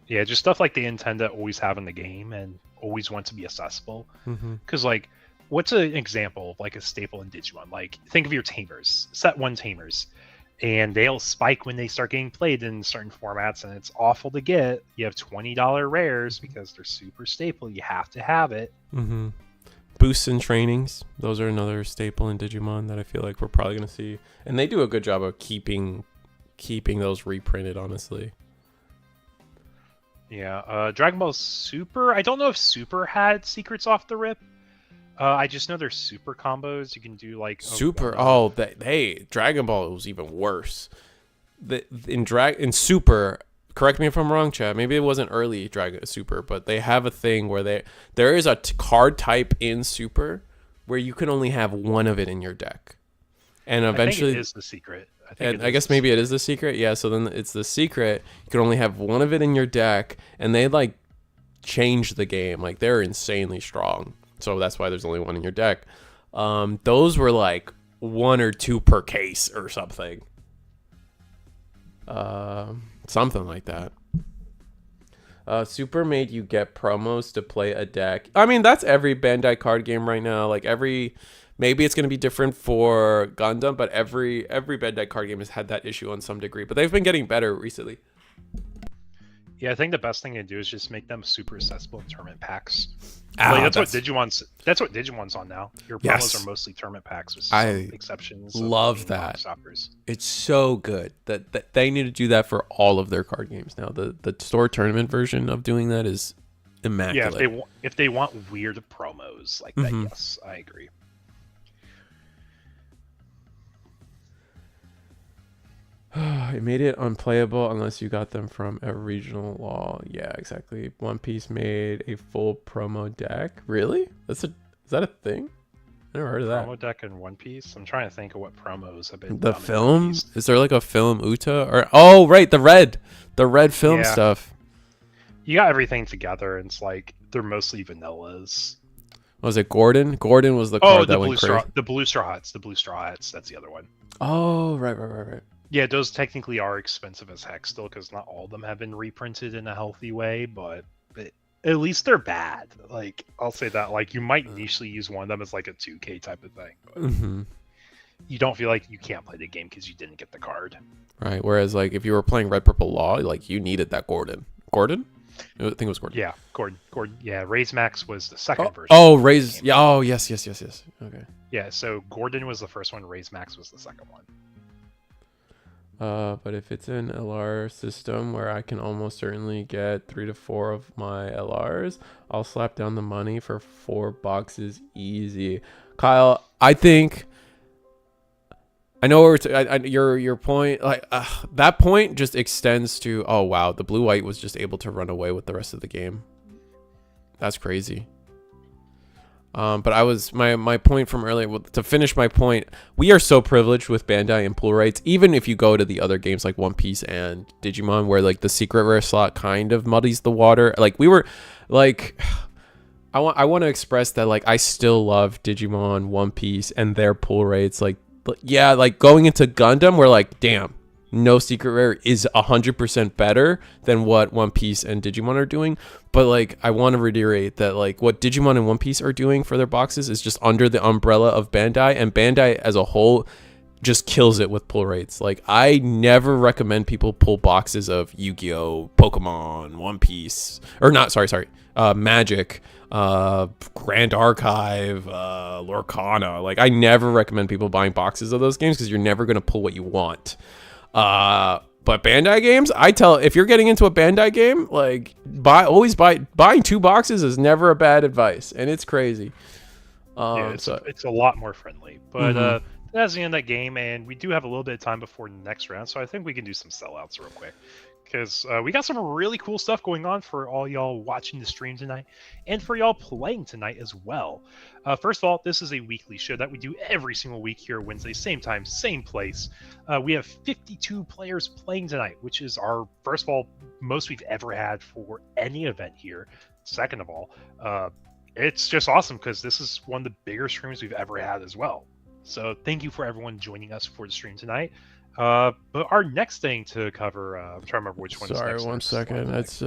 Yeah, just stuff like they intend to always have in the game and always want to be accessible. Because, like, what's an example of, like, a staple in Digimon? Like, think of your Tamers, Set 1 Tamers. And they'll spike when they start getting played in certain formats, and it's awful to get. You have $20 rares because they're super staple. You have to have it. Mm-hmm. Boosts and trainings. Those are another staple in Digimon that I feel like we're probably going to see. And they do a good job of keeping those reprinted, honestly. Yeah, Dragon Ball Super. I don't know if Super had secrets off the rip. I just know there's super combos. You can do like Super. Dragon Ball was even worse. In Super, correct me if I'm wrong, Chad. Maybe it wasn't early Dragon Super, but they have a thing where there is a card type in Super where you can only have one of it in your deck, and eventually I think it is the secret. I guess maybe it is the secret. Yeah, so then it's the secret. You can only have one of it in your deck, and they like change the game. Like they're insanely strong. So that's why there's only one in your deck. Those were like 1 or 2 per case or something. Something like that. Super made you get promos to play a deck. I mean, that's every Bandai card game right now. Like maybe it's going to be different for Gundam, but every Bandai card game has had that issue on some degree. But they've been getting better recently. Yeah, I think the best thing to do is just make them super accessible in tournament packs. That's what Digimon's on now. Your promos are mostly tournament packs with some exceptions. Love that. It's so good that they need to do that for all of their card games now. The store tournament version of doing that is immaculate. Yeah, if they want weird promos like that, yes, I agree. It made it unplayable unless you got them from a regional law. Yeah, exactly. One Piece made a full promo deck. Really? Is that a thing? I never heard of that. Promo deck in One Piece? I'm trying to think of what promos have been the film? Is there like a film Uta? Or right, the red film stuff. You got everything together, and it's like they're mostly vanillas. Was it Gordon? Gordon was the card that went crazy. The Blue Straw Hats. That's the other one. Oh, right. Yeah, those technically are expensive as heck still, because not all of them have been reprinted in a healthy way, but at least they're bad. Like, I'll say that. Like, you might nichely use one of them as like a 2K type of thing, but you don't feel like you can't play the game because you didn't get the card. Right, whereas like if you were playing Red Purple Law, like you needed that Gordon? I think it was Gordon. Yeah, Gordon. Yeah, Raise Max was the second version. Oh, Raise. Yeah. Oh, yes. Okay. Yeah, so Gordon was the first one. Raise Max was the second one. But if it's an LR system where I can almost certainly get 3 to 4 of my LRs, I'll slap down the money for 4 boxes easy. Kyle, I think I know your point. Like that point just extends to the blue white was just able to run away with the rest of the game. That's crazy. But I was my point from earlier, to finish my point, we are so privileged with Bandai and pool rates. Even if you go to the other games like One Piece and Digimon, where like the secret rare slot kind of muddies the water. Like we were, like, I want to express that like I still love Digimon, One Piece, and their pool rates. Like, yeah, like going into Gundam, we're like, damn, no secret rare is 100% better than what One Piece and Digimon are doing. But like, I want to reiterate that like what Digimon and One Piece are doing for their boxes is just under the umbrella of Bandai, and Bandai as a whole just kills it with pull rates. Like, I never recommend people pull boxes of Yu-Gi-Oh, Pokemon, One Piece, or not, sorry, Magic, Grand Archive, Lorcana. Like, I never recommend people buying boxes of those games because you're never going to pull what you want. But Bandai games, I tell, if you're getting into a Bandai game, like, buying 2 boxes is never a bad advice, and it's crazy. It's a lot more friendly, but that's the end of that game, and we do have a little bit of time before the next round, so I think we can do some sellouts real quick, because we got some really cool stuff going on for all y'all watching the stream tonight, and for y'all playing tonight as well. First of all, this is a weekly show that we do every single week here Wednesday, same time, same place. We have 52 players playing tonight, which is our, first of all, most we've ever had for any event here. Second of all, it's just awesome because this is one of the bigger streams we've ever had as well. So thank you for everyone joining us for the stream tonight. But our next thing to cover, I'm trying to remember which one. Sorry, 1 second. It's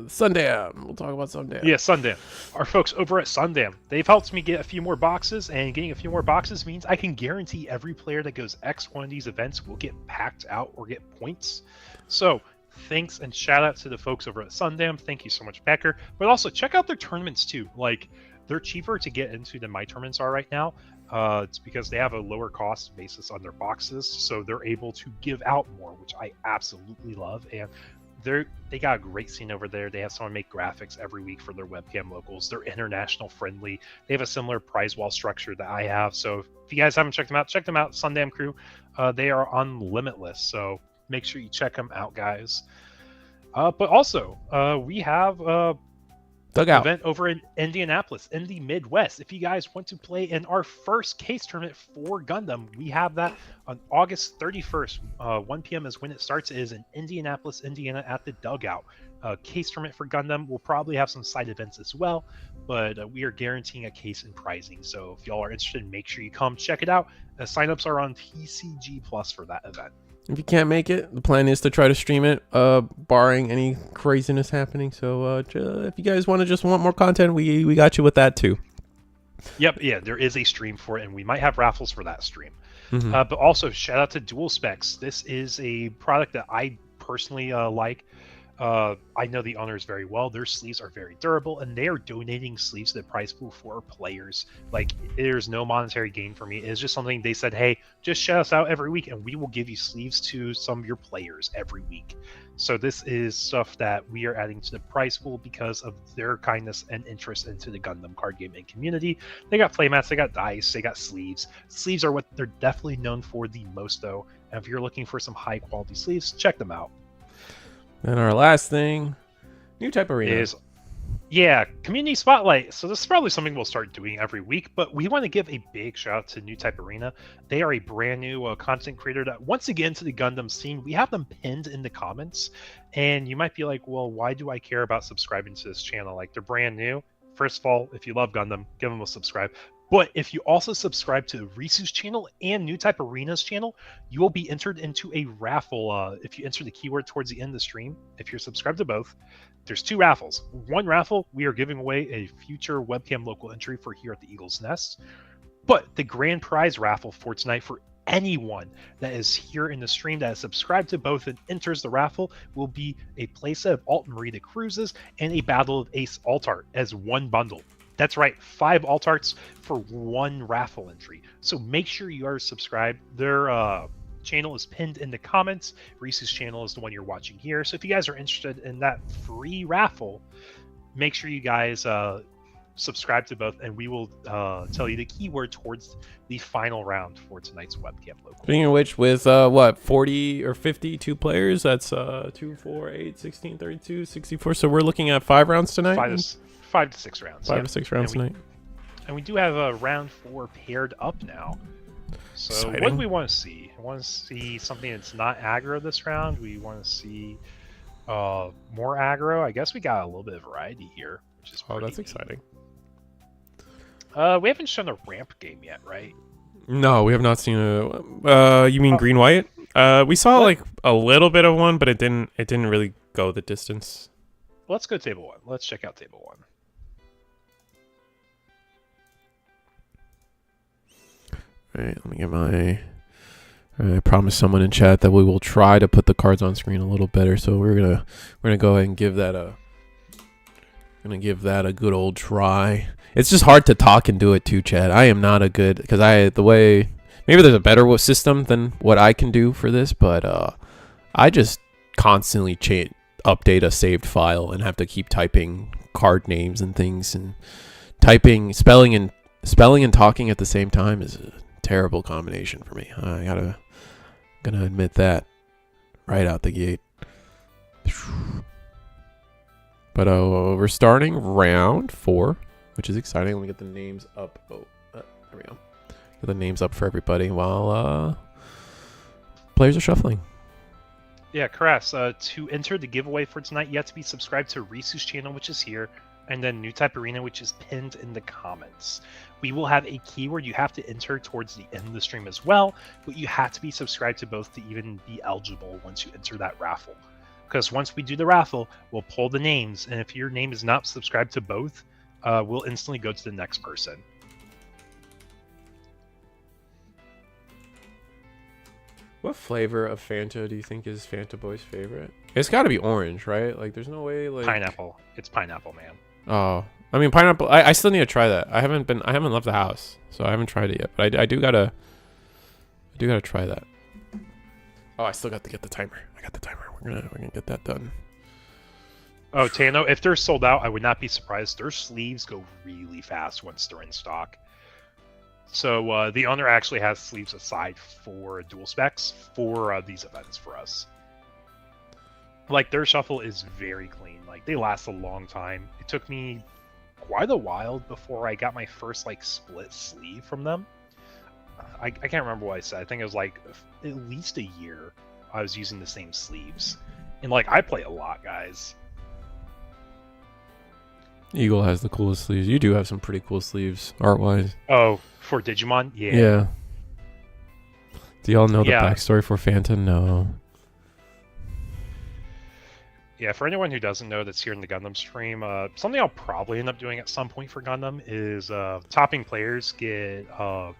Sundam. We'll talk about Sundam. Yeah, Sundam. Our folks over at Sundam, they've helped me get a few more boxes, and getting a few more boxes means I can guarantee every player that goes X one of these events will get packed out or get points. So thanks and shout out to the folks over at Sundam. Thank you so much, Becker. But also check out their tournaments too. Like, they're cheaper to get into than my tournaments are right now. It's because they have a lower cost basis on their boxes, so they're able to give out more, which I absolutely love. And they got a great scene over there. They have someone make graphics every week for their webcam locals. They're international friendly. They have a similar prize wall structure that I have. So if you guys haven't checked them out, check them out. Sundam Crew. They are on Limitless, so make sure you check them out, guys. But also, we have Dugout event over in Indianapolis in the Midwest. If you guys want to play in our first case tournament for Gundam, we have that on August 31st. 1 p.m. is when it starts. It is in Indianapolis, Indiana at the Dugout. Case tournament for Gundam. We'll probably have some side events as well, but we are guaranteeing a case and pricing. So if y'all are interested, make sure you come check it out. Signups are on TCG Plus for that event. If you can't make it, the plan is to try to stream it, barring any craziness happening. So if you guys want more content, we got you with that too. Yep, yeah, there is a stream for it, and we might have raffles for that stream. But also, shout out to Dual Specs. This is a product that I personally like. I know the owners very well. Their sleeves are very durable, and they are donating sleeves to the prize pool for players. Like, there's no monetary gain for me. It's just something they said, hey, just shout us out every week, and we will give you sleeves to some of your players every week. So this is stuff that we are adding to the prize pool because of their kindness and interest into the Gundam card game and community. They got playmats, they got dice, they got sleeves. Sleeves are what they're definitely known for the most, though. And if you're looking for some high-quality sleeves, check them out. And our last thing, new type arena. Is, yeah, community spotlight. So this is probably something we'll start doing every week, but we want to give a big shout out to New Type Arena. They are a brand new content creator that, once again, to the Gundam scene. We have them pinned in the comments, and you might be like, well, why do I care about subscribing to this channel? Like, they're brand new. First of all, if you love Gundam, give them a subscribe. But if you also subscribe to Risu's channel and New Type Arena's channel, you will be entered into a raffle. If you enter the keyword towards the end of the stream, if you're subscribed to both, there's 2 raffles. One raffle, we are giving away a future webcam local entry for here at the Eagle's Nest. But the grand prize raffle for tonight, for anyone that is here in the stream that is subscribed to both and enters the raffle, will be a playset of Alt Merida Cruises and a Battle of Ace Altart as one bundle. That's right, 5 Altarts for 1 raffle entry. So make sure you are subscribed. Their channel is pinned in the comments. Reese's channel is the one you're watching here. So if you guys are interested in that free raffle, make sure you guys subscribe to both, and we will tell you the keyword towards the final round for tonight's webcam local. Speaking of which, with 40 or 52 players, that's 2, 4, 8, 16, 32, 64. So we're looking at 5 rounds tonight. 5 to 6 rounds. 5 to 6 rounds tonight. And we do have a round 4 paired up now. So Exciting. what do we want to see? I want to see something that's not aggro this round. We want to see more aggro. I guess we got a little bit of variety here, which is That's neat. exciting. We haven't shown a ramp game yet, right? No, we have not seen a. You mean green white? We saw like a little bit of one, but it didn't really go the distance. Let's go table 1. Let's check out table 1. All right, let me get my. I promised someone in chat that we will try to put the cards on screen a little better, so we're gonna go ahead and give that a good old try. It's just hard to talk and do it too, Chad. I am not a good because maybe there's a better system than what I can do for this, but I just constantly update a saved file and have to keep typing card names and things and typing spelling and talking at the same time is a terrible combination for me. Gonna admit that right out the gate. But we're starting round 4, which is exciting. Let me get the names up. There we go. Get the names up for everybody while players are shuffling. Yeah, Karas, to enter the giveaway for tonight, you have to be subscribed to Risu's channel, which is here, and then New Type Arena, which is pinned in the comments. We will have a keyword you have to enter towards the end of the stream as well, but you have to be subscribed to both to even be eligible once you enter that raffle. Because once we do the raffle, we'll pull the names, and if your name is not subscribed to both, we'll instantly go to the next person. What flavor of Fanta do you think is Fanta Boy's favorite? It's got to be orange, right? Like, there's no way. Like Pineapple. It's pineapple, man. Oh, I mean pineapple. I still need to try that. I haven't left the house, so I haven't tried it yet. But I do gotta try that. Oh, I still got to get the timer. I got the timer. We're gonna get that done. Oh, Tano, if they're sold out, I would not be surprised. Their sleeves go really fast once they're in stock. So the owner actually has sleeves aside for dual specs for these events for us. Like, their shuffle is very clean. Like, they last a long time. It took me quite a while before I got my first, like, split sleeve from them. I can't remember what I said. I think it was, like, at least a year I was using the same sleeves. And, like, I play a lot, guys. Eagle has the coolest sleeves. You do have some pretty cool sleeves, art-wise. Oh, for Digimon? Yeah. Yeah. Do y'all know the backstory for Fanta? No. Yeah, for anyone who doesn't know that's here in the Gundam stream, something I'll probably end up doing at some point for Gundam is topping players get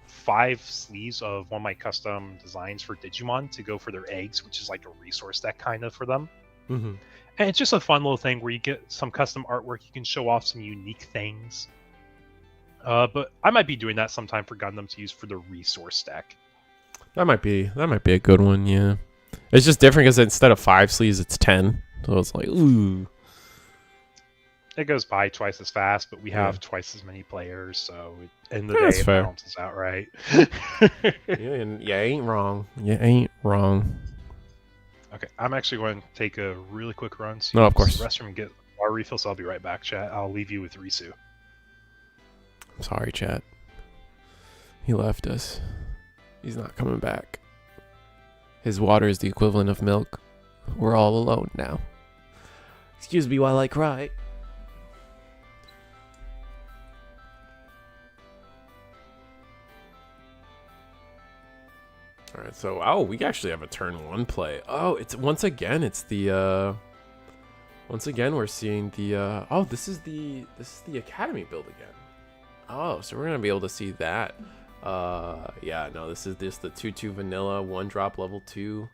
5 sleeves of one of my custom designs for Digimon to go for their eggs, which is like a resource deck kind of for them. Mm-hmm. And it's just a fun little thing where you get some custom artwork, you can show off some unique things. But I might be doing that sometime for Gundam to use for the resource deck. That might be a good one, yeah. It's just different because instead of 5 sleeves, it's 10. So it's like, ooh. It goes by twice as fast, but we have twice as many players, so in the day That's it fair. balances out, right? You ain't wrong. You ain't wrong. Okay, I'm actually going to take a really quick run. No, of course. The restroom and get our refill, so I'll be right back, chat. I'll leave you with Risu. I'm sorry, chat. He left us. He's not coming back. His water is the equivalent of milk. We're all alone now. Excuse me while I cry. All right, so we actually have a turn 1 play. Oh, it's once again we're seeing the this is the academy build again. Oh, so we're gonna be able to see that. Yeah, no, this is just the 2/2 vanilla 1-drop level 2.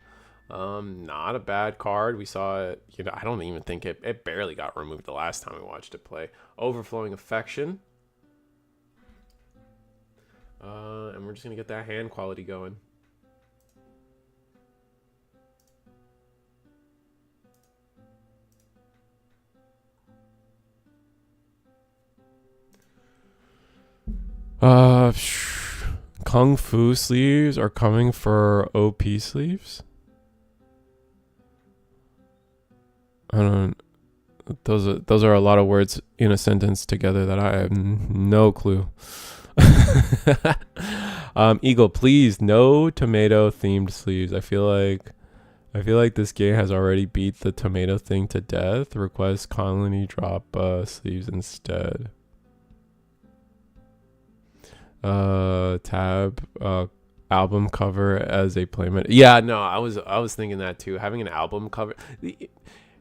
Not a bad card. We saw it, I don't even think it barely got removed the last time we watched it play. Overflowing Affection. And we're just gonna get that hand quality going. Kung Fu sleeves are coming for OP sleeves. I don't. those are a lot of words in a sentence together that I have no clue. Eagle, please, no tomato themed sleeves. I feel like this game has already beat the tomato thing to death. Request colony drop sleeves instead. Tab album cover as a playmat. Yeah, no, I was thinking that too. Having an album cover,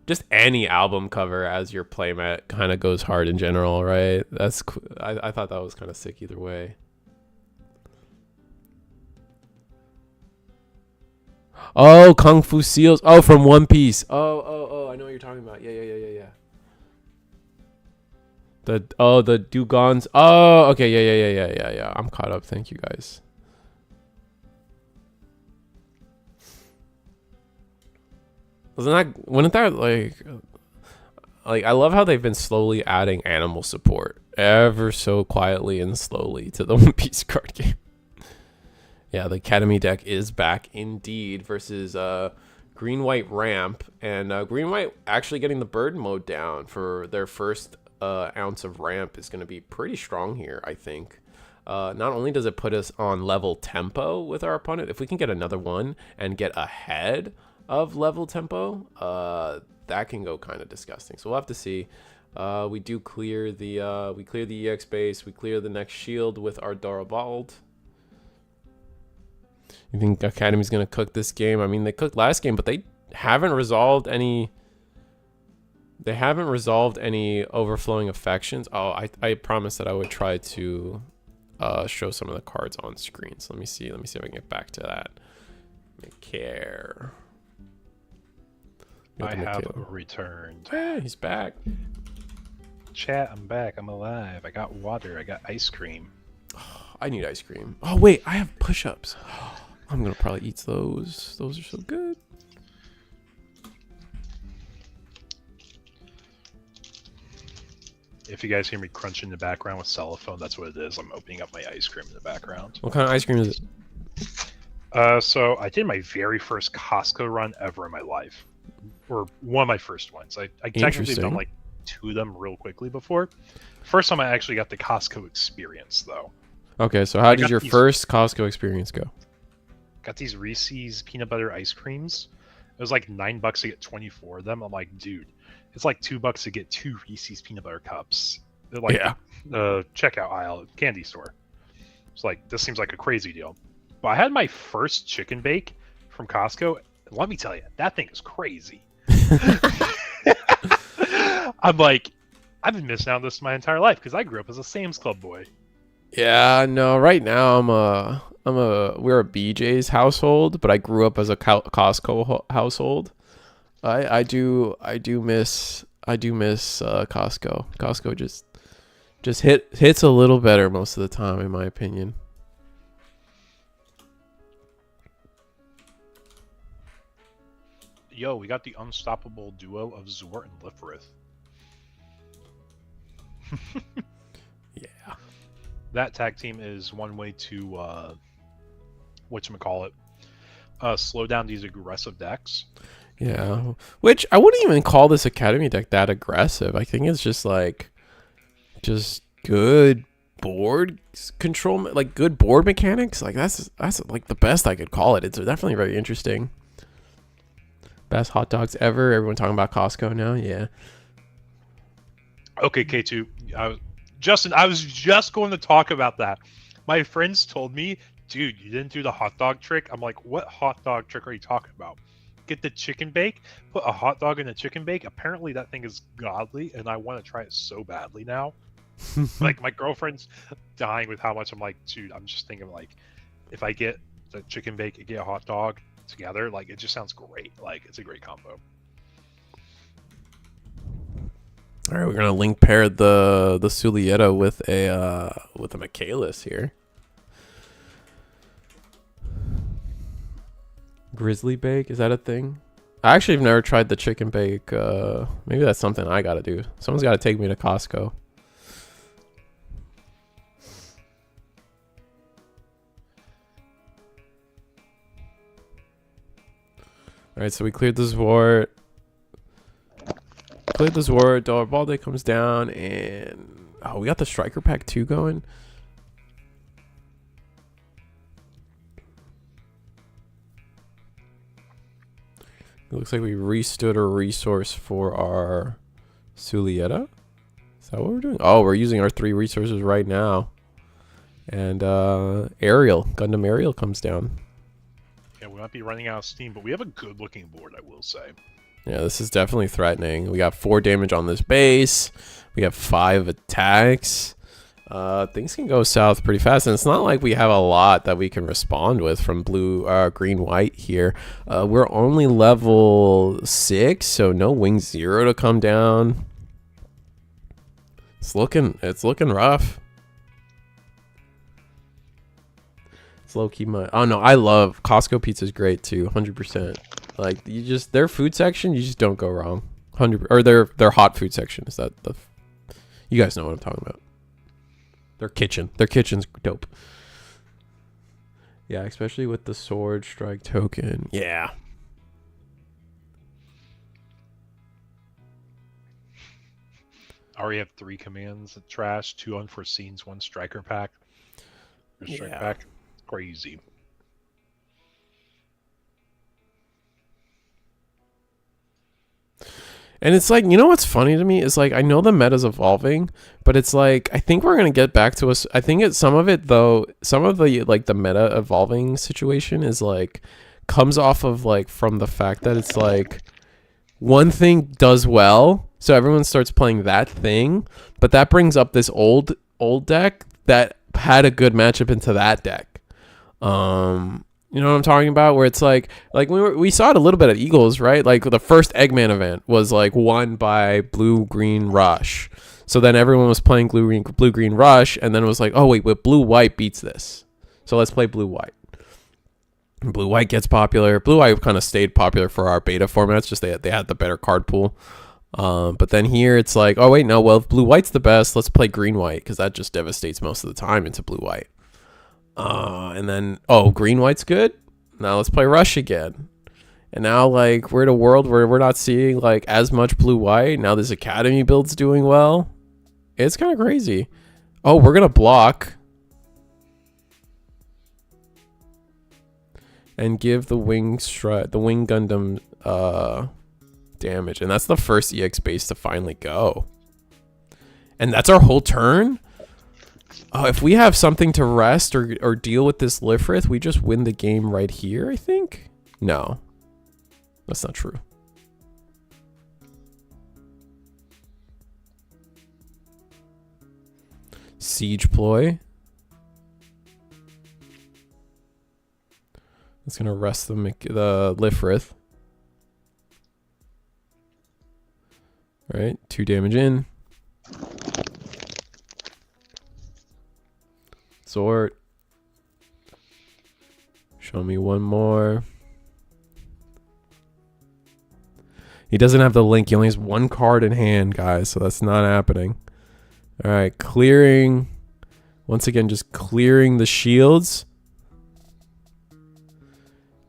just any album cover as your playmat kind of goes hard in general, right? I thought that was kind of sick either way. Oh, Kung Fu Seals. Oh, from One Piece. Oh, I know what you're talking about. Yeah. The Dugons. Oh, okay, yeah. I'm caught up. Thank you guys. Wouldn't that like I love how they've been slowly adding animal support ever so quietly and slowly to the One Piece card game. Yeah, the Academy deck is back indeed versus Green White Ramp, and Green White actually getting the bird mode down for their first ounce of ramp is going to be pretty strong here, I think. Not only does it put us on level tempo with our opponent, if we can get another one and get ahead of level tempo, that can go kind of disgusting. So we'll have to see. We clear the EX base, we clear the next shield with our Dorabald. You think Academy's gonna cook this game? I mean, they cooked last game, but they haven't resolved any. They haven't resolved any overflowing affections. Oh, I promised that I would try to show some of the cards on screen. So let me see if I can get back to that. McCare. I have returned. Yeah, he's back. Chat, I'm back. I'm alive. I got water. I got ice cream. I need ice cream. Oh wait, I have push-ups. I'm gonna probably eat those. Those are so good. If you guys hear me crunch in the background with cellophane, that's what it is. I'm opening up my ice cream in the background. What kind of ice cream is it? So I did my very first Costco run ever in my life, or one of my first ones. I technically done like 2 of them real quickly before. First time I actually got the Costco experience though. Okay, so how did your first Costco experience go? Got these Reese's peanut butter ice creams. It was like $9 to get 24 of them. I'm like, dude, it's like $2 to get 2 Reese's peanut butter cups. They're like the checkout aisle at candy store. It's like, this seems like a crazy deal. But I had my first chicken bake from Costco. And let me tell you, that thing is crazy. I'm like, I've been missing out on this my entire life because I grew up as a Sam's Club boy. Yeah, no. Right now, we're a BJ's household, but I grew up as a Costco household. I do miss Costco. Costco just hits a little better most of the time, in my opinion. Yo, we got the unstoppable duo of Zort and Lifrith. Yeah. That tag team is one way to slow down these aggressive decks. Yeah, which I wouldn't even call this Academy deck that aggressive. I think it's just good board control, like good board mechanics. Like that's like the best I could call it. It's definitely very interesting. Best hot dogs ever. Everyone talking about Costco now. Yeah. Okay, K2. Justin, I was just going to talk about that. My friends told me, dude, you didn't do the hot dog trick. I'm like, what hot dog trick are you talking about? Get the chicken bake, put a hot dog in a chicken bake. Apparently that thing is godly, and I want to try it so badly now. Like, my girlfriend's dying with how much I'm like, dude, I'm just thinking, like, if I get the chicken bake and get a hot dog together, like, it just sounds great. Like, it's a great combo. All right, we're gonna link pair the Sulieta with a Michaelis here. Grizzly bake, is that a thing? I actually have never tried the chicken bake. Maybe that's something I gotta do. Someone's gotta take me to Costco. All right, so we cleared this war. cleared the Zord. Balde comes down, and oh, we got the Striker Pack 2 going. It looks like we restood a resource for our Sulieta. Is that what we're doing? Oh, we're using our 3 resources right now. And Ariel, Gundam Ariel comes down. Yeah, we might be running out of steam, but we have a good-looking board, I will say. Yeah, this is definitely threatening. We got 4 damage on this base. We have 5 attacks. Things can go south pretty fast, and it's not like we have a lot that we can respond with from green, white here. We're only level 6, so no wing 0 to come down. It's looking rough. It's low key my. Oh no, I love Costco pizza's great too, 100%. Like their food section, you just don't go wrong. 100 or their hot food section is that the. You guys know what I'm talking about. Their kitchen's dope. Yeah, especially with the sword strike token. Yeah. Already have 3 commands at trash, 2 unforeseens, 1 striker pack. Strike pack. Crazy. And it's like, you know what's funny to me is like, I know the meta's evolving, but it's like, I think we're going to get back to us. I think some of it though, some of the like the meta evolving situation is like, comes off of like from the fact that it's like one thing does well. So everyone starts playing that thing, but that brings up this old deck that had a good matchup into that deck. You know what I'm talking about? Where it's like we saw it a little bit at Eagles, right? Like the first Eggman event was like won by Blue Green Rush. So then everyone was playing Blue Green Rush, and then it was like, oh wait, but Blue White beats this. So let's play Blue White. Blue White gets popular. Blue White kind of stayed popular for our beta formats, just they had the better card pool. But then here it's like, oh wait, no, well if Blue White's the best, let's play Green White, because that just devastates most of the time into Blue White. And then, oh, Green White's good. Now let's play Rush again. And now, like, we're in a world where we're not seeing, like, as much Blue White. Now this Academy build's doing well. It's kind of crazy. Oh, we're going to block. And give the Wing Gundam, damage. And that's the first EX base to finally go. And that's our whole turn? Oh, if we have something to rest or deal with this Lifrith, we just win the game right here, I think? No. That's not true. Siege Ploy. It's going to rest the Lifrith. Alright, 2 damage in. Sort. Show me one more. He doesn't have the link. He only has 1 card in hand, guys. So that's not happening. All right. Clearing. Once again, just clearing the shields.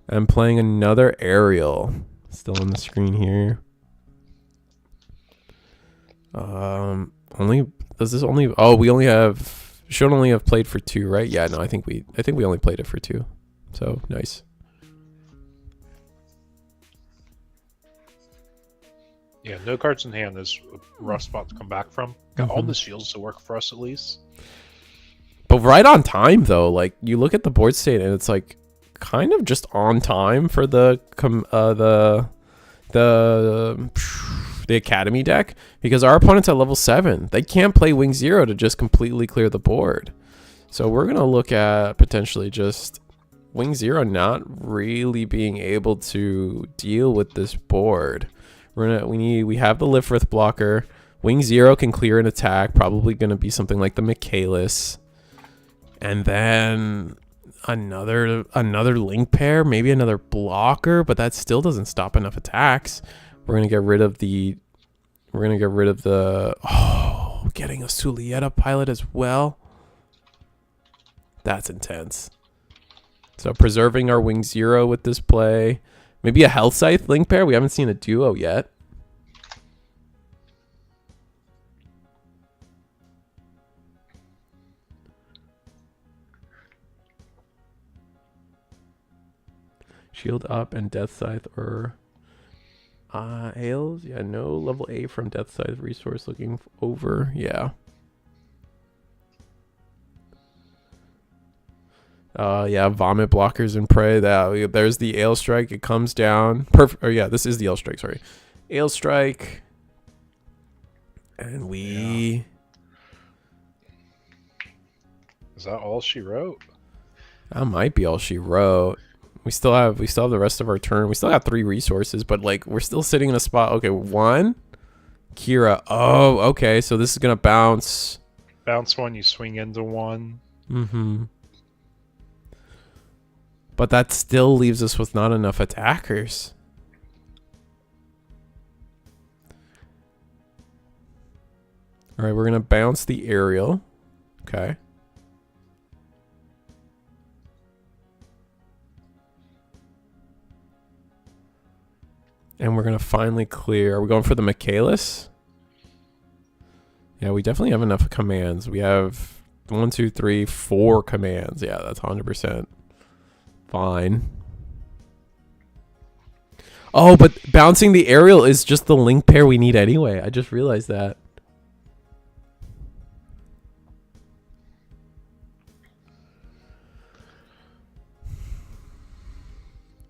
I'm playing another aerial. Still on the screen here. Does this only... Oh, we only have... Should only have played for 2, right? Yeah, no, I think we only played it for 2. So nice. Yeah, no cards in hand is a rough spot to come back from. Got all the shields to work for us at least. But right on time though. Like you look at the board state and it's like kind of just on time for the Academy deck, because our opponent's at level 7. They can't play Wing 0 to just completely clear the board. So we're going to look at potentially just Wing 0 not really being able to deal with this board. We have the Lifrith blocker. Wing 0 can clear an attack, probably going to be something like the Michaelis. And then another link pair, maybe another blocker, but that still doesn't stop enough attacks. We're going to get rid of the... Oh, getting a Sulieta pilot as well. That's intense. So preserving our Wing 0 with this play. Maybe a Health Scythe link pair. We haven't seen a duo yet. Shield up and Death Scythe or Ales. Yeah, no level A from Death Scythe resource looking over. Yeah. Yeah, vomit blockers and prey. There's the Ale Strike. It comes down. Perfect. Oh yeah, this is the Ale Strike. Sorry, Ale Strike. And we. Is that all she wrote? That might be all she wrote. We still have the rest of our turn. We still got 3 resources, but like we're still sitting in a spot. Okay, 1. Kira. Oh, okay. So this is gonna bounce. Bounce 1, you swing into 1. Mm-hmm. But that still leaves us with not enough attackers. All right, we're gonna bounce the aerial. Okay. And we're going to finally clear. Are we going for the Michaelis? Yeah, we definitely have enough commands. We have 1, 2, 3, 4 commands. Yeah, that's 100% fine. Oh, but bouncing the aerial is just the link pair we need anyway. I just realized that.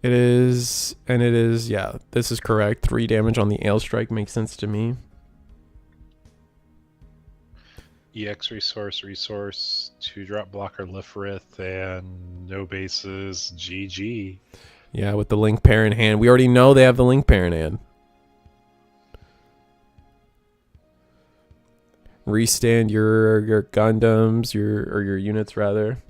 It is, yeah, this is correct. 3 damage on the Ale Strike makes sense to me. EX resource, 2-drop blocker, Lifrith, and no bases, GG. Yeah, with the link pair in hand. We already know they have the link pair in hand. Restand your Gundams, your units rather.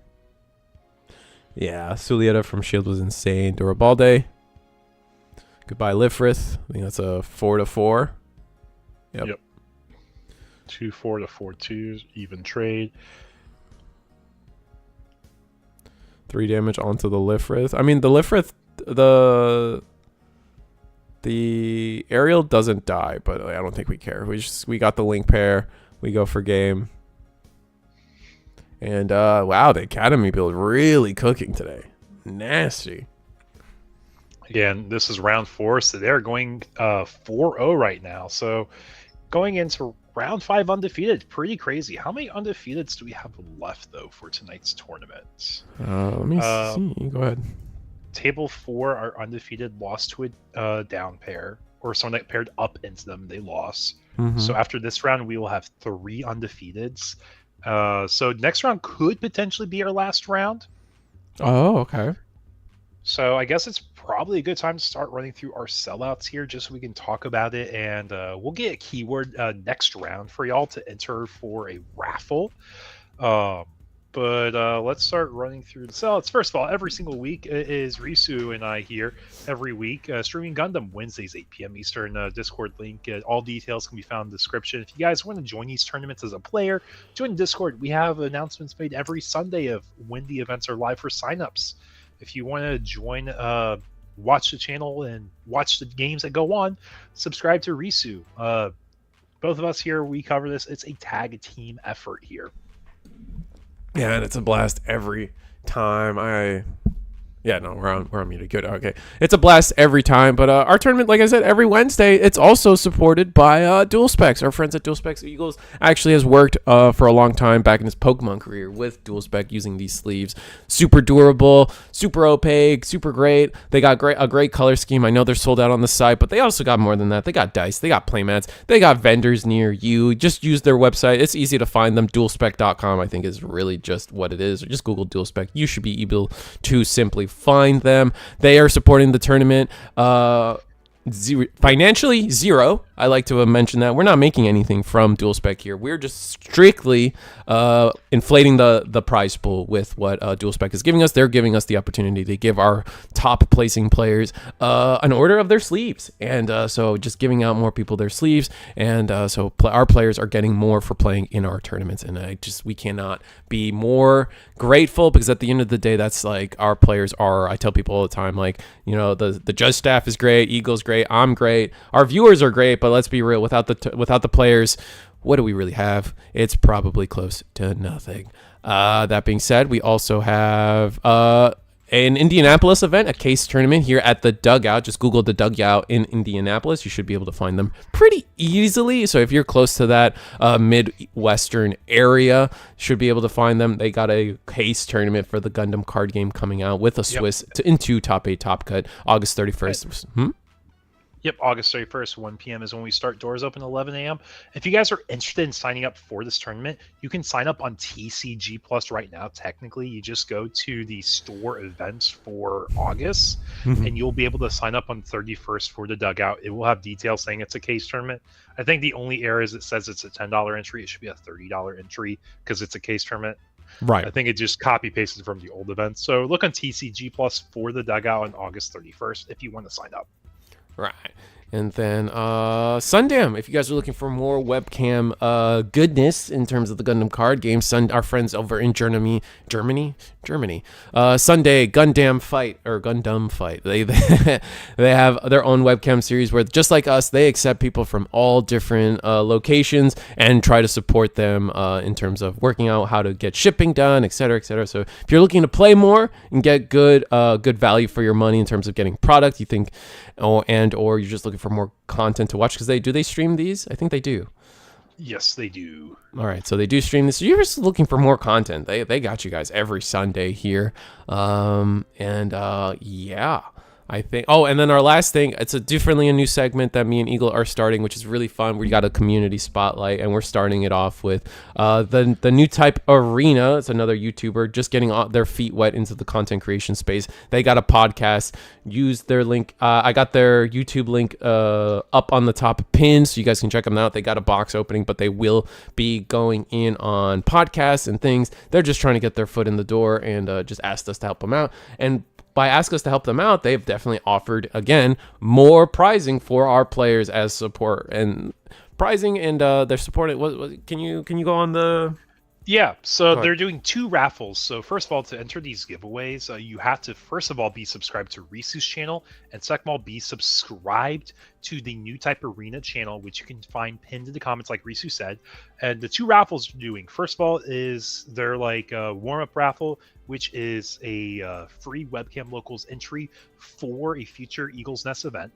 Yeah, Sulieta from Shield was insane. Durabalde. Goodbye, Lifrith. I think that's a 4-4. Yep. 2 4 to 4 2s, even trade. 3 damage onto the Lifrith. I mean, the Lifrith, the aerial doesn't die, but I don't think we care. We got the link pair. We go for game. And wow, the Academy build really cooking today. Nasty. Again, this is round 4, so they're going 4-0 right now. So going into round 5 undefeated, pretty crazy. How many undefeateds do we have left, though, for tonight's tournament? Let me see. Go ahead. Table 4 are undefeated, lost to a down pair, or someone that paired up into them, they lost. Mm-hmm. So after this round, we will have 3 undefeateds. So next round could potentially be our last round. Oh, okay. So I guess it's probably a good time to start running through our sellouts here just so we can talk about it. And we'll get a keyword next round for y'all to enter for a raffle. But let's start running through the sellouts. First of all, every single week is Risu and I here every week streaming Gundam Wednesdays, 8 p.m. Eastern. Discord link. All details can be found in the description. If you guys want to join these tournaments as a player, join Discord. We have announcements made every Sunday of when the events are live for signups. If you want to join, watch the channel and watch the games that go on, subscribe to Risu. Both of us here, we cover this. It's a tag team effort here. Yeah, and it's a blast every time. We're on muted. Good. Okay. It's a blast every time. But our tournament, like I said, every Wednesday, it's also supported by Dual Specs. Our friends at Dual Specs Eagles actually has worked for a long time back in his Pokemon career with Dual Spec using these sleeves. Super durable, super opaque, super great. They got a great color scheme. I know they're sold out on the site, but they also got more than that. They got dice. They got playmats. They got vendors near you. Just use their website. It's easy to find them. Dualspec.com, I think, is really just what it is. Or just Google Dual Spec. You should be able to simply find them. They are supporting the tournament financially zero. I like to mention that we're not making anything from Dual Spec here. We're just strictly inflating the prize pool with what Dual Spec is giving us. They're giving us the opportunity to give our top placing players an order of their sleeves, and so just giving out more people their sleeves, and so our players are getting more for playing in our tournaments, and we cannot be more grateful, because at the end of the day, that's like our players are. I tell people all the time, like, you know, the judge staff is great, Eagle's great, I'm great, our viewers are great, but let's be real, without the players, what do we really have? It's probably close to nothing. That being said, we also have an Indianapolis event, a case tournament here at the Dugout. Just Google the Dugout in Indianapolis. You should be able to find them pretty easily. So if you're close to that Midwestern area, should be able to find them. They got a case tournament for the Gundam card game coming out with a Swiss into top 8 top cut August 31st. Yep, August 31st, 1 p.m. is when we start. Doors open 11 a.m. If you guys are interested in signing up for this tournament, you can sign up on TCG Plus right now. Technically, you just go to the store events for August, and you'll be able to sign up on 31st for the Dugout. It will have details saying it's a case tournament. I think the only error is it says it's a $10 entry. It should be a $30 entry because it's a case tournament. Right. I think it just copy pasted from the old event. So look on TCG Plus for the Dugout on August 31st if you want to sign up. Right. And then Sundam, if you guys are looking for more webcam goodness in terms of the Gundam card game, our friends over in Germany, Sunday Gundam Fight. They have their own webcam series where, just like us, they accept people from all different locations and try to support them in terms of working out how to get shipping done, etc., etc. So if you're looking to play more and get good value for your money in terms of getting product, you think, or you're just looking for more content to watch, because they stream these? I think they do. Yes, they do. All right, so they do stream this. So you're just looking for more content. They got you guys every Sunday here. Yeah. I think. Oh, and then our last thing, it's a new segment that me and Eagle are starting, which is really fun. We got a community spotlight, and we're starting it off with the new type Arena. It's another YouTuber just getting their feet wet into the content creation space. They got a podcast. Use their link. I got their YouTube link up on the top pin, so you guys can check them out. They got a box opening, but they will be going in on podcasts and things. They're just trying to get their foot in the door, and just asked us to help them out. And by asking us to help them out, they've definitely offered, again, more prizing for our players as support and pricing, and they're supporting. Can you go on the? Yeah, so they're doing 2 raffles. So first of all, to enter these giveaways, you have to first of all be subscribed to Risu's channel, and second of all be subscribed to the New Type Arena channel, which you can find pinned in the comments, like Risu said. And the 2 raffles they're doing, first of all, is they're like a warm-up raffle, which is a free webcam locals entry for a future Eagles Nest event.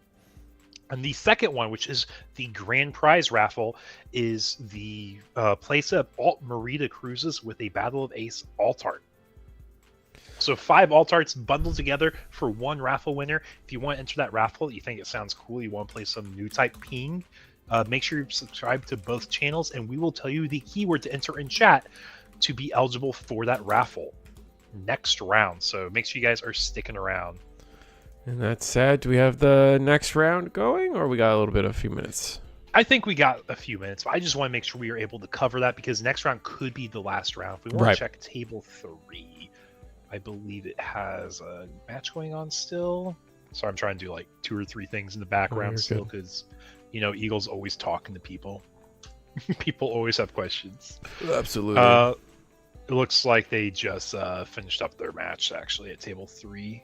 And the second one, which is the grand prize raffle, is the playset Alt Merida Cruises with a Battle of Ace alt art. So 5 alt arts bundled together for 1 raffle winner. If you want to enter that raffle, you think it sounds cool, you want to play some New Type ping, make sure you subscribe to both channels, and we will tell you the keyword to enter in chat to be eligible for that raffle next round. So make sure you guys are sticking around. And that said, do we have the next round going, or we got a few minutes? I think we got a few minutes, but I just want to make sure we are able to cover that, because next round could be the last round. If we want to check table 3, I believe it has a match going on still. So I'm trying to do like 2 or 3 things in the background still, because, Eagles always talking to people. People always have questions. Absolutely. It looks like they just finished up their match, actually, at table 3.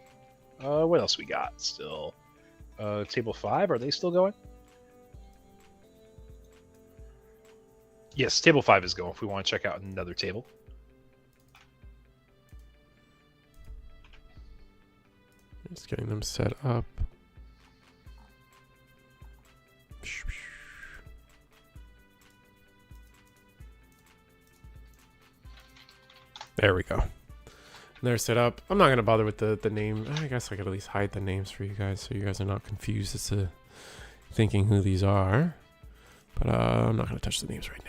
What else we got still? Table 5, are they still going? Yes, table 5 is going if we want to check out another table. Just getting them set up. There we go. They're set up. I'm not going to bother with the name. I guess I could at least hide the names for you guys so you guys are not confused as to thinking who these are. But I'm not going to touch the names right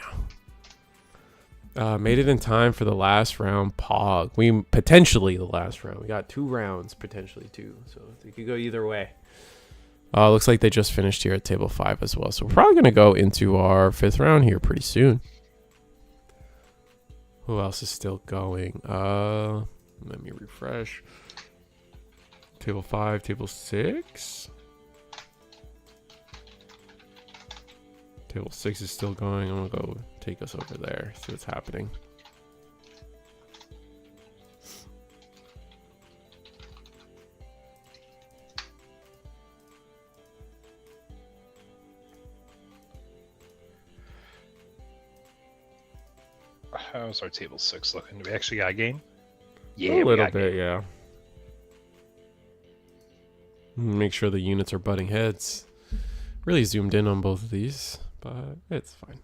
now. Made it in time for the last round, Pog. Potentially the last round. We got 2 rounds, potentially 2. So it could go either way. Looks like they just finished here at table 5 as well. So we're probably going to go into our 5th round here pretty soon. Who else is still going? Let me refresh. Table 5, table 6. Table 6 is still going. I'm gonna go take us over there, see what's happening. How's our table 6 looking? Do we actually got a game? Yeah, a little bit, yeah. Make sure the units are butting heads. Really zoomed in on both of these, but it's fine.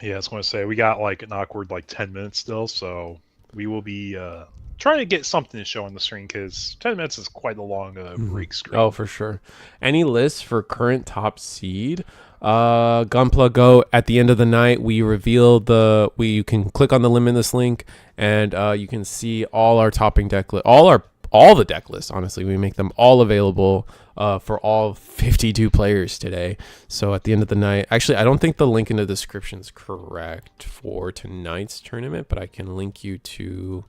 Yeah, I was going to say, we got like an awkward 10 minutes still, so we will be trying to get something to show on the screen, because 10 minutes is quite a long break screen. Oh, for sure. Any lists for current top seed? Gunpla Go, at the end of the night, we reveal you can click on the Limitless link, and you can see all our topping deck list, all the deck lists. Honestly, we make them all available for all 52 players today. So at the end of the night, actually, I don't think the link in the description is correct for tonight's tournament, but I can link you to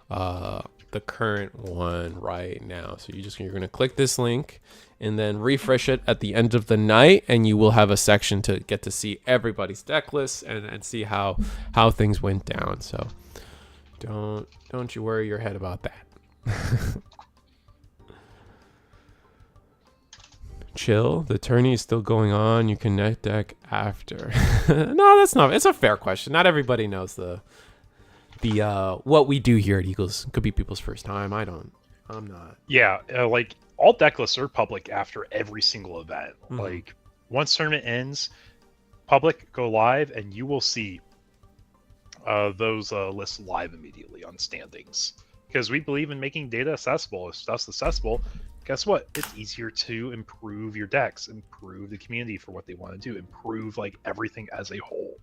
the current one right now. So you're going to click this link and then refresh it at the end of the night, and you will have a section to get to see everybody's deck lists and see how things went down. So don't you worry your head about that. Chill, the tourney is still going on. You can net deck after. No, that's not. It's a fair question. Not everybody knows the what we do here at Eagles. Could be people's first time. I'm not. Yeah, all deck lists are public after every single event. Like once tournament ends, public go live, and you will see those lists live immediately on standings. Because we believe in making data accessible. If stuff's accessible, guess what? It's easier to improve your decks, improve the community for what they want to do, improve everything as a whole.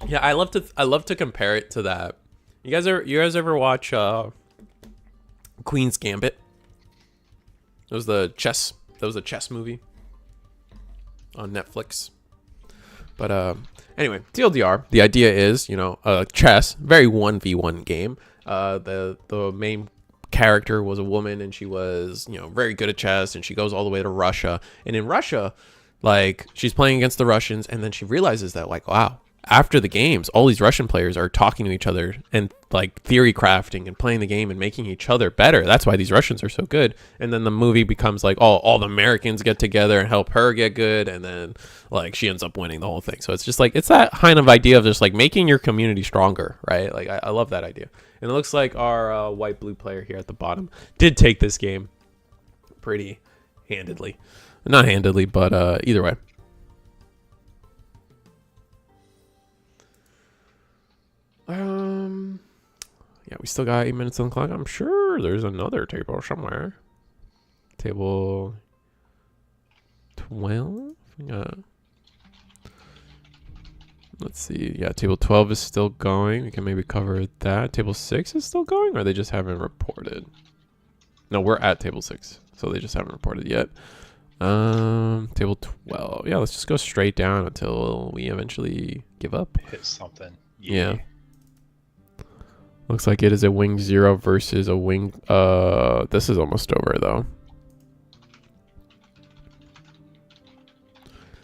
Yeah, I love to compare it to that. You guys ever watch Queen's Gambit? It was a chess movie on Netflix. But anyway, TLDR, the idea is, chess, very 1v1 game. The main character was a woman, and she was, very good at chess, and she goes all the way to Russia. And in Russia, she's playing against the Russians, and then she realizes that, wow, after the games, all these Russian players are talking to each other and theory crafting and playing the game and making each other better. That's why these Russians are so good. And then the movie becomes all the Americans get together and help her get good, and then she ends up winning the whole thing. So it's just it's that kind of idea of just making your community stronger, right? I love that idea. And it looks like our white-blue player here at the bottom did take this game pretty handedly. Not handedly, but either way. Yeah, we still got 8 minutes on the clock. I'm sure there's another table somewhere. Table 12? Yeah. Let's see. Yeah, table 12 is still going. We can maybe cover that. Table 6 is still going, or they just haven't reported? No, we're at table 6, so they just haven't reported yet. Table 12. Yeah, let's just go straight down until we eventually give up. Hit something. Yeah. Looks like it is a wing 0 versus a wing. This is almost over though.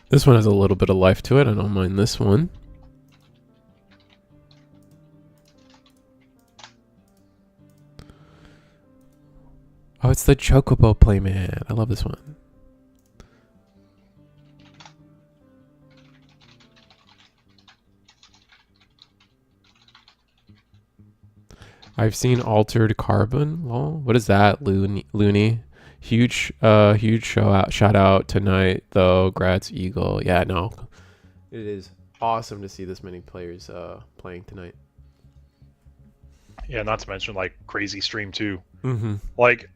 This one has a little bit of life to it. I don't mind this one. Oh, it's the Chocobo Playmat. I love this one. I've seen Altered Carbon. Well, what is that, Looney? Huge shout out tonight, though. Grats Eagle. Yeah, no, it is awesome to see this many players playing tonight. Yeah, not to mention crazy stream too. Mm-hmm.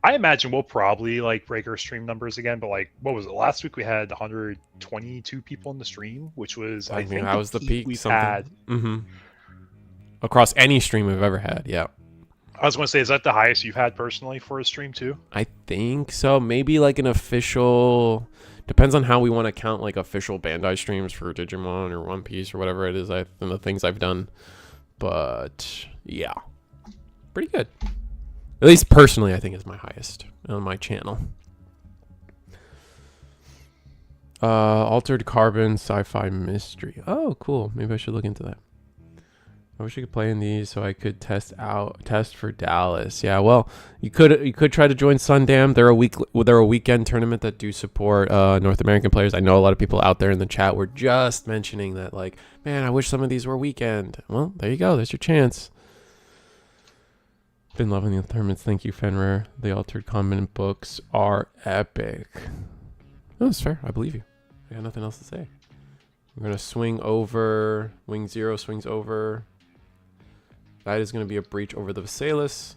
I imagine we'll probably break our stream numbers again, but what was it? Last week we had 122 people in the stream, which was I think that was the peak we've had. Mm-hmm. Across any stream we've ever had. Yeah. I was going to say, is that the highest you've had personally for a stream too? I think so. Maybe an official. Depends on how we want to count official Bandai streams for Digimon or One Piece or whatever it is. And the things I've done, but yeah, pretty good. At least personally, I think is my highest on my channel. Altered Carbon Sci-Fi Mystery. Oh, cool. Maybe I should look into that. I wish I could play in these so I could test for Dallas. Yeah, well, you could try to join Sundam. They're a weekend tournament that do support North American players. I know a lot of people out there in the chat were just mentioning that man, I wish some of these were weekend. Well, there you go. There's your chance. Been loving the tournaments. Thank you, Fenrir. The altered comment books are epic. No, that's fair. I believe you. I got nothing else to say. We're going to swing over. Wing 0 swings over. That is going to be a breach over the Sellouts.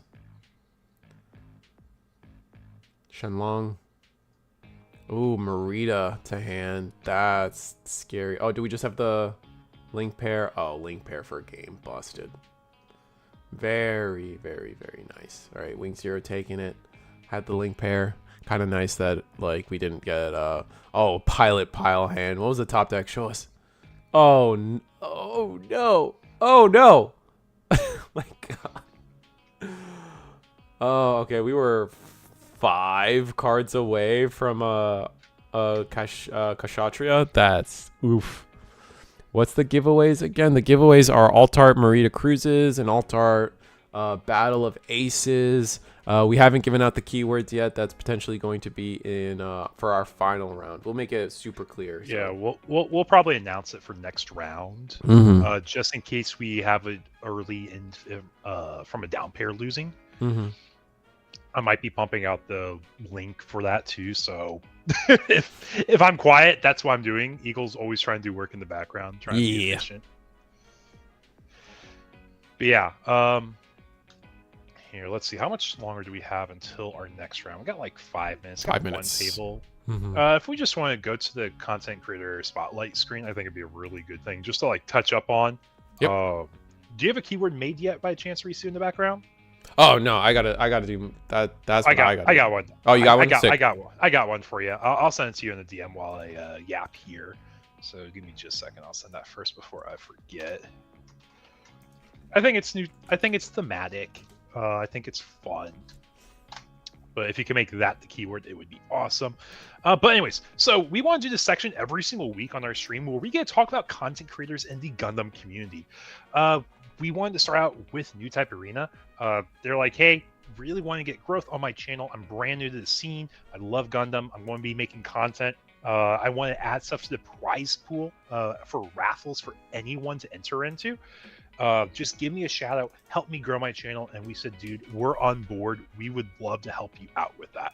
Shenlong. Ooh, Merida to hand. That's scary. Oh, do we just have the link pair? Oh, link pair for a game. Busted. Very, very, very nice. All right, Wing 0 taking it. Had the link pair. Kind of nice that, like, we didn't get, oh, pilot pile hand. What was the top deck? Show us. Oh, oh no. Oh, no. My God. Oh, okay. We were 5 cards away from Kshatriya. That's oof. What's the giveaways again? The giveaways are Alt-Art Merida Cruises and Alt-Art Battle of Aces. We haven't given out the keywords yet. That's potentially going to be in for our final round. We'll make it super clear. So. Yeah, we'll probably announce it for next round, just in case we have it early in from a down pair losing. I might be pumping out the link for that too. So if I'm quiet, that's what I'm doing. Eagle's always trying to do work in the background, trying to be efficient. But yeah, here, let's see. How much longer do we have until our next round? We got like 5 minutes. 5 minutes. One table. If we just want to go to the content creator spotlight screen, I think it'd be a really good thing just to like touch up on. Yep. Do you have a keyword made yet by chance, Risu, in the background? Oh no, I gotta do that. That's what I got one. Oh, you got one? I got one for you. I'll send it to you in the DM while I yap here. So give me just a second. I'll send that first before I forget. I think it's new. I think it's thematic. I think it's fun. But if you can make that the keyword, it would be awesome. But anyways, so we want to do this section every single week on our stream where we get to talk about content creators in the Gundam community. We wanted to start out with New Type Arena. They're like, hey, really want to get growth on my channel. I'm brand new to the scene. I love Gundam. I'm going to be making content. I want to add stuff to the prize pool for raffles for anyone to enter into. Just give me a shout out, help me grow my channel. And we said, dude, we're on board. We would love to help you out with that.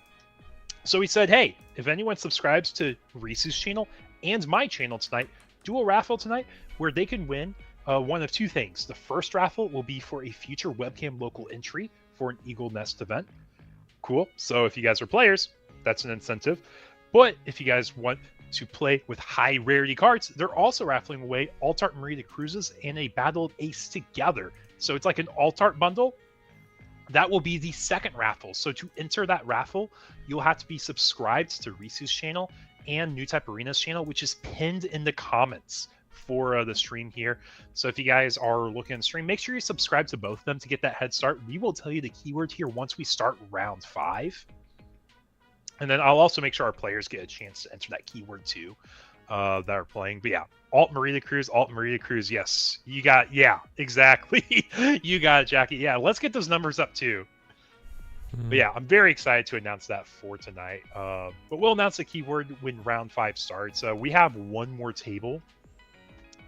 So we said, hey, if anyone subscribes to Risu's channel and my channel tonight, do a raffle tonight where they can win one of 2 things. The first raffle will be for a future webcam local entry for an Eagle Nest event. Cool. So if you guys are players, that's an incentive. But if you guys want to play with high rarity cards, they're also raffling away Alt-Art Merida Cruises and a Battle of Ace together. So it's like an Alt-Art bundle. That will be the second raffle. So to enter that raffle, you'll have to be subscribed to Risu's channel and New Type Arena's channel, which is pinned in the comments for the stream here. So if you guys are looking at the stream, make sure you subscribe to both of them to get that head start. We will tell you the keyword here once we start round 5. And then I'll also make sure our players get a chance to enter that keyword too that are playing. But yeah, Alt Merida Cruise. Yes, you got, yeah, exactly. You got it, Jackie. Yeah, let's get those numbers up too. But yeah, I'm very excited to announce that for tonight. But we'll announce the keyword when round 5 starts. We have one more table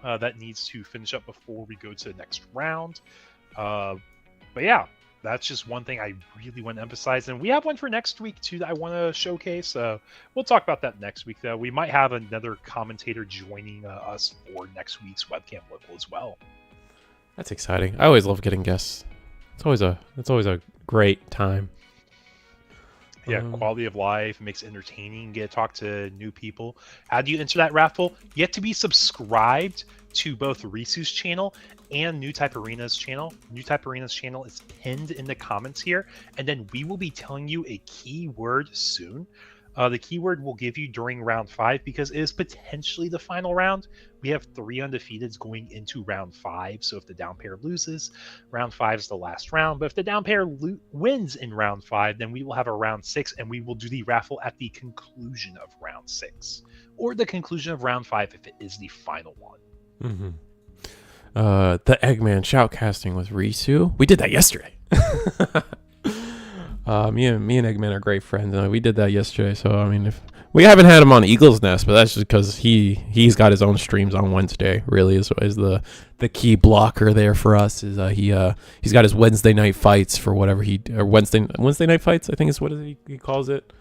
that needs to finish up before we go to the next round. But yeah, that's just one thing I really want to emphasize. And we have one for next week too that I want to showcase. We'll talk about that next week though. We might have another commentator joining us for next week's webcam local as well. That's exciting. I always love getting guests. It's always a great time. Yeah, quality of life, makes it entertaining, get to talk to new people. How do you enter that raffle? You have to be subscribed to both Risu's channel and New Type Arena's channel. New Type Arena's channel is pinned in the comments here, and then we will be telling you a keyword soon. The keyword we'll give you during round 5 because it is potentially the final round. We have 3 undefeateds going into round 5. So if the down pair loses, round 5 is the last round. But if the down pair wins in round 5, then we will have a round 6 and we will do the raffle at the conclusion of round 6 or the conclusion of round 5 if it is the final one. The Eggman shoutcasting with Risu. We did that yesterday. Me and Eggman are great friends. We did that yesterday. So I mean, if We haven't had him on Eagle's Nest, but that's just because he's got his own streams on Wednesday. Really, is the key blocker there for us. Is he's got his Wednesday night fights for whatever or Wednesday night fights. I think is what he calls it.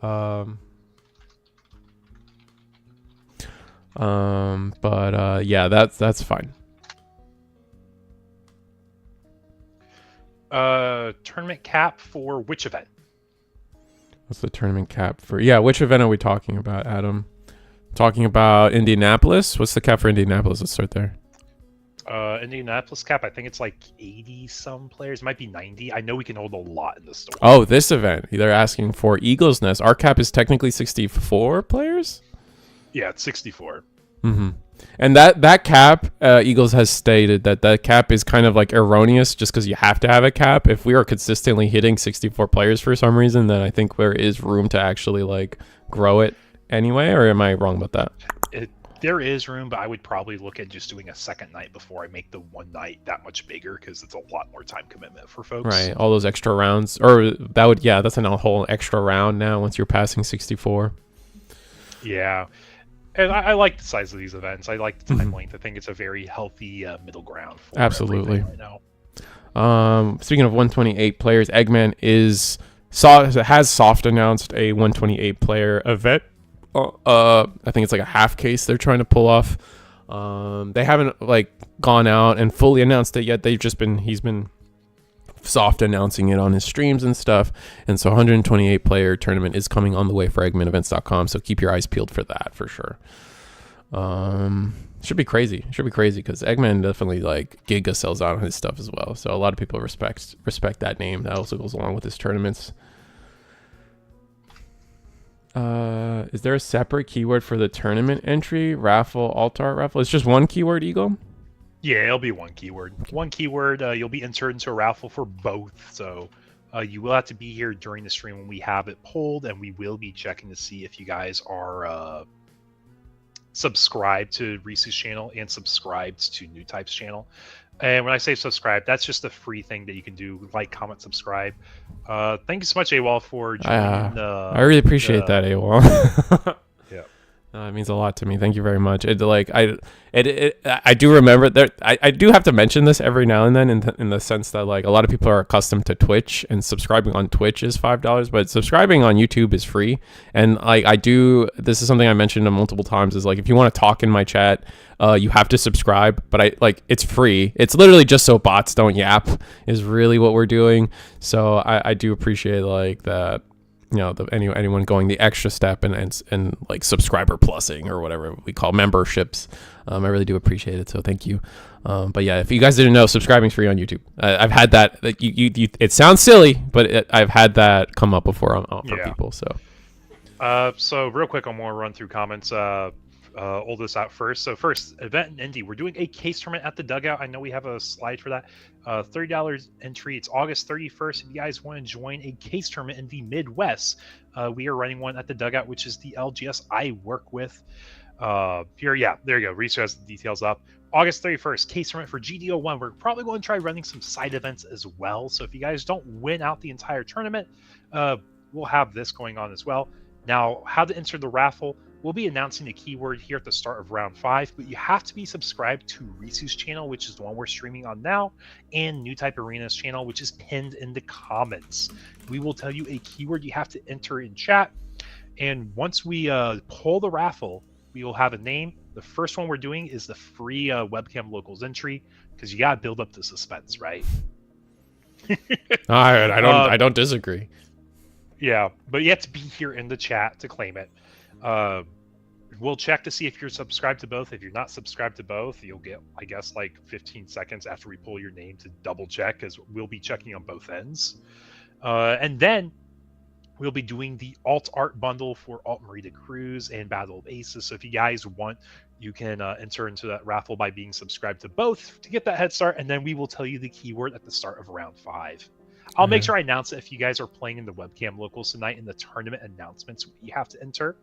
But yeah, that's fine. Tournament cap for which event? What's the tournament cap for? Yeah, which event are we talking about, Adam? Talking about Indianapolis? What's the cap for Indianapolis? Let's start there. Indianapolis cap, I think it's like 80 some players. It might be 90. I know we can hold a lot in the store. Oh, this event. They're asking for Eagle's Nest. Our cap is technically 64 players? Yeah, it's 64. Mm-hmm. And that cap, Eagles has stated that cap is kind of like erroneous just because you have to have a cap. If we are consistently hitting 64 players for some reason, then I think there is room to actually like grow it anyway. Or am I wrong about that? There is room, but I would probably look at just doing a second night before I make the one night that much bigger because it's a lot more time commitment for folks. Right, all those extra rounds, or that would that's a whole extra round now once you're passing 64. Yeah. And I like the size of these events. I like the time length. I think it's a very healthy middle ground for absolutely right now. Speaking of 128 players, Eggman has soft announced a 128 player event. I think it's like a half case they're trying to pull off. They haven't like gone out and fully announced it yet. He's been soft announcing it on his streams and stuff, and so 128 player tournament is coming on the way for eggmanevents.com, so keep your eyes peeled for that for sure. Should be crazy because Eggman definitely like giga sells out on his stuff as well, so a lot of people respect that name. That also goes along with his tournaments. Is there a separate keyword for the tournament entry, raffle, alt art raffle? It's just one keyword, Eagle? Yeah, it'll be one keyword. One keyword, you'll be entered into a raffle for both. So you will have to be here during the stream when we have it pulled, and we will be checking to see if you guys are subscribed to Reese's channel and subscribed to New Type's channel. And when I say subscribe, that's just a free thing that you can do. Like, comment, subscribe. Thank you so much, AWOL, for joining. I really appreciate that, AWOL. Yeah. It means a lot to me. Thank you very much. I do remember that I do have to mention this every now and then in the sense that like a lot of people are accustomed to Twitch, and subscribing on Twitch is $5, but subscribing on YouTube is free. And like this is something I mentioned multiple times, is like if you want to talk in my chat, you have to subscribe, but it's free. It's literally just so bots don't yap is really what we're doing. So I do appreciate like that. You know, anyone going the extra step and like subscriber plussing or whatever we call memberships. I really do appreciate it. So thank you. But yeah, if you guys didn't know, subscribing's free on YouTube. I've had that. It sounds silly, but I've had that come up before for people. So real quick, I'm gonna run through comments. Hold this out first. So first, event in Indy. We're doing a case tournament at the Dugout. I know we have a slide for that. $30 entry. It's August 31st. If you guys want to join a case tournament in the Midwest, we are running one at the Dugout, which is the LGS I work with. There you go. Reese has the details up. August 31st, case tournament for GDO1. We're probably going to try running some side events as well. So if you guys don't win out the entire tournament, we'll have this going on as well. Now, how to enter the raffle. We'll be announcing the keyword here at the start of round 5, but you have to be subscribed to Risu's channel, which is the one we're streaming on now, and New Type Arena's channel, which is pinned in the comments. We will tell you a keyword you have to enter in chat, and once we pull the raffle, we will have a name. The first one we're doing is the free webcam locals entry, because you got to build up the suspense, right? I don't disagree. Yeah, but you have to be here in the chat to claim it. We'll check to see if you're subscribed to both. If you're not subscribed to both, you'll get, I guess, like 15 seconds after we pull your name to double check, because we'll be checking on both ends. And then we'll be doing the alt art bundle for Alt Merida Cruise and Battle of Aces. So if you guys want, you can enter into that raffle by being subscribed to both to get that head start. And then we will tell you the keyword at the start of round 5. I'll make sure I announce it if you guys are playing in the webcam locals tonight in the tournament announcements you have to enter.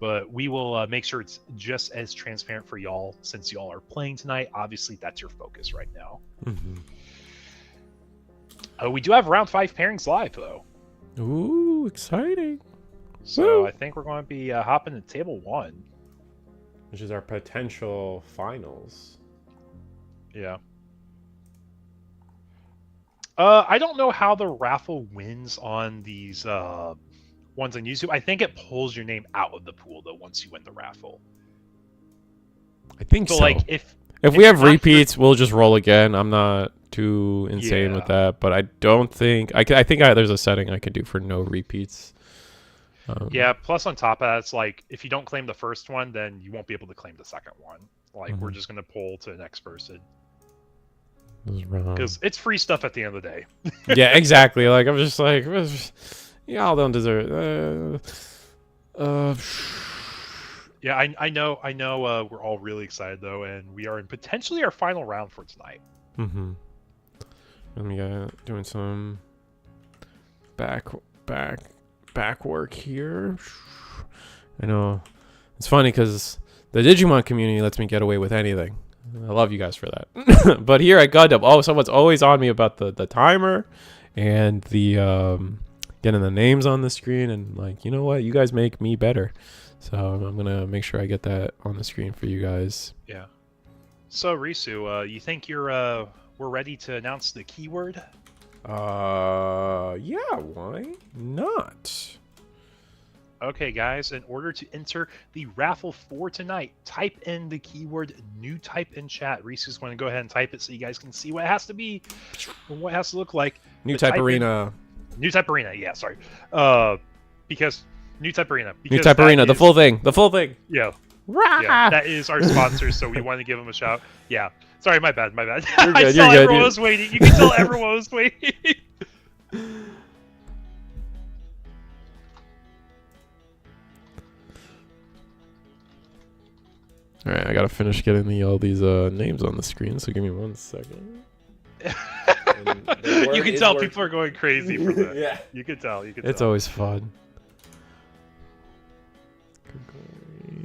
But we will make sure it's just as transparent for y'all since y'all are playing tonight. Obviously, that's your focus right now. Mm-hmm. We do have round 5 pairings live, though. Ooh, exciting. So Woo! I think we're going to be hopping to table 1. Which is our potential finals. Yeah. I don't know how the raffle wins on these ones on YouTube. I think it pulls your name out of the pool though once you win the raffle. I think So so. like if if we have you're not repeats, we'll just roll again. I'm not too insane with Yeah. that, but I don't think I think there's a setting I could do for no repeats. Yeah, plus on top of that, it's like if you don't claim the first one, then you won't be able to claim the second one. Like we're just gonna pull to the next person because it's free stuff at the end of the day. Yeah, exactly. Like I'm just like, y'all don't deserve. Yeah, I know. We're all really excited though, and we are in potentially our final round for tonight. Mm-hmm. And we got doing some back work here. I know it's funny because the Digimon community lets me get away with anything. I love you guys for that. But here at Gundam, someone's always on me about the timer and the getting the names on the screen, and like, you know what, you guys make me better. So I'm gonna make sure I get that on the screen for you guys. Yeah. So Risu, you think we're ready to announce the keyword? Yeah, why not? Okay, guys, in order to enter the raffle for tonight, type in the keyword new type in chat. Risu's going to go ahead and type it so you guys can see what it has to be and what it has to look like. New type arena. New type arena, yeah, sorry. Because new type arena. New type arena, the full thing. Yeah. Rah! Yeah, that is our sponsor, so we want to give them a shout. Yeah. Sorry, my bad. You're good, I saw everyone was waiting. You can tell everyone was waiting. All right, I gotta finish getting all these names on the screen. So give me 1 second. You can tell people are going crazy for that. Yeah, You can tell. it's always fun.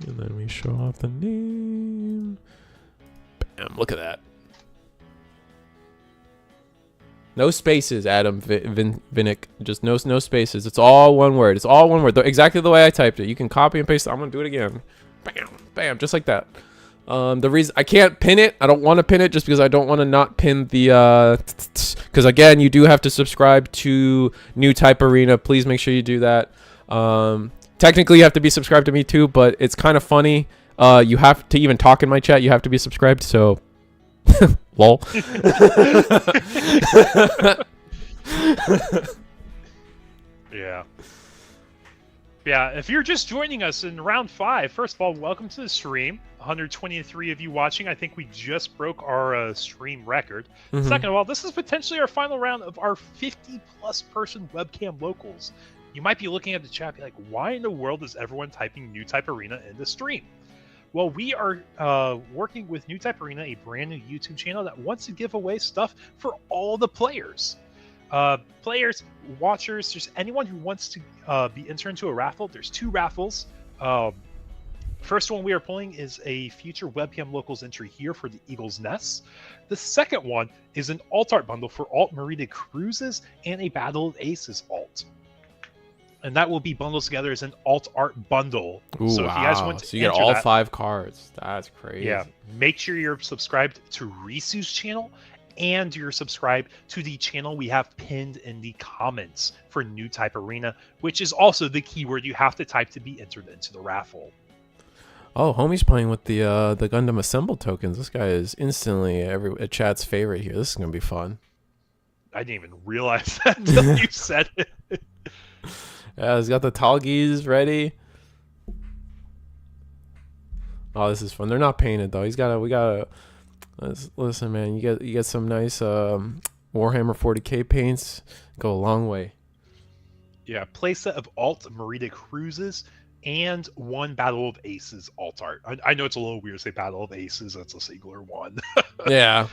And then we show off the name. Bam! Look at that. No spaces, Adam Vinnick. Just no spaces. It's all one word. It's all one word. Exactly the way I typed it. You can copy and paste it. I'm gonna do it again. Bam, bam, just like that. The reason I can't pin it, I don't want to pin it just because I don't want to not pin the because again, you do have to subscribe to New Type Arena. Please make sure you do that. Technically, you have to be subscribed to me too, but it's kind of funny. You have to even talk in my chat. You have to be subscribed. So, lol. Yeah. Yeah, if you're just joining us in round 5, first of all, welcome to the stream. 123 of you watching. I think we just broke our stream record. Mm-hmm. Second of all, this is potentially our final round of our 50-plus person webcam locals. You might be looking at the chat and be like, why in the world is everyone typing New Type Arena in the stream? Well, we are working with New Type Arena, a brand new YouTube channel that wants to give away stuff for all the players. Players, watchers, just anyone who wants to be entered into a raffle. There's 2 raffles. First one we are pulling is a future webcam locals entry here for the Eagle's Nest. The second one is an alt art bundle for Alt Merida Cruises and a Battle of Aces alt. And that will be bundled together as an alt art bundle. Ooh, so if you guys want to so you get all 5 cards. That's crazy. Yeah, make sure you're subscribed to Risu's channel and you're subscribed to the channel we have pinned in the comments for New Type Arena, which is also the keyword you have to type to be entered into the raffle. Oh, homie's playing with the Gundam Assemble tokens. This guy is instantly a chat's favorite here. This is gonna be fun. I didn't even realize that until you said it. Yeah, he's got the Talgies ready. Oh, this is fun. They're not painted though. Listen, man, you get some nice Warhammer 40K paints. Go a long way. Yeah, playset of Alt Merida Cruises and 1 Battle of Aces alt art. I know it's a little weird to say Battle of Aces. That's a singular one. Yeah.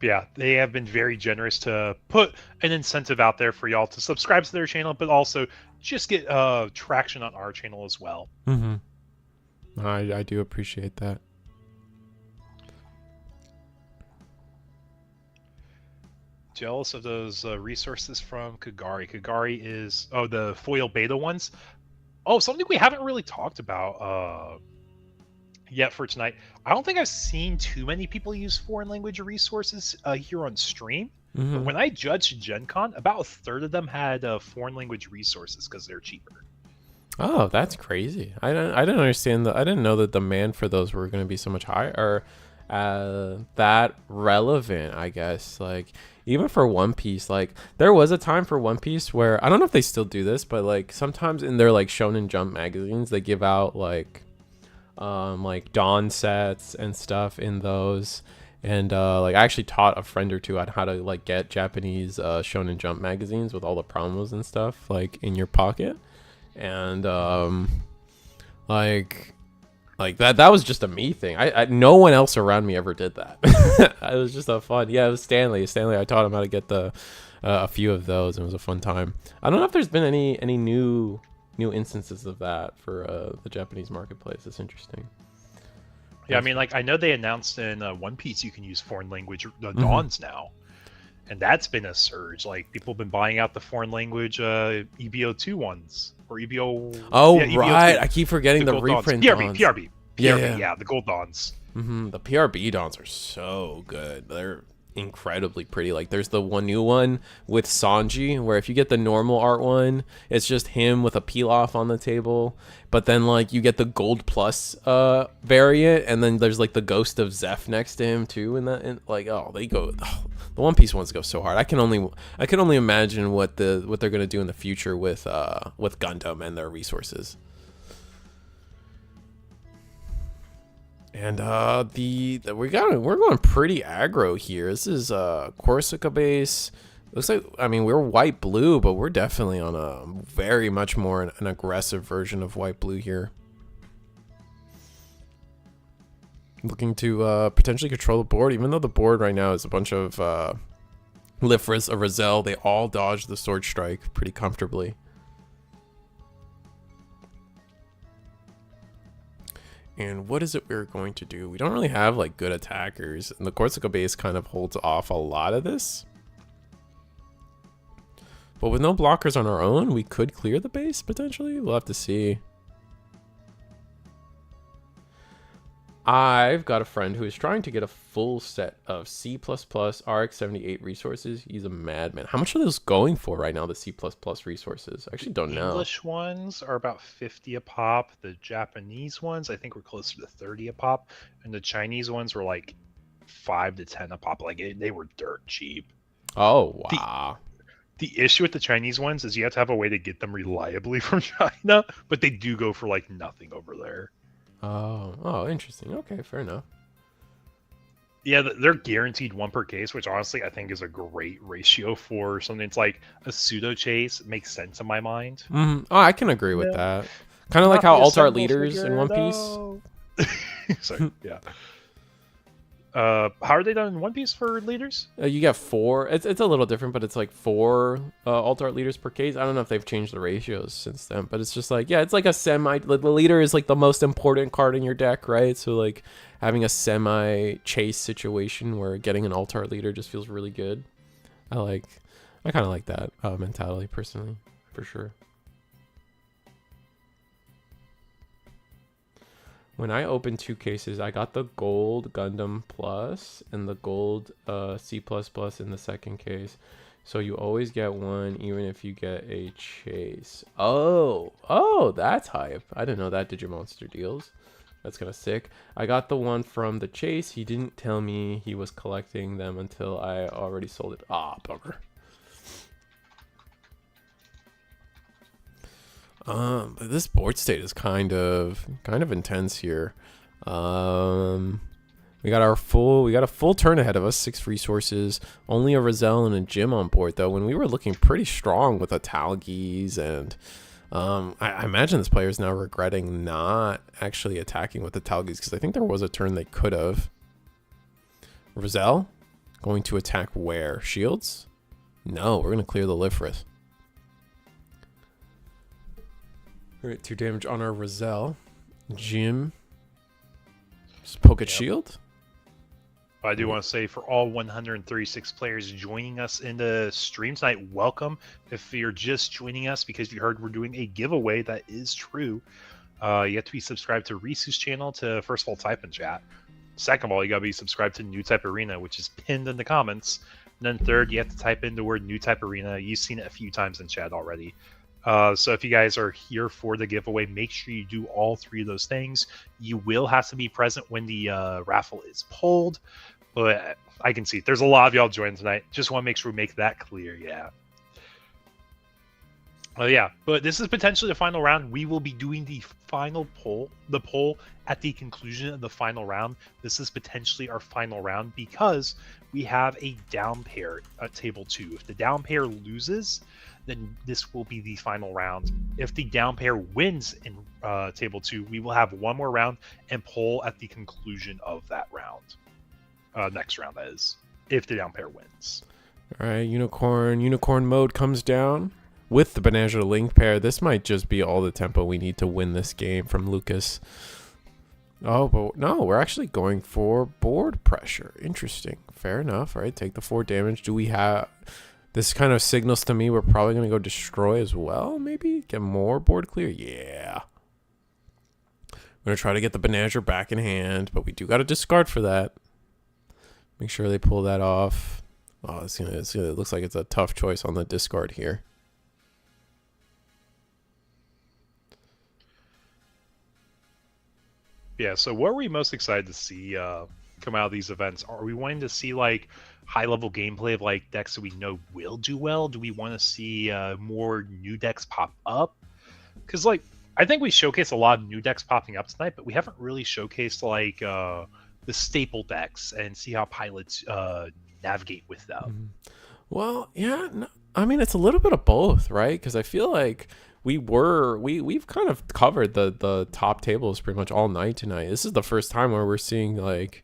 Yeah, they have been very generous to put an incentive out there for y'all to subscribe to their channel, but also just get traction on our channel as well. Mm-hmm. I do appreciate that. Jealous of those resources from Kagari. Kagari is the foil beta ones. Oh, something we haven't really talked about yet for tonight. I don't think I've seen too many people use foreign language resources here on stream. But when I judged Gen Con, about a third of them had foreign language resources because they're cheaper. Oh, that's crazy. I didn't understand I didn't know the demand for those were going to be so much higher, or that relevant, I guess. Like, even for One Piece, like, there was a time for One Piece where, I don't know if they still do this, but like sometimes in their like Shonen Jump magazines, they give out like Dawn sets and stuff in those. And like, I actually taught a friend or two on how to like get Japanese Shonen Jump magazines with all the promos and stuff like in your pocket. And like that was just a me thing. I no one else around me ever did that. It was just a fun. Yeah, it was Stanley. I taught him how to get the a few of those, and it was a fun time. I don't know if there's been any new instances of that for the Japanese marketplace. It's interesting. Yeah, I mean, like, I know they announced in One Piece you can use foreign language dawns now, and that's been a surge. Like, people have been buying out the foreign language EBO2 ones. Or EBO. Oh, yeah, EBO2. right. I keep forgetting the reprint dons. PRB. Yeah. Yeah, the gold dons. The PRB dons are so good. They're incredibly pretty. Like, there's the one new one with Sanji, where if you get the normal art one, it's just him with a peel off on the table. But then, like, you get the gold plus variant, and then there's like the ghost of Zeph next to him too. And like, oh, they go. Oh, the One Piece ones go so hard. I can only imagine what they're gonna do in the future with Gundam and their resources. And we're going pretty aggro here. This is Corsica base. Looks like, I mean, we're white blue, but we're definitely on a very much more an aggressive version of white blue here. Looking to potentially control the board, even though the board right now is a bunch of Lifris, a Rizal. They all dodge the sword strike pretty comfortably. And what is it we're going to do? We don't really have like good attackers, and the Corsica base kind of holds off a lot of this. But with no blockers on our own, we could clear the base potentially. We'll have to see. I've got a friend who is trying to get a full set of C++ RX-78 resources. He's a madman. How much are those going for right now, the C++ resources? I actually don't know. English ones are about 50 a pop. The Japanese ones, I think, were closer to 30 a pop. And the Chinese ones were like 5 to 10 a pop. Like, they were dirt cheap. Oh, wow. The issue with the Chinese ones is you have to have a way to get them reliably from China, but they do go for like nothing over there. Oh, interesting. Okay, fair enough. Yeah, they're guaranteed 1 per case, which honestly I think is a great ratio for something. It's like a pseudo chase. It makes sense in my mind. Oh, I can agree with that. Kind of like how alt art leaders in One Piece. Sorry, yeah. How are they done in One Piece for leaders? You get 4. It's a little different, but it's like 4 alt art leaders per case. I don't know if they've changed the ratios since then, but it's just like, yeah, it's like a semi. The leader is like the most important card in your deck, right? So like having a semi chase situation where getting an alt art leader just feels really good. I kind of like that mentality personally, for sure. When I opened 2 cases, I got the gold Gundam Plus and the gold C++ in the second case. So you always get one, even if you get a chase. Oh, that's hype. I didn't know that Digimonster deals. That's kind of sick. I got the one from the chase. He didn't tell me he was collecting them until I already sold it. Bummer. But this board state is kind of intense here. We got a full turn ahead of us, 6 resources, only a Rizal and a Jim on board though, when we were looking pretty strong with a Talgis, and I imagine this player is now regretting not actually attacking with the Talgis, because I think there was a turn they could have. Rizal going to attack where? Shields? No, we're going to clear the Lifrith. Alright, 2 damage on our Rizal. Jim. Just poke at shield. I do want to say for all 136 players joining us in the stream tonight, welcome. If you're just joining us because you heard we're doing a giveaway, that is true. You have to be subscribed to Risu's channel to, first of all, type in chat. Second of all, you got to be subscribed to New Type Arena, which is pinned in the comments. And then third, you have to type in the word New Type Arena. You've seen it a few times in chat already. So if you guys are here for the giveaway, make sure you do all three of those things. You will have to be present when the raffle is pulled. But I can see there's a lot of y'all joining tonight. Just want to make sure we make that clear. Yeah. Yeah, but this is potentially the final round. We will be doing the final poll, at the conclusion of the final round. This is potentially our final round because we have a down pair at table 2. If the down pair loses, then this will be the final round. If the down pair wins in table 2, we will have one more round and poll at the conclusion of that round. Next round, that is, if the down pair wins. All right, unicorn mode comes down with the Banana Link pair. This might just be all the tempo we need to win this game from Lucas. Oh, but no, we're actually going for board pressure. Interesting. Fair enough. All right, take the 4 damage. Do we have... This kind of signals to me we're probably going to go destroy as well, maybe? Get more board clear? Yeah. I'm going to try to get the Banana back in hand, but we do got to discard for that. Make sure they pull that off. Oh, it looks like it's a tough choice on the discard here. Yeah, so what are we most excited to see come out of these events? Are we wanting to see like high-level gameplay of like decks that we know will do well? Do we want to see more new decks pop up? Because like I think we showcased a lot of new decks popping up tonight, but we haven't really showcased like the staple decks and see how pilots navigate with them. Well, yeah, no, I mean it's a little bit of both, right? Because I feel like we've kind of covered the top tables pretty much all night tonight. This is the first time where we're seeing like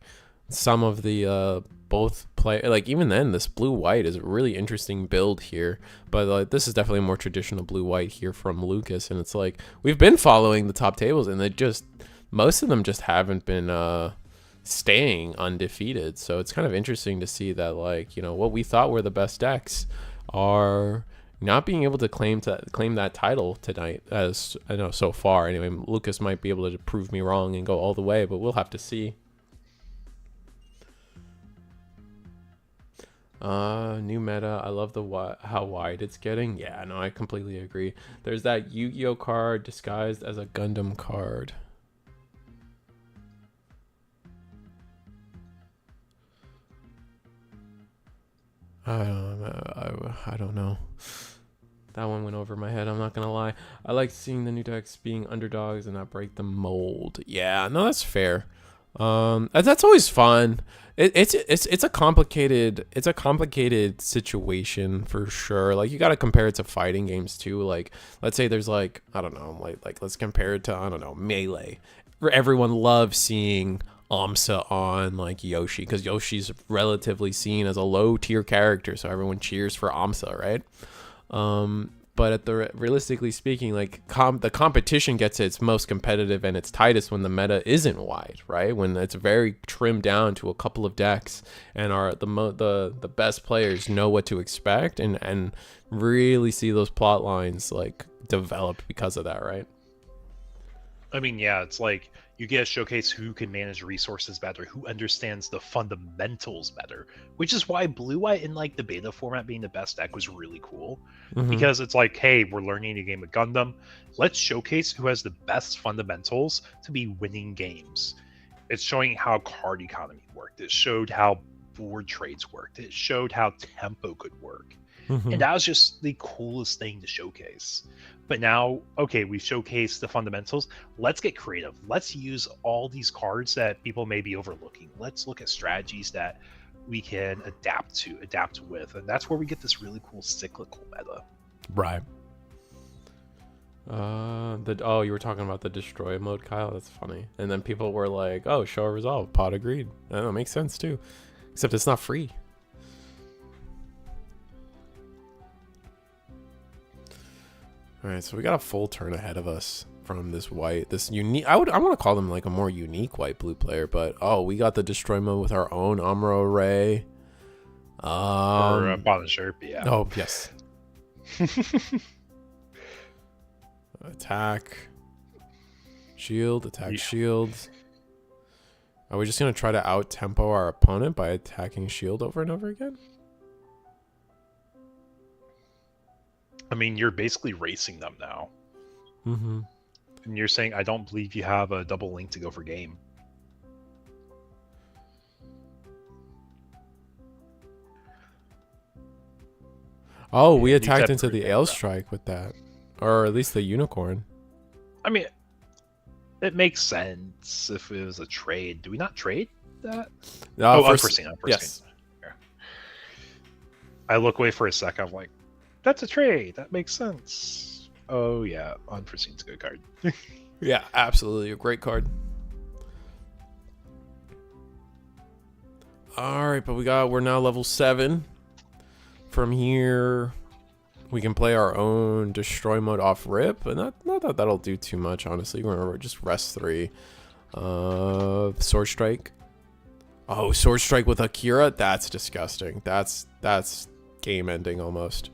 some of the both play, like even then this blue white is a really interesting build here, but like this is definitely a more traditional blue white here from Lucas, and it's like we've been following the top tables and they just most of them just haven't been staying undefeated. So it's kind of interesting to see that like, you know, what we thought were the best decks are not being able to claim that title tonight, as I know so far. Anyway, Lucas might be able to prove me wrong and go all the way, but we'll have to see. New meta. I love how wide it's getting. Yeah, no, I completely agree. There's that Yu-Gi-Oh card disguised as a Gundam card. I don't know. That one went over my head, I'm not gonna lie. I like seeing the new decks being underdogs and not break the mold. Yeah, no, that's fair. That's always fun. It's a complicated situation for sure. Like you got to compare it to fighting games too. Like let's say there's like I don't know, like let's compare it to I don't know Melee. Everyone loves seeing Amsa on like Yoshi because Yoshi's relatively seen as a low tier character, so everyone cheers for Amsa, right? But at the realistically speaking, like the competition gets its most competitive and its tightest when the meta isn't wide, right? When it's very trimmed down to a couple of decks and the best players know what to expect and really see those plot lines like develop because of that, right? I mean, yeah, it's like you get to showcase who can manage resources better, who understands the fundamentals better, which is why Blue White in like the beta format being the best deck was really cool. Because it's like, hey, we're learning a game of Gundam. Let's showcase who has the best fundamentals to be winning games. It's showing how card economy worked. It showed how board trades worked. It showed how tempo could work. And that was just the coolest thing to showcase. But now, okay, we've showcased the fundamentals. Let's get creative. Let's use all these cards that people may be overlooking. Let's look at strategies that we can adapt with. And that's where we get this really cool cyclical meta. Right. You were talking about the destroy mode, Kyle. That's funny. And then people were like, "Oh, show a resolve." Pod agreed. I know, it makes sense too. Except it's not free. All right, so we got a full turn ahead of us. from this white, this unique. I want to call them like a more unique white blue player, but oh, we got the destroy mode with our own Amuro Ray. Sherp, yeah. Oh yes. Attack. Shield. Attack. Shield. Are we just gonna try to out tempo our opponent by attacking shield over and over again? I mean, you're basically racing them now. Mm-hmm. And you're saying, I don't believe you have a double link to go for game. Oh, we attacked into the Ale Strike with that. Or at least the Unicorn. I mean, it makes sense if it was a trade. Do we not trade that? No, unforeseen. Yes. Yeah. I look away for a sec. I'm like, that's a trade. That makes sense. Oh, yeah. Unforeseen's a good card. Yeah, absolutely. A great card. All right, but we're now level 7. From here, we can play our own destroy mode off rip, and not that that'll do too much, honestly. We're just rest 3. Sword Strike. Oh, Sword Strike with Akira? That's disgusting. That's game ending almost.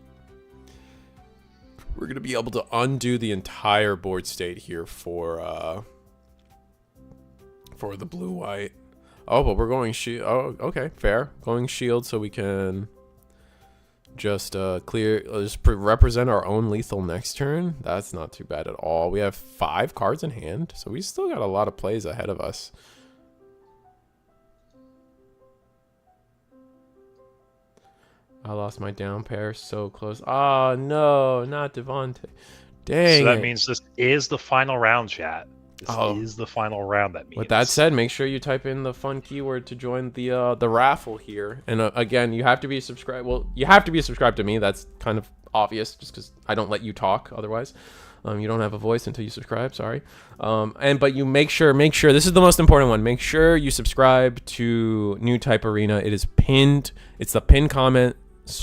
We're gonna be able to undo the entire board state here for the blue white. Oh, but we're going shield. Oh, okay, fair. Going shield so we can just represent our own lethal next turn. That's not too bad at all. We have 5 cards in hand, so we still got a lot of plays ahead of us. I lost my down pair so close. Oh no, not Devontae. Dang. So that means this is the final round, chat. This is the final round. That means. With that said, make sure you type in the fun keyword to join the raffle here. And again, you have to be subscribed. Well, you have to be subscribed to me. That's kind of obvious, just because I don't let you talk otherwise. You don't have a voice until you subscribe. Sorry. But you make sure. This is the most important one. Make sure you subscribe to New Type Arena. It is pinned. It's the pinned comment.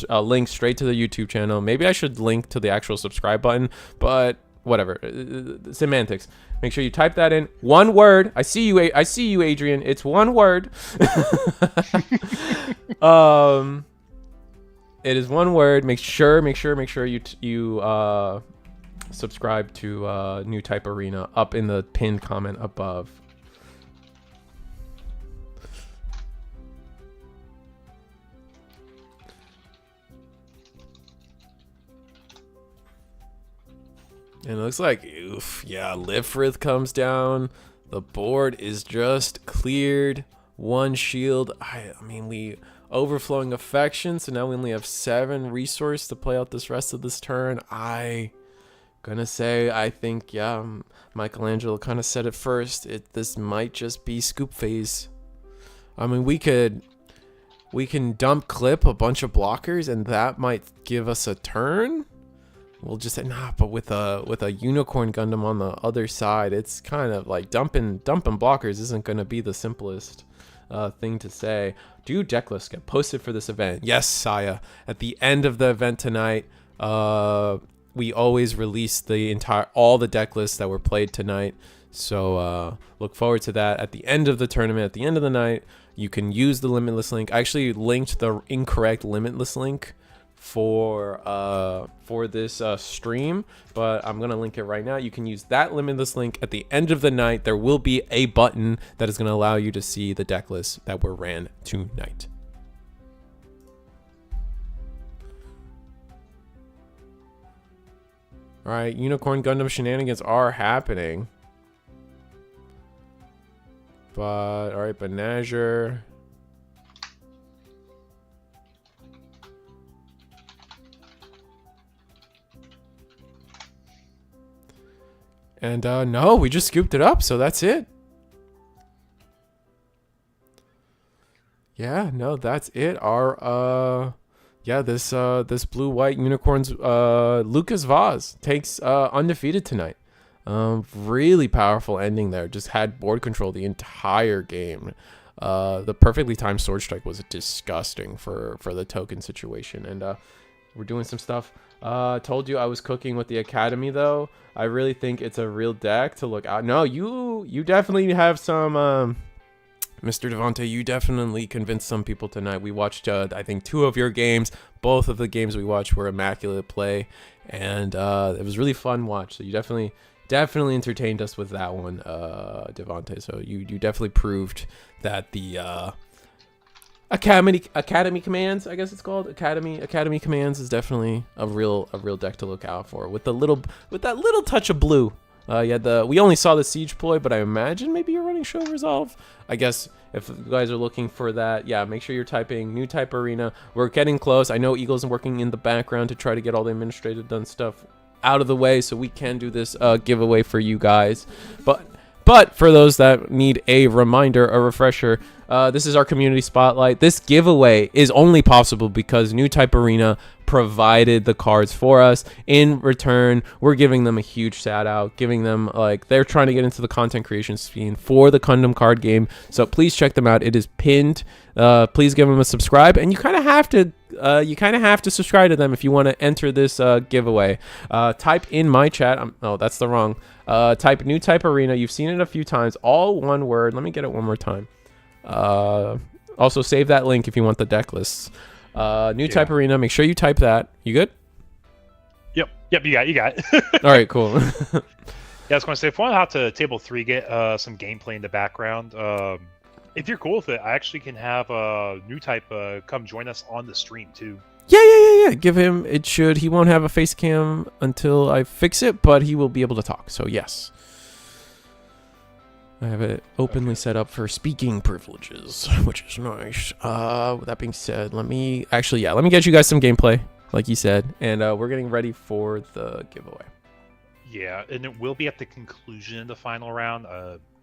Link straight to the YouTube channel. Maybe I should link to the actual subscribe button, but whatever. Semantics. Make sure you type that in. One word. I see you, Adrian. It's one word. It is one word. Make sure you subscribe to New Type Arena up in the pinned comment above. And it looks like, oof, yeah, Lifrith comes down. The board is just cleared. 1 shield. I mean, we overflowing affection, so now we only have 7 resource to play out this rest of this turn. I think, yeah, Michelangelo kind of said it first. This might just be scoop phase. I mean, we can dump clip a bunch of blockers, and that might give us a turn. We'll just say but with a Unicorn Gundam on the other side, it's kind of like dumping blockers isn't going to be the simplest thing to say. Do deck lists get posted for this event? Yes, Saya. At the end of the event tonight, we always release all the deck lists that were played tonight. So look forward to that. At the end of the tournament, at the end of the night, you can use the Limitless link. I actually linked the incorrect Limitless link for this stream, but I'm gonna link it right now. You can use that Limitless link at the end of the night. There will be a button that is gonna allow you to see the deck lists that were ran tonight. All right, Unicorn Gundam shenanigans are happening, but all right, Banazher. And no, we just scooped it up, so that's it. Yeah, no, that's it. Our this blue white unicorns Lucas Vaz takes undefeated tonight. Really powerful ending there. Just had board control the entire game. The perfectly timed sword strike was disgusting for the token situation, and we're doing some stuff. Told you I was cooking with the Academy though. I really think it's a real deck to look out. No, you definitely have some. Mr. Devontae, you definitely convinced some people tonight. We watched, I think, 2 of your games. Both of the games we watched were immaculate play, and it was really fun watch. So you definitely entertained us with that one, Devontae. So you definitely proved that the Academy Commands, I guess it's called Academy Commands, is definitely a real deck to look out for with that little touch of blue. We only saw the Siege ploy, but I imagine maybe you're running Show Resolve. I guess if you guys are looking for that, yeah, make sure you're typing new type arena. We're getting close. I know Eagle's working in the background to try to get all the administrative done stuff out of the way so we can do this giveaway for you guys. But for those that need a reminder, a refresher, this is our community spotlight. This giveaway is only possible because New Type Arena provided the cards for us. In return, we're giving them a huge shout out, giving them, like, they're trying to get into the content creation scene for the Gundam card game. So please check them out. It is pinned. Please give them a subscribe, and you kind of have to subscribe to them if you want to enter this giveaway. Type in my chat. That's the wrong. Type New Type Arena. You've seen it a few times. All one word. Let me get it one more time. Also save that link if you want the deck lists. New Type Arena. Make sure you type that. You good? Yep. You got it. All right, cool. Yeah, I was going to say, if we want to hop to table 3, get some gameplay in the background. If you're cool with it, I actually can have New Type come join us on the stream too. Yeah. Give him. He won't have a face cam until I fix it, but he will be able to talk. So yes. I have it openly set up for speaking privileges, which is nice. With that being said, let me get you guys some gameplay, like you said, and we're getting ready for the giveaway. Yeah, and it will be at the conclusion of the final round.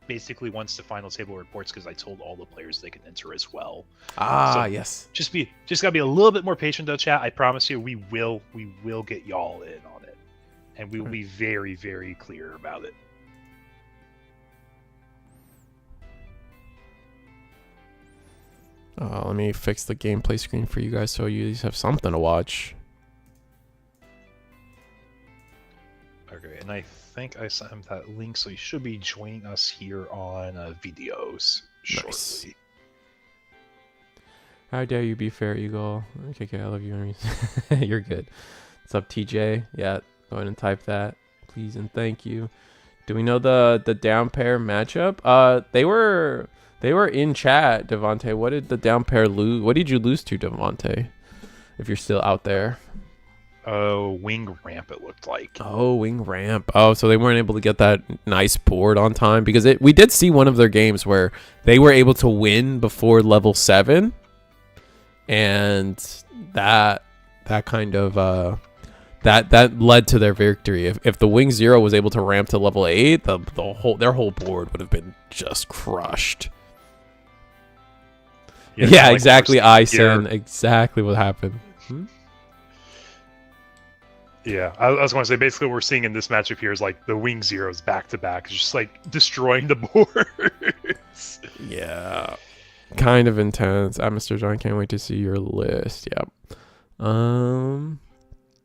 Basically, once the final table reports, because I told all the players they can enter as well. Yes. Just gotta be a little bit more patient, though, chat. I promise you, we will get y'all in on it, and we will be very, very clear about it. Let me fix the gameplay screen for you guys so you have something to watch. Okay, and I think I sent him that link, so he should be joining us here on videos shortly. Nice. How dare you be fair, Eagle? Okay, I love you. You're good. What's up, TJ? Yeah, go ahead and type that, please and thank you. Do we know the down pair matchup? They were in chat, Devontae. What did the down pair lose? What did you lose to, Devontae? If you're still out there. Wing ramp, it looked like. Oh, wing ramp. Oh, so they weren't able to get that nice board on time, because we did see one of their games where they were able to win before level 7, and that kind of that led to their victory. If the wing 0 was able to ramp to level 8, their whole board would have been just crushed. Yeah, like exactly. I said exactly what happened. Yeah, I was going to say, basically what we're seeing in this matchup here is like the wing 0s back to back, just like destroying the boards. Yeah, kind of intense. Mr. John, can't wait to see your list. Yep.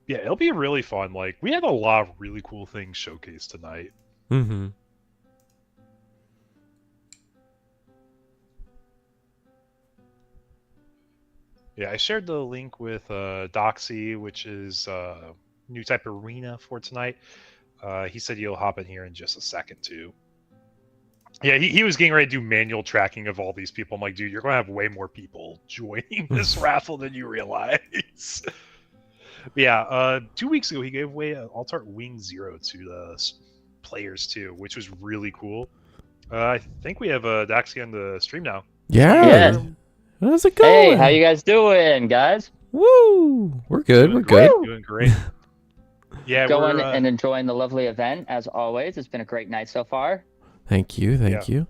Yeah, it'll be really fun. Like, we had a lot of really cool things showcased tonight. Mm-hmm. Yeah, I shared the link with Doxy, which is New Type Arena for tonight. He said he'll hop in here in just a second, too. Yeah, he was getting ready to do manual tracking of all these people. I'm like, dude, you're going to have way more people joining this raffle than you realize. But yeah, 2 weeks ago, he gave away an Altart Wing 0 to the players, too, which was really cool. I think we have Doxy on the stream now. Yeah. How's it going? Hey, how you guys doing, guys? Woo! We're good. We're good. Doing great. Yeah, going and enjoying the lovely event as always. It's been a great night so far. Thank you. Thank you.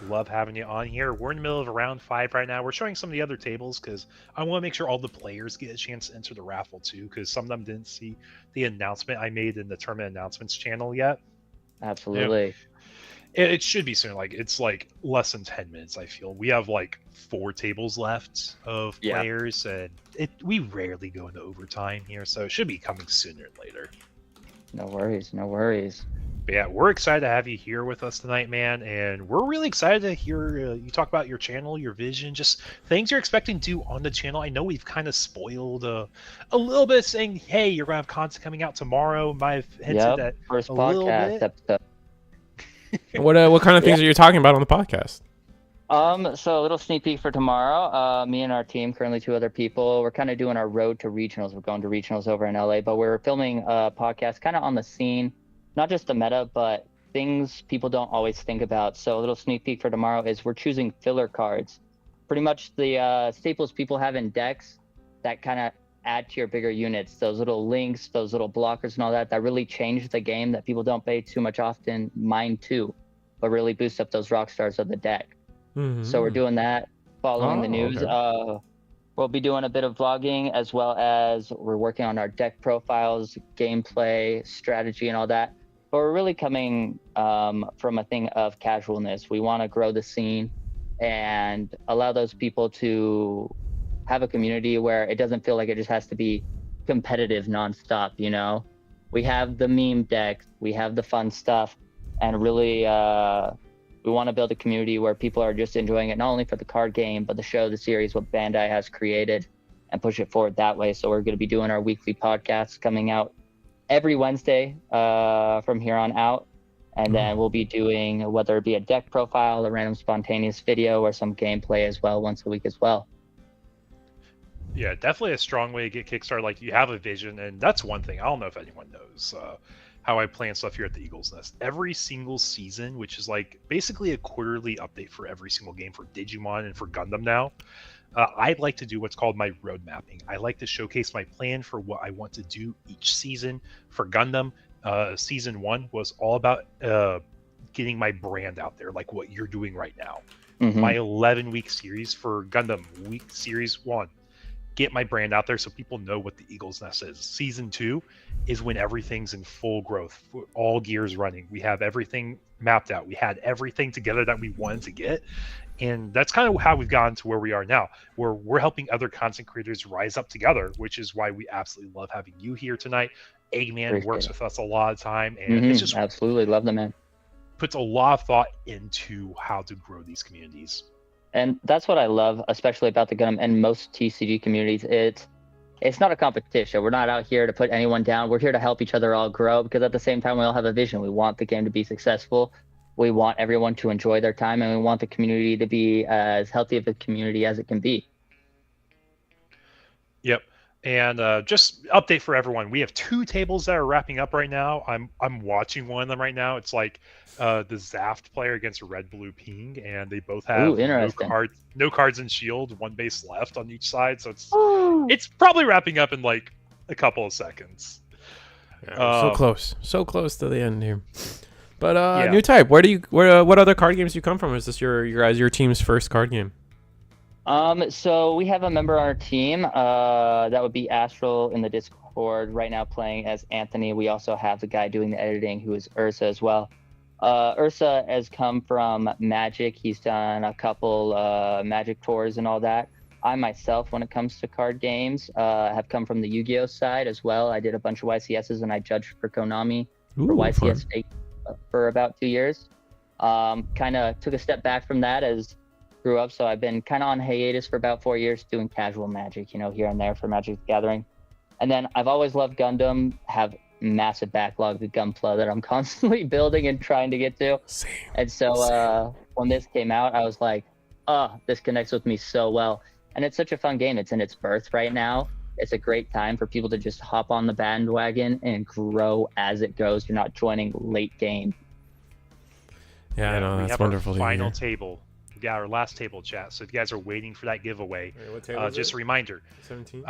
Love having you on here. We're in the middle of round 5 right now. We're showing some of the other tables because I want to make sure all the players get a chance to enter the raffle too, because some of them didn't see the announcement I made in the tournament announcements channel yet. Absolutely. It should be soon. Like it's like less than 10 minutes. I feel we have like 4 tables left of Yeah. players, and we rarely go into overtime here, so it should be coming sooner than later. No worries, no worries. But yeah, we're excited to have you here with us tonight, man, and we're really excited to hear you talk about your channel, your vision, just things you're expecting to do on the channel. I know we've kind of spoiled a little bit, saying, "Hey, you're gonna have content coming out tomorrow." Might have hinted at First a little podcast bit. episode. What kind of things are you talking about on the podcast? So a little sneak peek for tomorrow. Me and our team, currently 2 other people, we're kind of doing our road to regionals. We're going to regionals over in LA, but we're filming a podcast kind of on the scene, not just the meta, but things people don't always think about. So a little sneak peek for tomorrow is we're choosing filler cards, pretty much the staples people have in decks that kind of add to your bigger units. Those little links, those little blockers and all that really change the game that people don't pay too much often mind to, but really boost up those rock stars of the deck. Mm-hmm. So we're doing that, following the news. Okay. We'll be doing a bit of vlogging, as well as we're working on our deck profiles, gameplay, strategy, and all that. But we're really coming from a thing of casualness. We want to grow the scene and allow those people to have a community where it doesn't feel like it just has to be competitive nonstop, you know? We have the meme decks, we have the fun stuff, and really we want to build a community where people are just enjoying it, not only for the card game, but the show, the series, what Bandai has created, and push it forward that way. So we're going to be doing our weekly podcasts coming out every Wednesday from here on out. And then we'll be doing, whether it be a deck profile, a random spontaneous video, or some gameplay as well, once a week as well. Yeah, definitely a strong way to get Kickstarter. Like, you have a vision, and that's one thing. I don't know if anyone knows how I plan stuff here at the Eagle's Nest. Every single season, which is like basically a quarterly update for every single game for Digimon and for Gundam now, I like to do what's called my road mapping. I like to showcase my plan for what I want to do each season. For Gundam, season 1 was all about getting my brand out there, like what you're doing right now. Mm-hmm. My 11-week series for Gundam, week series 1, get my brand out there so people know what the Eagle's Nest is. Season 2 is when everything's in full growth, all gears running. We have everything mapped out. We had everything together that we wanted to get. And that's kind of how we've gotten to where we are now, where we're helping other content creators rise up together, which is why we absolutely love having you here tonight. Eggman works with us a lot of time, and it's just absolutely love the man. Puts a lot of thought into how to grow these communities. And that's what I love, especially about the Gundam and most TCG communities. It's not a competition. We're not out here to put anyone down. We're here to help each other all grow, because at the same time, we all have a vision. We want the game to be successful. We want everyone to enjoy their time, and we want the community to be as healthy of a community as it can be. Yep. And just update for everyone, we have 2 tables that are wrapping up right now. I'm watching one of them right now. It's like the Zaft player against Red Blue Ping, and they both have no cards in shield, 1 base left on each side. So it's probably wrapping up in like a couple of seconds. Yeah, so close to the end here. But New Type, what other card games do you come from? Is this your team's first card game? So we have a member on our team, that would be Astral in the Discord right now playing as Anthony. We also have the guy doing the editing, who is Ursa as well. Ursa has come from Magic. He's done a couple Magic tours and all that. I myself, when it comes to card games, have come from the Yu-Gi-Oh side as well. I did a bunch of YCSs, and I judged for Konami for YCS for about 2 years. Kind of took a step back from that as grew up, so I've been kind of on hiatus for about 4 years doing casual Magic, here and there for Magic the Gathering. And then I've always loved Gundam, have massive backlog of Gunpla that I'm constantly building and trying to get to. Same. And so when this came out, I was like, this connects with me so well. And it's such a fun game. It's in its birth right now. It's a great time for people to just hop on the bandwagon and grow as it goes. You're not joining late game. Yeah, I know. That's wonderful. Final table. We got our last table chat. So if you guys are waiting for that giveaway, just a reminder. 17?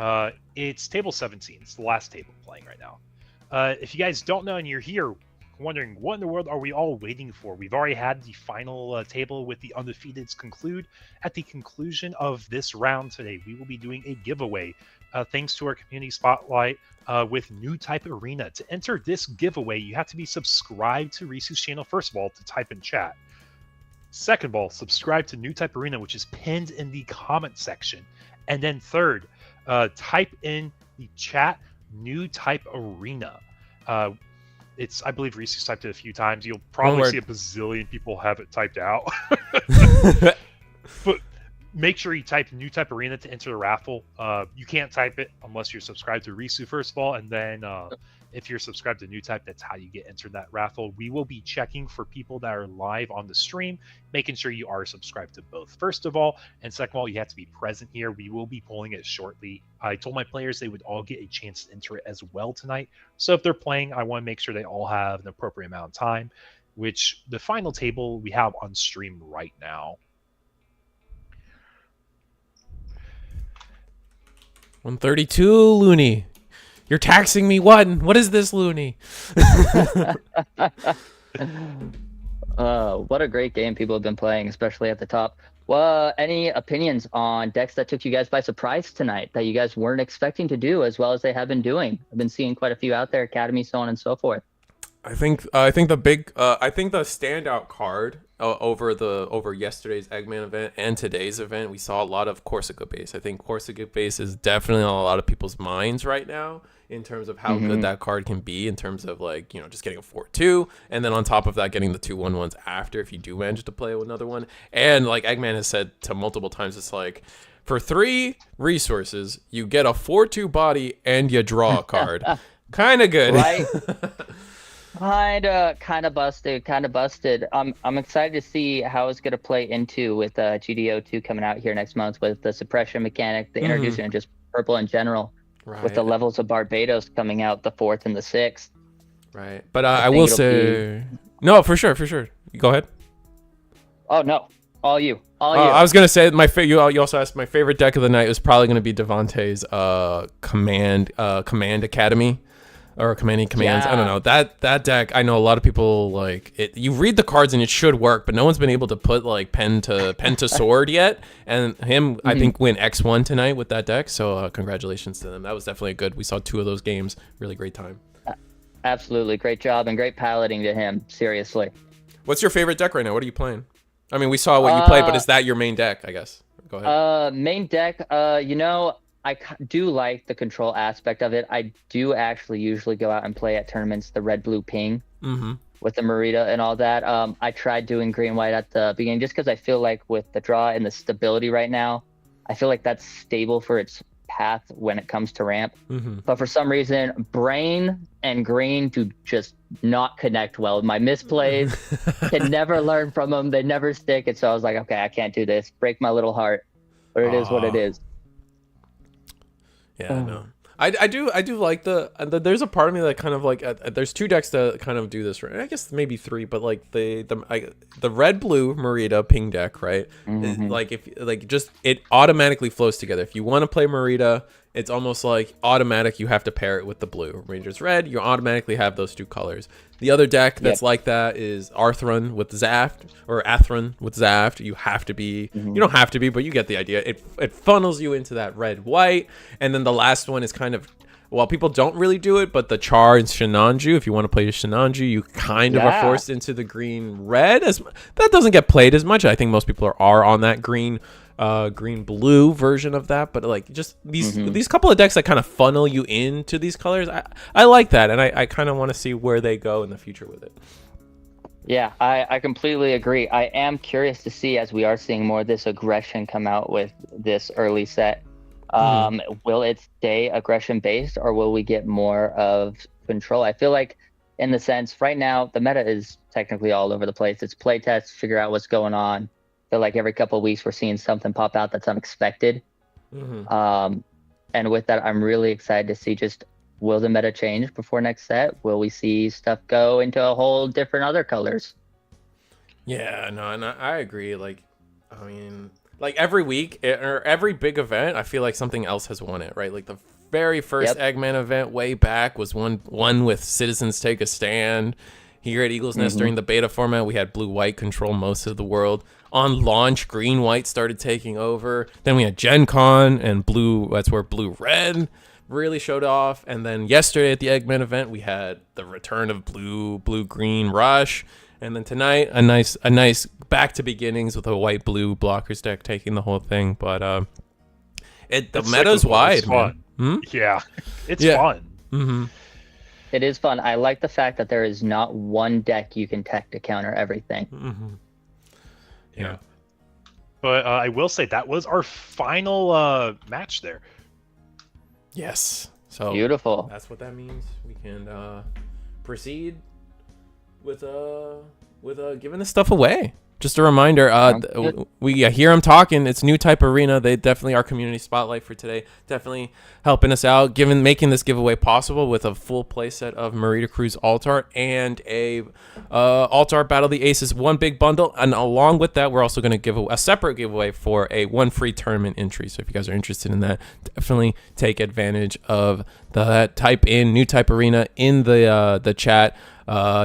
It's table 17. It's the last table playing right now. If you guys don't know and you're here, wondering, what in the world are we all waiting for? We've already had the final table with the undefeateds conclude. At the conclusion of this round today, we will be doing a giveaway, thanks to our community spotlight with New Type Arena. To enter this giveaway, you have to be subscribed to Risu's channel, first of all, to type in chat. Second of all, subscribe to New Type Arena, which is pinned in the comment section. And then third, type in the chat New Type Arena. I believe Reese's typed it a few times. You'll probably see a bazillion people have it typed out. But make sure you type New Type Arena to enter the raffle. You can't type it unless you're subscribed to Risu, first of all, and then if you're subscribed to New Type, that's how you get entered that raffle. We will be checking for people that are live on the stream, making sure you are subscribed to both, first of all, and second of all, you have to be present here. We will be pulling it shortly. I told my players they would all get a chance to enter it as well tonight. So if they're playing, I want to make sure they all have an appropriate amount of time, which the final table we have on stream right now. 132, Looney. You're taxing me one. What is this, Looney? What a great game people have been playing, especially at the top. Well, any opinions on decks that took you guys by surprise tonight that you guys weren't expecting to do as well as they have been doing? I've been seeing quite a few out there, Academy, so on and so forth. I think the standout card over yesterday's Eggman event and today's event, we saw a lot of Corsica base. I think Corsica base is definitely on a lot of people's minds right now in terms of how good that card can be, in terms of like, you know, just getting a 4/2, and then on top of that getting the 2/1/1s after if you do manage to play another one. And like Eggman has said to multiple times, it's like, for 3 resources you get a 4/2 body and you draw a card. Kind of good, right? Kind of busted. I'm excited to see how it's going to play into with GDO2 coming out here next month with the suppression mechanic, the introduction of just purple in general, with the levels of Barbados coming out the 4th and the 6th. Right, but I will say, no, for sure. Go ahead. Oh no, all you. I was gonna say you also asked my favorite deck of the night was probably gonna be Devante's Command Academy. Or commanding commands. Yeah. I don't know. That deck, I know a lot of people like it. You read the cards and it should work, but no one's been able to put like pen to sword yet. And him, I think, win X1 tonight with that deck. So congratulations to them. That was definitely good. We saw 2 of those games. Really great time. Absolutely. Great job and great piloting to him. Seriously. What's your favorite deck right now? What are you playing? I mean, we saw what you played, but is that your main deck, I guess? Go ahead. Main deck, I do like the control aspect of it. I do actually usually go out and play at tournaments the red, blue, ping with the Merida and all that. I tried doing green, white at the beginning just because I feel like with the draw and the stability right now, I feel like that's stable for its path when it comes to ramp. But for some reason, brain and green do just not connect well. My misplays can never learn from them. They never stick. And so I was like, okay, I can't do this. Break my little heart. But it is what it is. Yeah, no. I do like there's a part of me that kind of like there's 2 decks that kind of do this, right? I guess maybe 3, but like the red blue Merida ping deck, right? Like if like just it automatically flows together. If you want to play Merida, it's almost like automatic. You have to pair it with the blue. Rangers red, you automatically have those 2 colors. The other deck that's like that is Athron with Zaft, or Athron with Zaft. You have to be, you don't have to be, but you get the idea. It funnels you into that red white, and then the last one is kind of, well, people don't really do it, but the Char and Shinanju. If you want to play Shinanju, you kind of are forced into the green red. That doesn't get played as much. I think most people are on that green blue version of that, but like just these couple of decks that kind of funnel you into these colors, I like that, and I kind of want to see where they go in the future with it. Yeah, I completely agree. I am curious to see, as we are seeing more of this aggression come out with this early set, will it stay aggression based, or will we get more of control? I feel like in the sense right now the meta is technically all over the place. It's play tests, figure out what's going on. Feel like every couple of weeks we're seeing something pop out that's unexpected. And with that, I'm really excited to see just, will the meta change before next set? Will we see stuff go into a whole different other colors? Yeah, no, and I agree. Like, I mean, like every week or every big event, I feel like something else has won it, right? Like the very first Eggman event way back was one with Citizens Take a Stand. Here at Eagles Nest during the beta format, we had blue-white control most of the world. On launch, green-white started taking over. Then we had Gen Con and blue. That's where blue-red really showed off. And then yesterday at the Eggman event, we had the return of blue-green rush. And then tonight, a nice back to beginnings with a white-blue blockers deck taking the whole thing. But the meta's wide, it's man. fun. Yeah, it's fun. Mm-hmm. It is fun. I like the fact that there is not one deck you can tech to counter everything. Mm-hmm. Yeah. But I will say that was our final match there. Yes. So Beautiful. that's what that means. We can proceed with giving this stuff away. Just a reminder, we hear them talking. It's New Type Arena. They definitely are community spotlight for today. Definitely helping us out, making this giveaway possible with a full playset of Marita Cruz Alt-Art and a Alt-Art Battle of the Aces, one big bundle. And along with that, we're also going to give a separate giveaway for one free tournament entry. So if you guys are interested in that, definitely take advantage of that. Type in New Type Arena in the chat.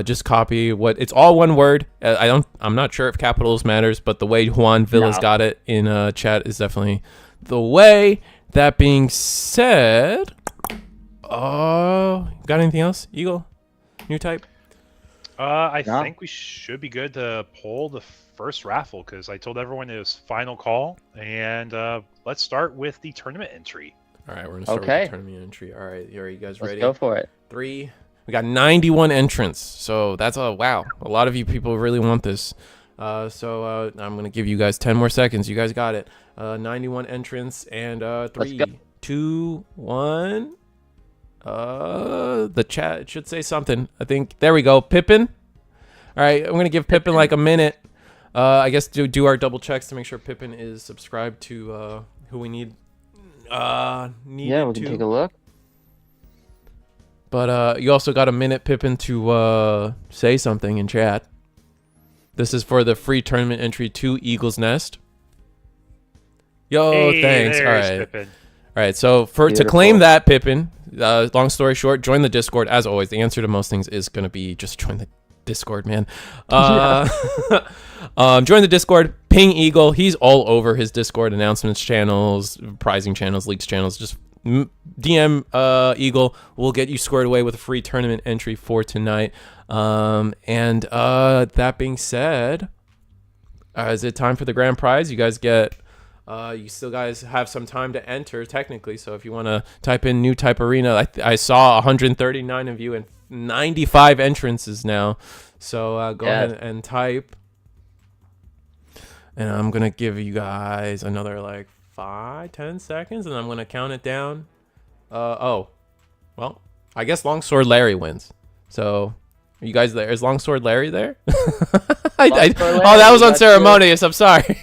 Just copy it's all one word. I'm not sure if capitals matters, but the way Juan Villas got it in chat is definitely the way. That being said, got anything else, Eagle? New type? I think we should be good to pull the first raffle because I told everyone it was final call, and let's start with the tournament entry. All right, we're gonna start with the tournament entry. All right, are you guys ready? Let's go for it. 3. We got 91 entrants, so that's wow. A lot of you people really want this. So I'm gonna give you guys 10 more seconds. You guys got it. 91 entrants, and 3, 2, 1. The chat should say something. I think there we go. Pippin. All right, I'm gonna give Pippin like a minute. I guess do our double checks to make sure Pippin is subscribed to who we need. Yeah, we can take a look. But you also got a minute, Pippin, to say something in chat. This is for the free tournament entry to Eagles Nest. Yo, hey, thanks. All right. Pippin. All right. So to claim that, Pippin, long story short, join the Discord. As always, the answer to most things is going to be just join the Discord, man. Join the Discord. Ping Eagle. He's all over his Discord announcements channels, prizing channels, leaks channels. Just DM Eagle. We'll get you squared away with a free tournament entry for tonight. And that being said, is it time for the grand prize? You guys get. You still guys have some time to enter technically. So if you want to type in New Type Arena, I saw 139 of you and 95 entrances now. So go ahead and type. And I'm gonna give you guys another like 5-10 seconds, and I'm gonna count it down. Well, I guess Longsword Larry wins. So, are you guys there? Is Longsword Larry there? Larry, that was unceremonious. I'm sorry.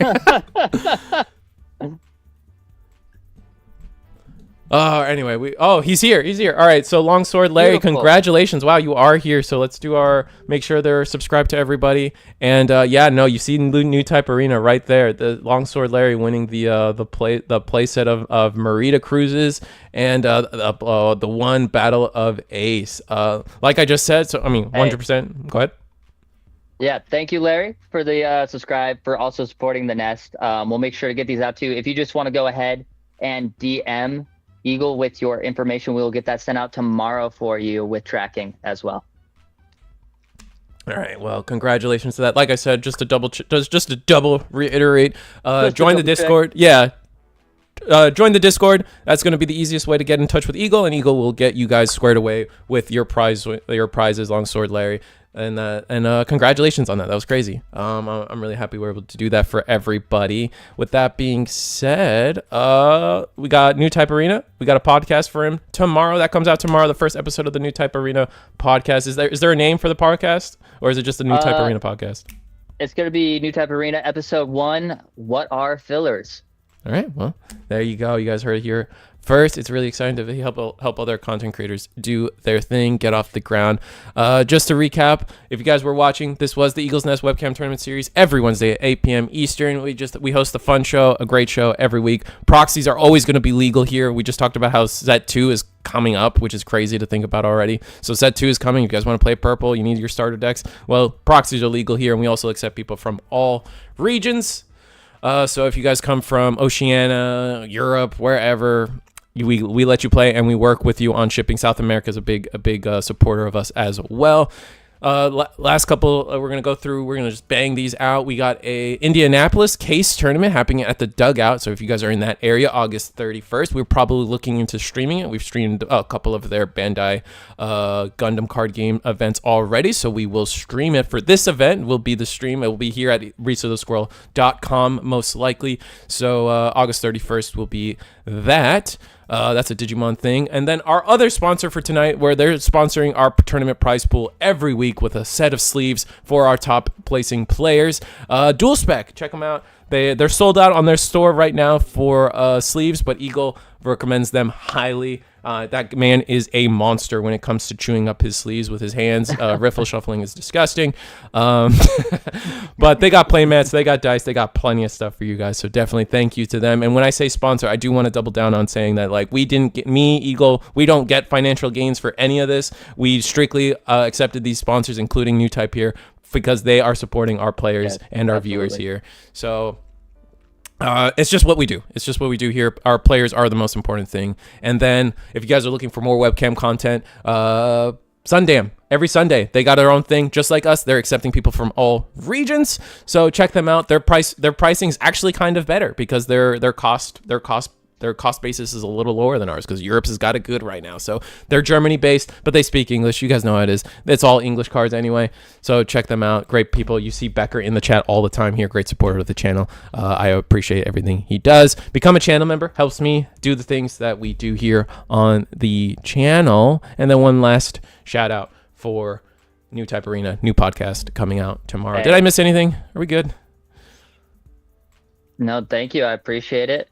Anyway, he's here. All right, so Longsword Larry, Beautiful. Congratulations. Wow, you are here. So let's do make sure they're subscribed to everybody. And you see New Type Arena right there. The Longsword Larry winning the play set of Marita Cruises and the one Battle of Ace. Like I just said, 100%. Go ahead. Yeah, thank you, Larry, for the subscribe, for also supporting the Nest. We'll make sure to get these out to you. If you just want to go ahead and DM Eagle with your information, we'll get that sent out tomorrow for you with tracking as well. All right. Well, congratulations to that. Like I said, just to double reiterate, join the Discord. Yeah. Join the Discord. That's going to be the easiest way to get in touch with Eagle, and Eagle will get you guys squared away with your prizes, Longsword Larry. And congratulations on that. That was crazy. I'm really happy we're able to do that for everybody. With that being said, we got New Type Arena. We got a podcast for him tomorrow. That comes out tomorrow. The first episode of the New Type Arena podcast. Is there a name for the podcast, or is it just the New Type Arena podcast? It's going to be New Type Arena episode 1. What are fillers? All right. Well, there you go. You guys heard it here first. It's really exciting to help other content creators do their thing, get off the ground. Just to recap, if you guys were watching, this was the Eagles Nest webcam tournament series every Wednesday at 8 p.m. Eastern. We host a fun show, a great show every week. Proxies are always going to be legal here. We just talked about how Set 2 is coming up, which is crazy to think about already. So Set 2 is coming. If you guys want to play purple, you need your starter decks. Well, proxies are legal here, and we also accept people from all regions. So if you guys come from Oceania, Europe, wherever, we let you play, and we work with you on shipping. South America is a big supporter of us as well. Last couple we're going to go through. We're going to just bang these out. We got a Indianapolis case tournament happening at the Dugout. So if you guys are in that area, August 31st, we're probably looking into streaming it. We've streamed a couple of their Bandai Gundam card game events already. So we will stream it for this event. Will be the stream. It will be here at reasothesquirrel.com most likely. So August 31st will be that. That's a Digimon thing. And then our other sponsor for tonight, where they're sponsoring our tournament prize pool every week with a set of sleeves for our top placing players. Dual Spec, check them out. They're sold out on their store right now for sleeves, but Eagle recommends them highly. That man is a monster when it comes to chewing up his sleeves with his hands. Riffle shuffling is disgusting. But they got playmats, they got dice, they got plenty of stuff for you guys. So definitely thank you to them. And when I say sponsor, I do want to double down on saying that, like, we didn't get, Eagle, we don't get financial gains for any of this. We strictly accepted these sponsors, including New Type here, because they are supporting our players and our viewers here. So it's just what we do. It's just what we do here. Our players are the most important thing. And then if you guys are looking for more webcam content, Sundam, every Sunday, they got their own thing. Just like us, they're accepting people from all regions. So check them out. Their pricing is actually kind of better because their cost basis is a little lower than ours because Europe's has got it good right now. So they're Germany based, but they speak English. You guys know how it is. It's all English cards anyway. So check them out. Great people. You see Becker in the chat all the time here. Great supporter of the channel. I appreciate everything he does. Become a channel member. Helps me do the things that we do here on the channel. And then one last shout out for New Type Arena, new podcast coming out tomorrow. Hey. Did I miss anything? Are we good? No, thank you. I appreciate it.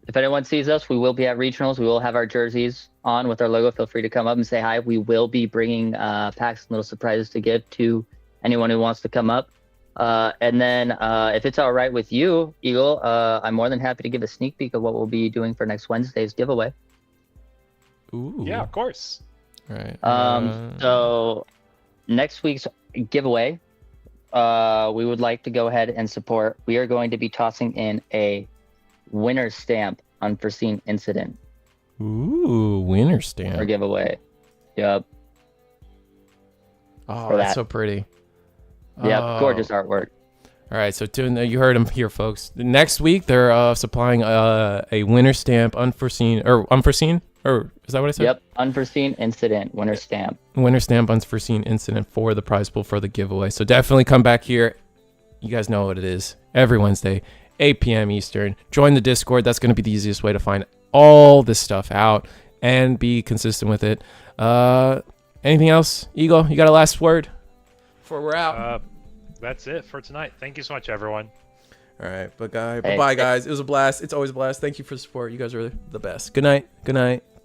If anyone sees us, we will be at regionals. We will have our jerseys on with our logo. Feel free to come up and say hi. We will be bringing packs and little surprises to give to anyone who wants to come up. And then if it's all right with you, Eagle, I'm more than happy to give a sneak peek of what we'll be doing for next Wednesday's giveaway. Ooh. Yeah, of course. All right. So next week's giveaway, we would like to go ahead and support. We are going to be tossing in a winner stamp unforeseen incident. Ooh, winner stamp. Or giveaway. Yep. Oh, that's so pretty. Yep, Oh. gorgeous artwork. All right, so you heard him here, folks. Next week, they're supplying a winner stamp, unforeseen, or is that what I said? Yep, unforeseen incident, winner stamp. Winner stamp, unforeseen incident for the prize pool for the giveaway. So definitely come back here. You guys know what it is. Every Wednesday, 8 p.m. Eastern. Join the Discord. That's going to be the easiest way to find all this stuff out and be consistent with it. Anything else, Eagle? You got a last word before we're out? That's it for tonight. Thank you so much, everyone. All right, bye, guys. It was a blast. It's always a blast. Thank you for the support. You guys are the best. Good night. Good night. Good night.